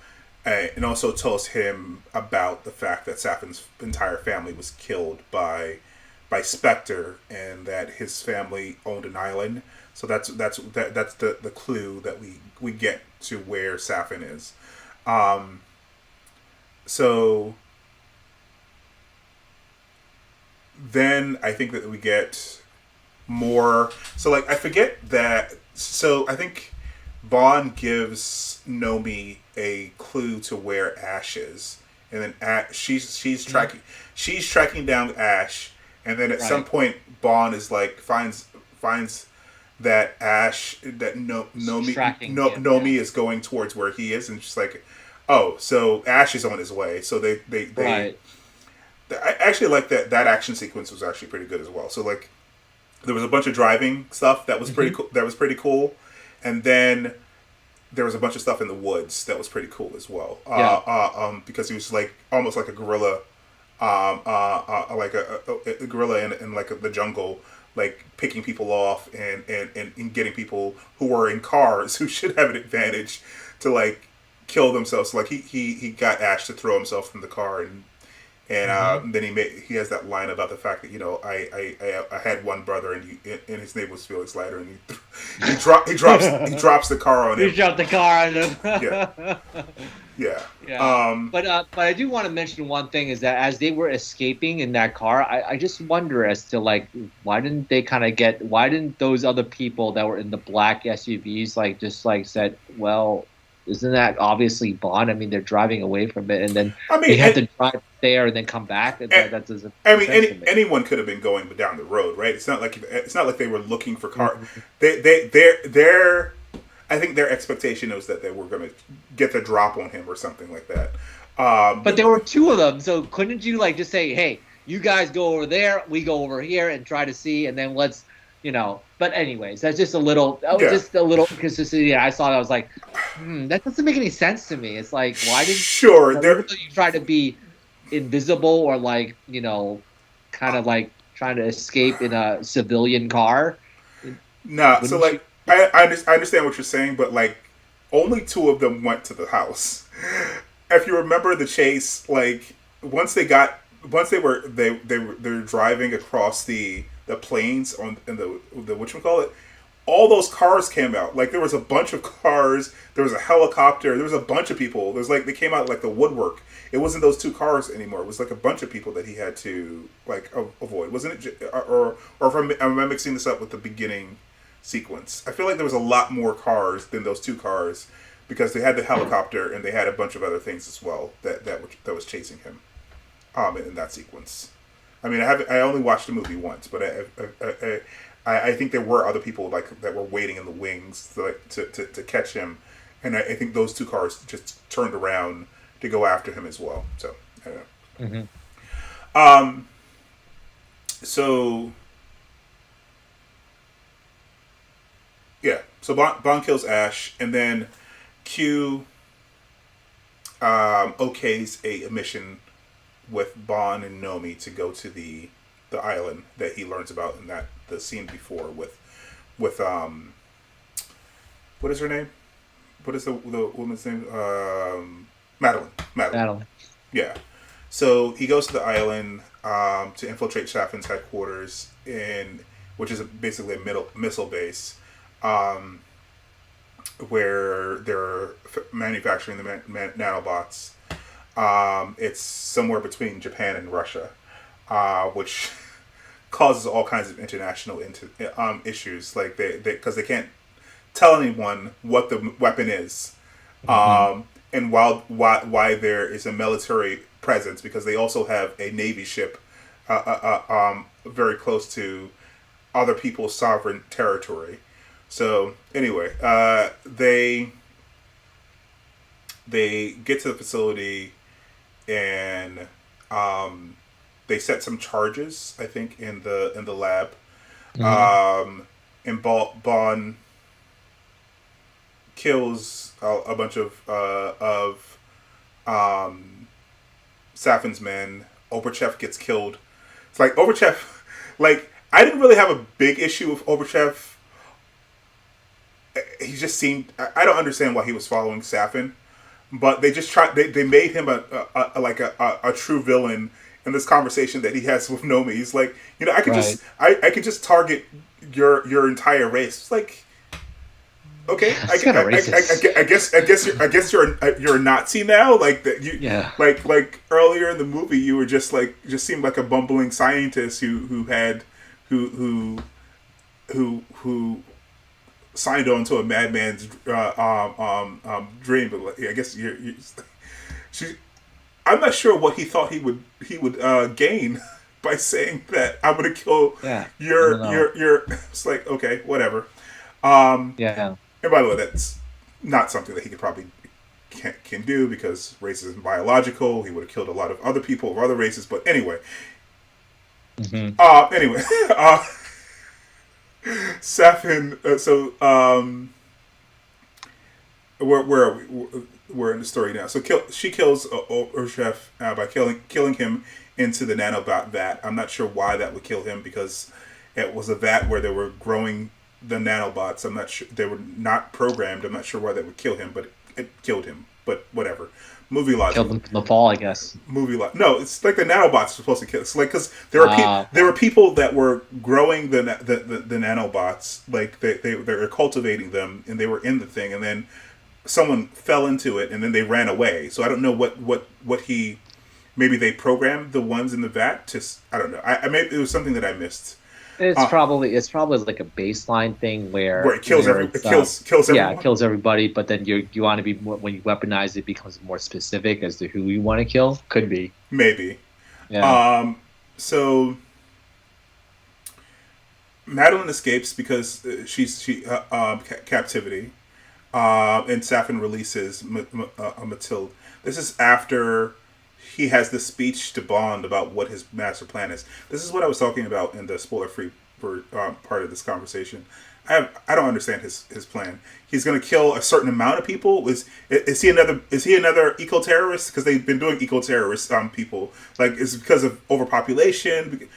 also tells him about the fact that Safin's entire family was killed by Spectre, and that his family owned an island. So that's the clue that we get to where Safin is. So then I think that we get more. So like I forget that. So I think Bond gives Nomi a clue to where Ash is, and then she's tracking down Ash, and then at some point Bond is like finds that Ash that Nomi is going towards where he is, and she's like, oh, so Ash is on his way. So they
Right.
I actually like that action sequence was actually pretty good as well. So like there was a bunch of driving stuff that was pretty cool. That was pretty cool, and then there was a bunch of stuff in the woods that was pretty cool as well.
Yeah.
Because he was like almost like a gorilla, like a gorilla in like the jungle, like picking people off and getting people who were in cars who should have an advantage to like kill themselves. So, like he got Ash to throw himself from the car and then he has that line about the fact that I had one brother and his name was Felix Leiter, and he drops the car on him.
He dropped the car on him.
Yeah, yeah.
Yeah. But I do want to mention one thing is that as they were escaping in that car, I just wonder as to like why didn't those other people that were in the black SUVs like said, well, isn't that obviously Bond? I mean, they're driving away from it, and then they had to drive there and then come back. That doesn't.
I mean, anyone could have been going down the road, right? It's not like they were looking for cars. They're I think their expectation was that they were going to get the drop on him or something like that.
But there were two of them, so couldn't you like just say, "Hey, you guys go over there, we go over here, and try to see, and then let's." But anyways, that's just a little inconsistency. I saw that. I was like, that doesn't make any sense to me. It's like, why did you try to be invisible or like, kind of like trying to escape in a civilian car?
Nah, so like, I understand what you're saying, but like, only two of them went to the house. If you remember the chase, like once they were driving across the plains in the whatchamacallit, all those cars came out. Like there was a bunch of cars, there was a helicopter, there was a bunch of people. There's like they came out like the woodwork. It wasn't those two cars anymore. It was like a bunch of people that he had to like avoid. Wasn't it? Or if I'm mixing this up with the beginning sequence. I feel like there was a lot more cars than those two cars because they had the helicopter and they had a bunch of other things as well that was chasing him. In that sequence. I mean, I only watched the movie once, but I think there were other people like that were waiting in the wings to catch him, and I think those two cars just turned around to go after him as well. So I don't know.
Mm-hmm.
So yeah, so Bond kills Ash, and then Q okays a mission with Bond and Nomi to go to the island that he learns about in the scene before with what is her name? What is the woman's name? Madeline. Yeah. So he goes to the island to infiltrate Safin's headquarters which is basically a missile base, where they're manufacturing the nanobots. It's somewhere between Japan and Russia, which causes all kinds of international issues. Like because they can't tell anyone what the weapon is,
Hmm.
and why there is a military presence, because they also have a navy ship very close to other people's sovereign territory. So anyway, they get to the facility, and they set some charges, I think, in the lab.
Hmm.
And Bond kills a bunch of Safin's men. Oberchef gets killed. It's like Oberchef, like I didn't really have a big issue with Oberchef. He just seemed, I don't understand why he was following Safin, but they just tried. They made him a true villain in this conversation that he has with Nomi. He's like, I could
Right.
just I could just target your entire race. It's like, okay,
It's kind of racist.
I guess you're a Nazi now. Like that you
Yeah.
like earlier in the movie you were just seemed like a bumbling scientist who who signed on to a madman's dream. But like, I guess she. I'm not sure what he thought he would gain by saying that I'm gonna kill
Yeah. I don't know.
your. It's like, okay, whatever. Um,
Yeah.
and by the way, that's not something that he could probably can do, because race isn't biological. He would have killed a lot of other people of other races. But anyway,
Hmm.
anyway, uh, Safin. Where are we? We're in the story now. So she kills Urshef by killing him into the nanobot vat. I'm not sure why that would kill him, because it was a vat where they were growing the nanobots. I'm not sure, they were not programmed. I'm not sure why that would kill him, but it killed him. But whatever. Movie logic.
Killed them from the fall, I guess.
No, it's like the nanobots are supposed to kill. It's like, because there were
Okay.
people that were growing the nanobots, like they were cultivating them, and they were in the thing, and then someone fell into it, and then they ran away. So I don't know what he, maybe they programmed the ones in the vat to, I don't know. I maybe it was something that I missed. Uh,
It's probably like a baseline thing
where
where
it
it's
kills
yeah, it
everyone.
kills everybody, but then you want to be when you weaponize it becomes more specific as to who you want to kill. Could be.
Maybe.
Yeah.
Um, so Madeline escapes because captivity. And Safin releases Matilde. This is after he has this speech to Bond about what his master plan is. This is what I was talking about in the spoiler-free part of this conversation. I don't understand his plan. He's going to kill a certain amount of people. Is he another eco terrorist? Because they've been doing eco terrorist people. Like, is it because of overpopulation?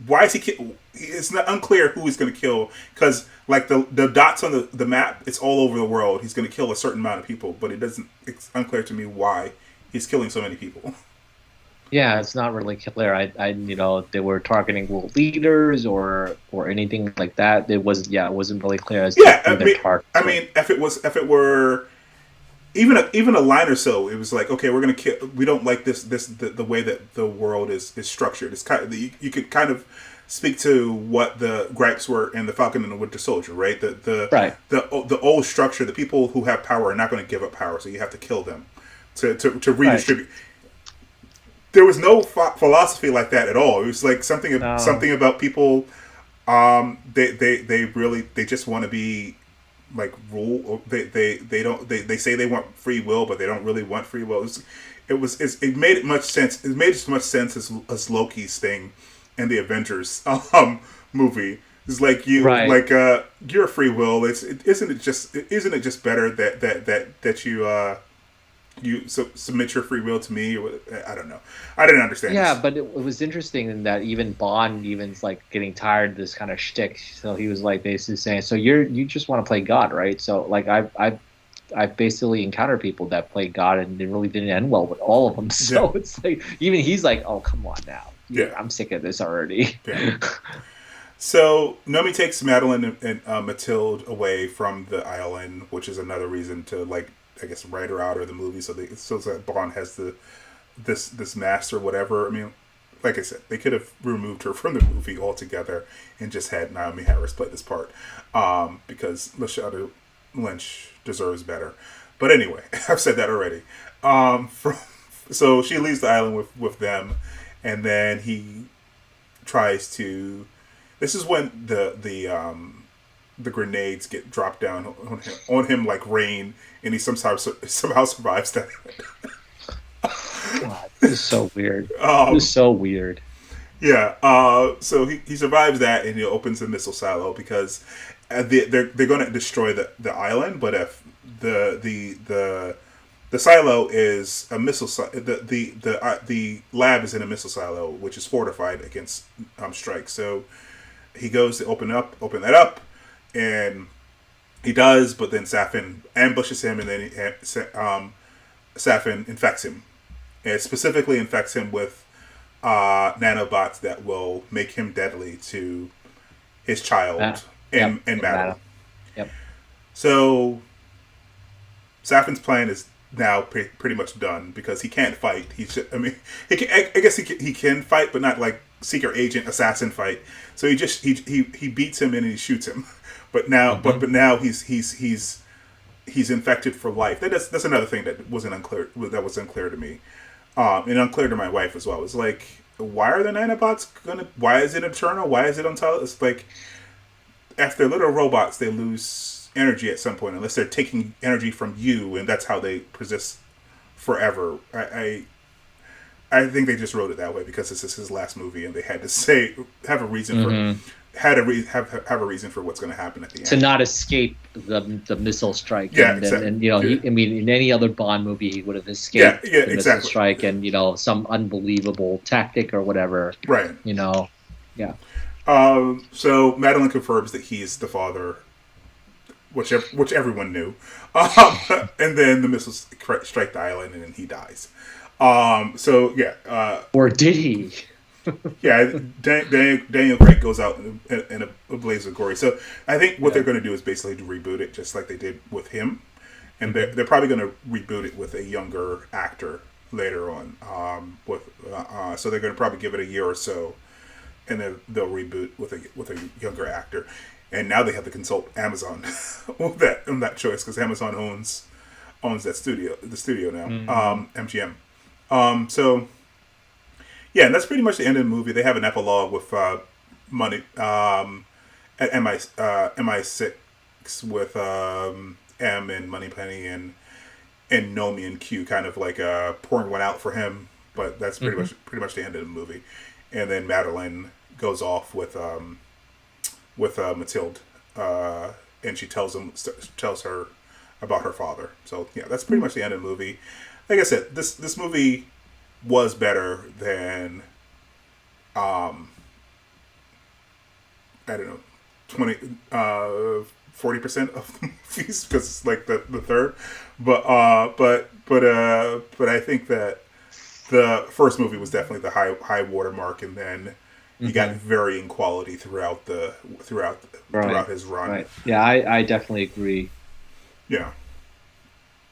Why is he? It's not unclear who he's going to kill, because like the dots on the map, it's all over the world. He's going to kill a certain amount of people, but it doesn't. It's unclear to me why he's killing so many people.
Yeah, it's not really clear. They were targeting world leaders or anything like that. It wasn't really clear as to
Yeah,
who their
I
targets were.
mean, if it were even a line or so, it was like, okay, we're gonna kill. We don't like the way that the world is structured. It's kind of, you could kind of speak to what the gripes were in the Falcon and the Winter Soldier, right?
Right.
The old structure. The people who have power are not going to give up power, so you have to kill them to
Right.
redistribute. There was no philosophy like that at all. It was like
No.
something about people. They really, they just want to be like rule. They don't, they say they want free will, but they don't really want free will. It made it much sense. It made as much sense as Loki's thing in the Avengers movie. It's like
Right.
your free will. Isn't it just better that you submit your free will to me, or what? I don't know. I didn't understand
Yeah,
this.
but it was interesting in that even Bond even's like getting tired of this kind of shtick. So he was like basically saying, "So you just want to play God, right?" So like I've basically encountered people that played God and it really didn't end well with all of them.
Yeah,
So it's like even he's like, "Oh, come on now,
yeah,
I'm sick of this already."
yeah. So Nomi takes Madeline and Mathilde away from the island, which is another reason to, like, I guess, write her out of the movie, so that Bond has this mask or whatever. I mean, like I said, they could have removed her from the movie altogether and just had Naomi Harris play this part, because Lashana Lynch deserves better. But anyway, I've said that already. So she leaves the island with them, and then he tries to. This is when the grenades get dropped down on him like rain, and he somehow survives that.
God, this is so weird. This is so weird.
Yeah. So he survives that, and he opens the missile silo because they're going to destroy the island. But if the silo is a missile the lab is in a missile silo, which is fortified against strikes. So he goes to open that up, and he does. But then Safin ambushes him, and then Safin infects him. It specifically infects him with nanobots that will make him deadly to his child in battle.
Yep.
So Safin's plan is now pretty much done because he can't fight. I guess he can fight, but not like secret agent assassin fight. So he beats him and he shoots him. But now, but now he's infected for life. That's another thing that was unclear to me. And unclear to my wife as well. It's like, why are the nanobots why is it eternal? Why is it until it's like, after little robots, they lose energy at some point, unless they're taking energy from you, and that's how they persist forever. I think they just wrote it that way because this is his last movie, and they had to have a reason for a reason for what's going to happen at the end
to not escape the missile strike.
Yeah,
exactly. And in any other Bond movie, he would have escaped the missile strike and some unbelievable tactic or whatever.
Right.
Yeah.
So Madeline confirms that he is the father, which everyone knew, and then the missiles strike the island, and then he dies.
Or did he?
Yeah, Daniel Craig goes out in a blaze of glory. So I think what they're going to do is basically to reboot it, just like they did with him, and they're probably going to reboot it with a younger actor later on. So they're going to probably give it a year or so, and then they'll reboot with a younger actor. And now they have to consult Amazon on that choice because Amazon owns the studio now, MGM. Yeah, and that's pretty much the end of the movie. They have an epilogue with money at MI6 with M and Moneypenny and Nomi and Q, kind of like pouring one out for him. But that's pretty much the end of the movie. And then Madeline goes off with Mathilde, and she tells her about her father. So yeah, that's pretty much the end of the movie. Like I said, this movie was better than I don't know, 40% of the movies, because it's like the third. But I think that the first movie was definitely the high watermark, and then you got varying quality throughout his run.
Right. Yeah, I definitely agree.
Yeah.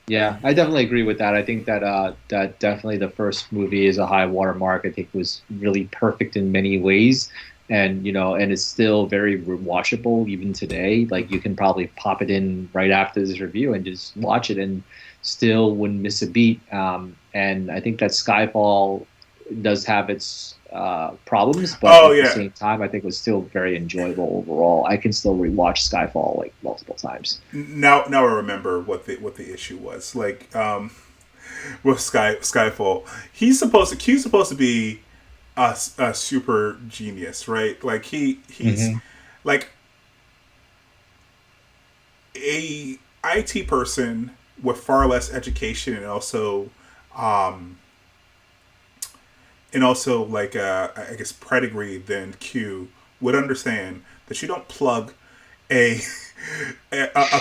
Yeah, I definitely agree with that. I think that that definitely the first movie is a high watermark. I think it was really perfect in many ways, and and it's still very rewatchable even today. Like you can probably pop it in right after this review and just watch it, and still wouldn't miss a beat. And I think that Skyfall does have its problems, but at the same time, I think it was still very enjoyable overall. I can still rewatch Skyfall like multiple times.
Now I remember what the issue was. Like with Skyfall, Q's supposed to be a super genius, right? Like he's like a IT person with far less education, and also like I guess pedigree than Q would understand that you don't plug a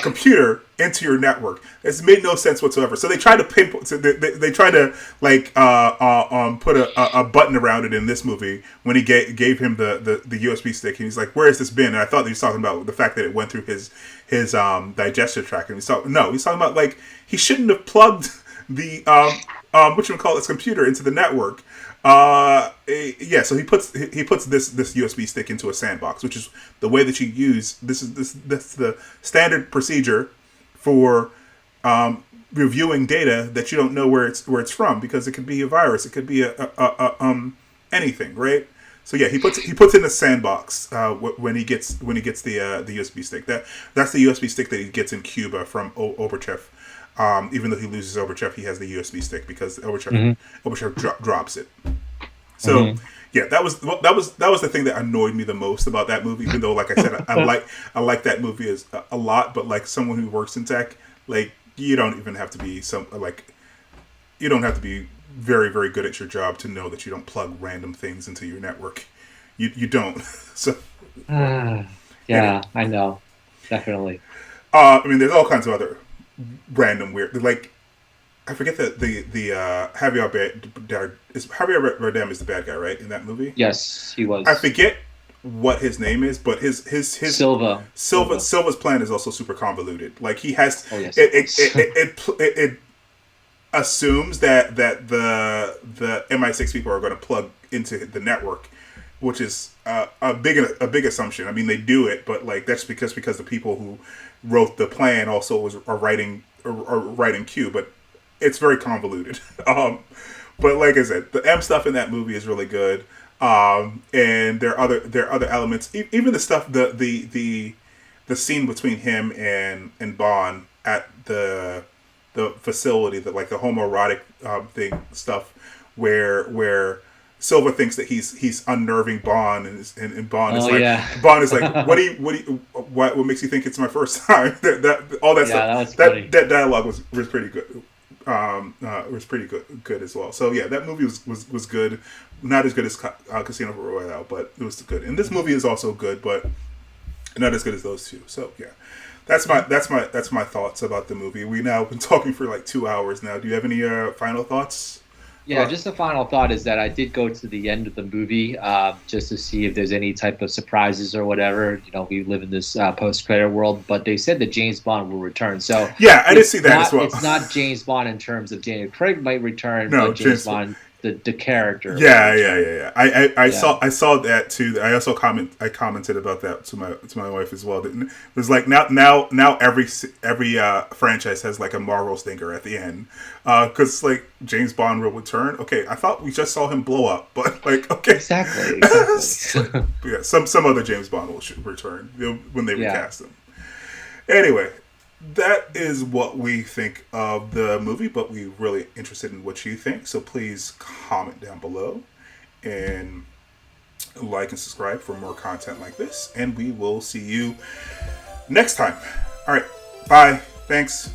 computer into your network. It's made no sense whatsoever. So they try to pinpoint. So they try to like put a button around it in this movie when he gave him the USB stick, and he's like, "Where has this been?" And I thought he was talking about the fact that it went through his digestive tract, and he's talking about like he shouldn't have plugged the whatchamacallit's computer into the network. Yeah, so he puts this USB stick into a sandbox, which is the way that you use that's the standard procedure for reviewing data that you don't know where it's from, because it could be a virus, it could be a anything, right? So yeah, he puts in a sandbox when he gets the USB stick. That's the USB stick that he gets in Cuba from Oberchev. Even though he loses Oberchev, he has the USB stick because Oberchev drops it. So yeah, that was the thing that annoyed me the most about that movie. Even though, like I said, I like that movie a lot, but like someone who works in tech, like you don't even have to be you don't have to be very, very good at your job to know that you don't plug random things into your network. You don't. So
Yeah,
anyway.
I know, definitely.
I mean, there's all kinds of other random weird, like I forget the Javier Bardem is the bad guy, right, in that movie.
Yes, he
I
was.
forget what his name is, but his
Silva.
Silva's plan is also super convoluted. Like he has
Oh yes, it
it
was.
it assumes that the MI6 people are going to plug into the network, which is a big assumption. I mean, they do it, but like that's because the people who wrote the plan also are writing Q, but it's very convoluted. But like I said, the M stuff in that movie is really good. And there are other elements, even the stuff the scene between him and Bond at the facility, that like the homoerotic thing stuff, where Silva thinks that he's unnerving Bond, and Bond is
Oh
like
yeah.
what makes you think it's my first time? That all that
Yeah,
stuff,
that was funny.
that dialogue was pretty good. Was pretty good as well. So yeah, that movie was good. Not as good as Casino Royale, but it was good. And this movie is also good, but not as good as those two. So yeah, that's my thoughts about the movie. We now been talking for like 2 hours now. Do you have any final thoughts?
Yeah, just a final thought is that I did go to the end of the movie just to see if there's any type of surprises or whatever. You know, we live in this post-credit world, but they said that James Bond will return. So
Yeah, I did see that as well.
It's not James Bond in terms of Daniel Craig might return,
No,
but James
James.
Bond, the character, will
Yeah, yeah,
return.
yeah, yeah. I
Yeah.
saw that too. I also commented about that to my wife as well. It was like now every franchise has like a Marvel stinker at the end, because like James Bond will return. Okay, I thought we just saw him blow up, but like okay,
Exactly,
So,
exactly.
yeah, some other James Bond will return, when they
Yeah.
recast him. Anyway, that is what we think of the movie, but we're really interested in what you think. So please comment down below and like and subscribe for more content like this. And we will see you next time. All right. Bye. Thanks.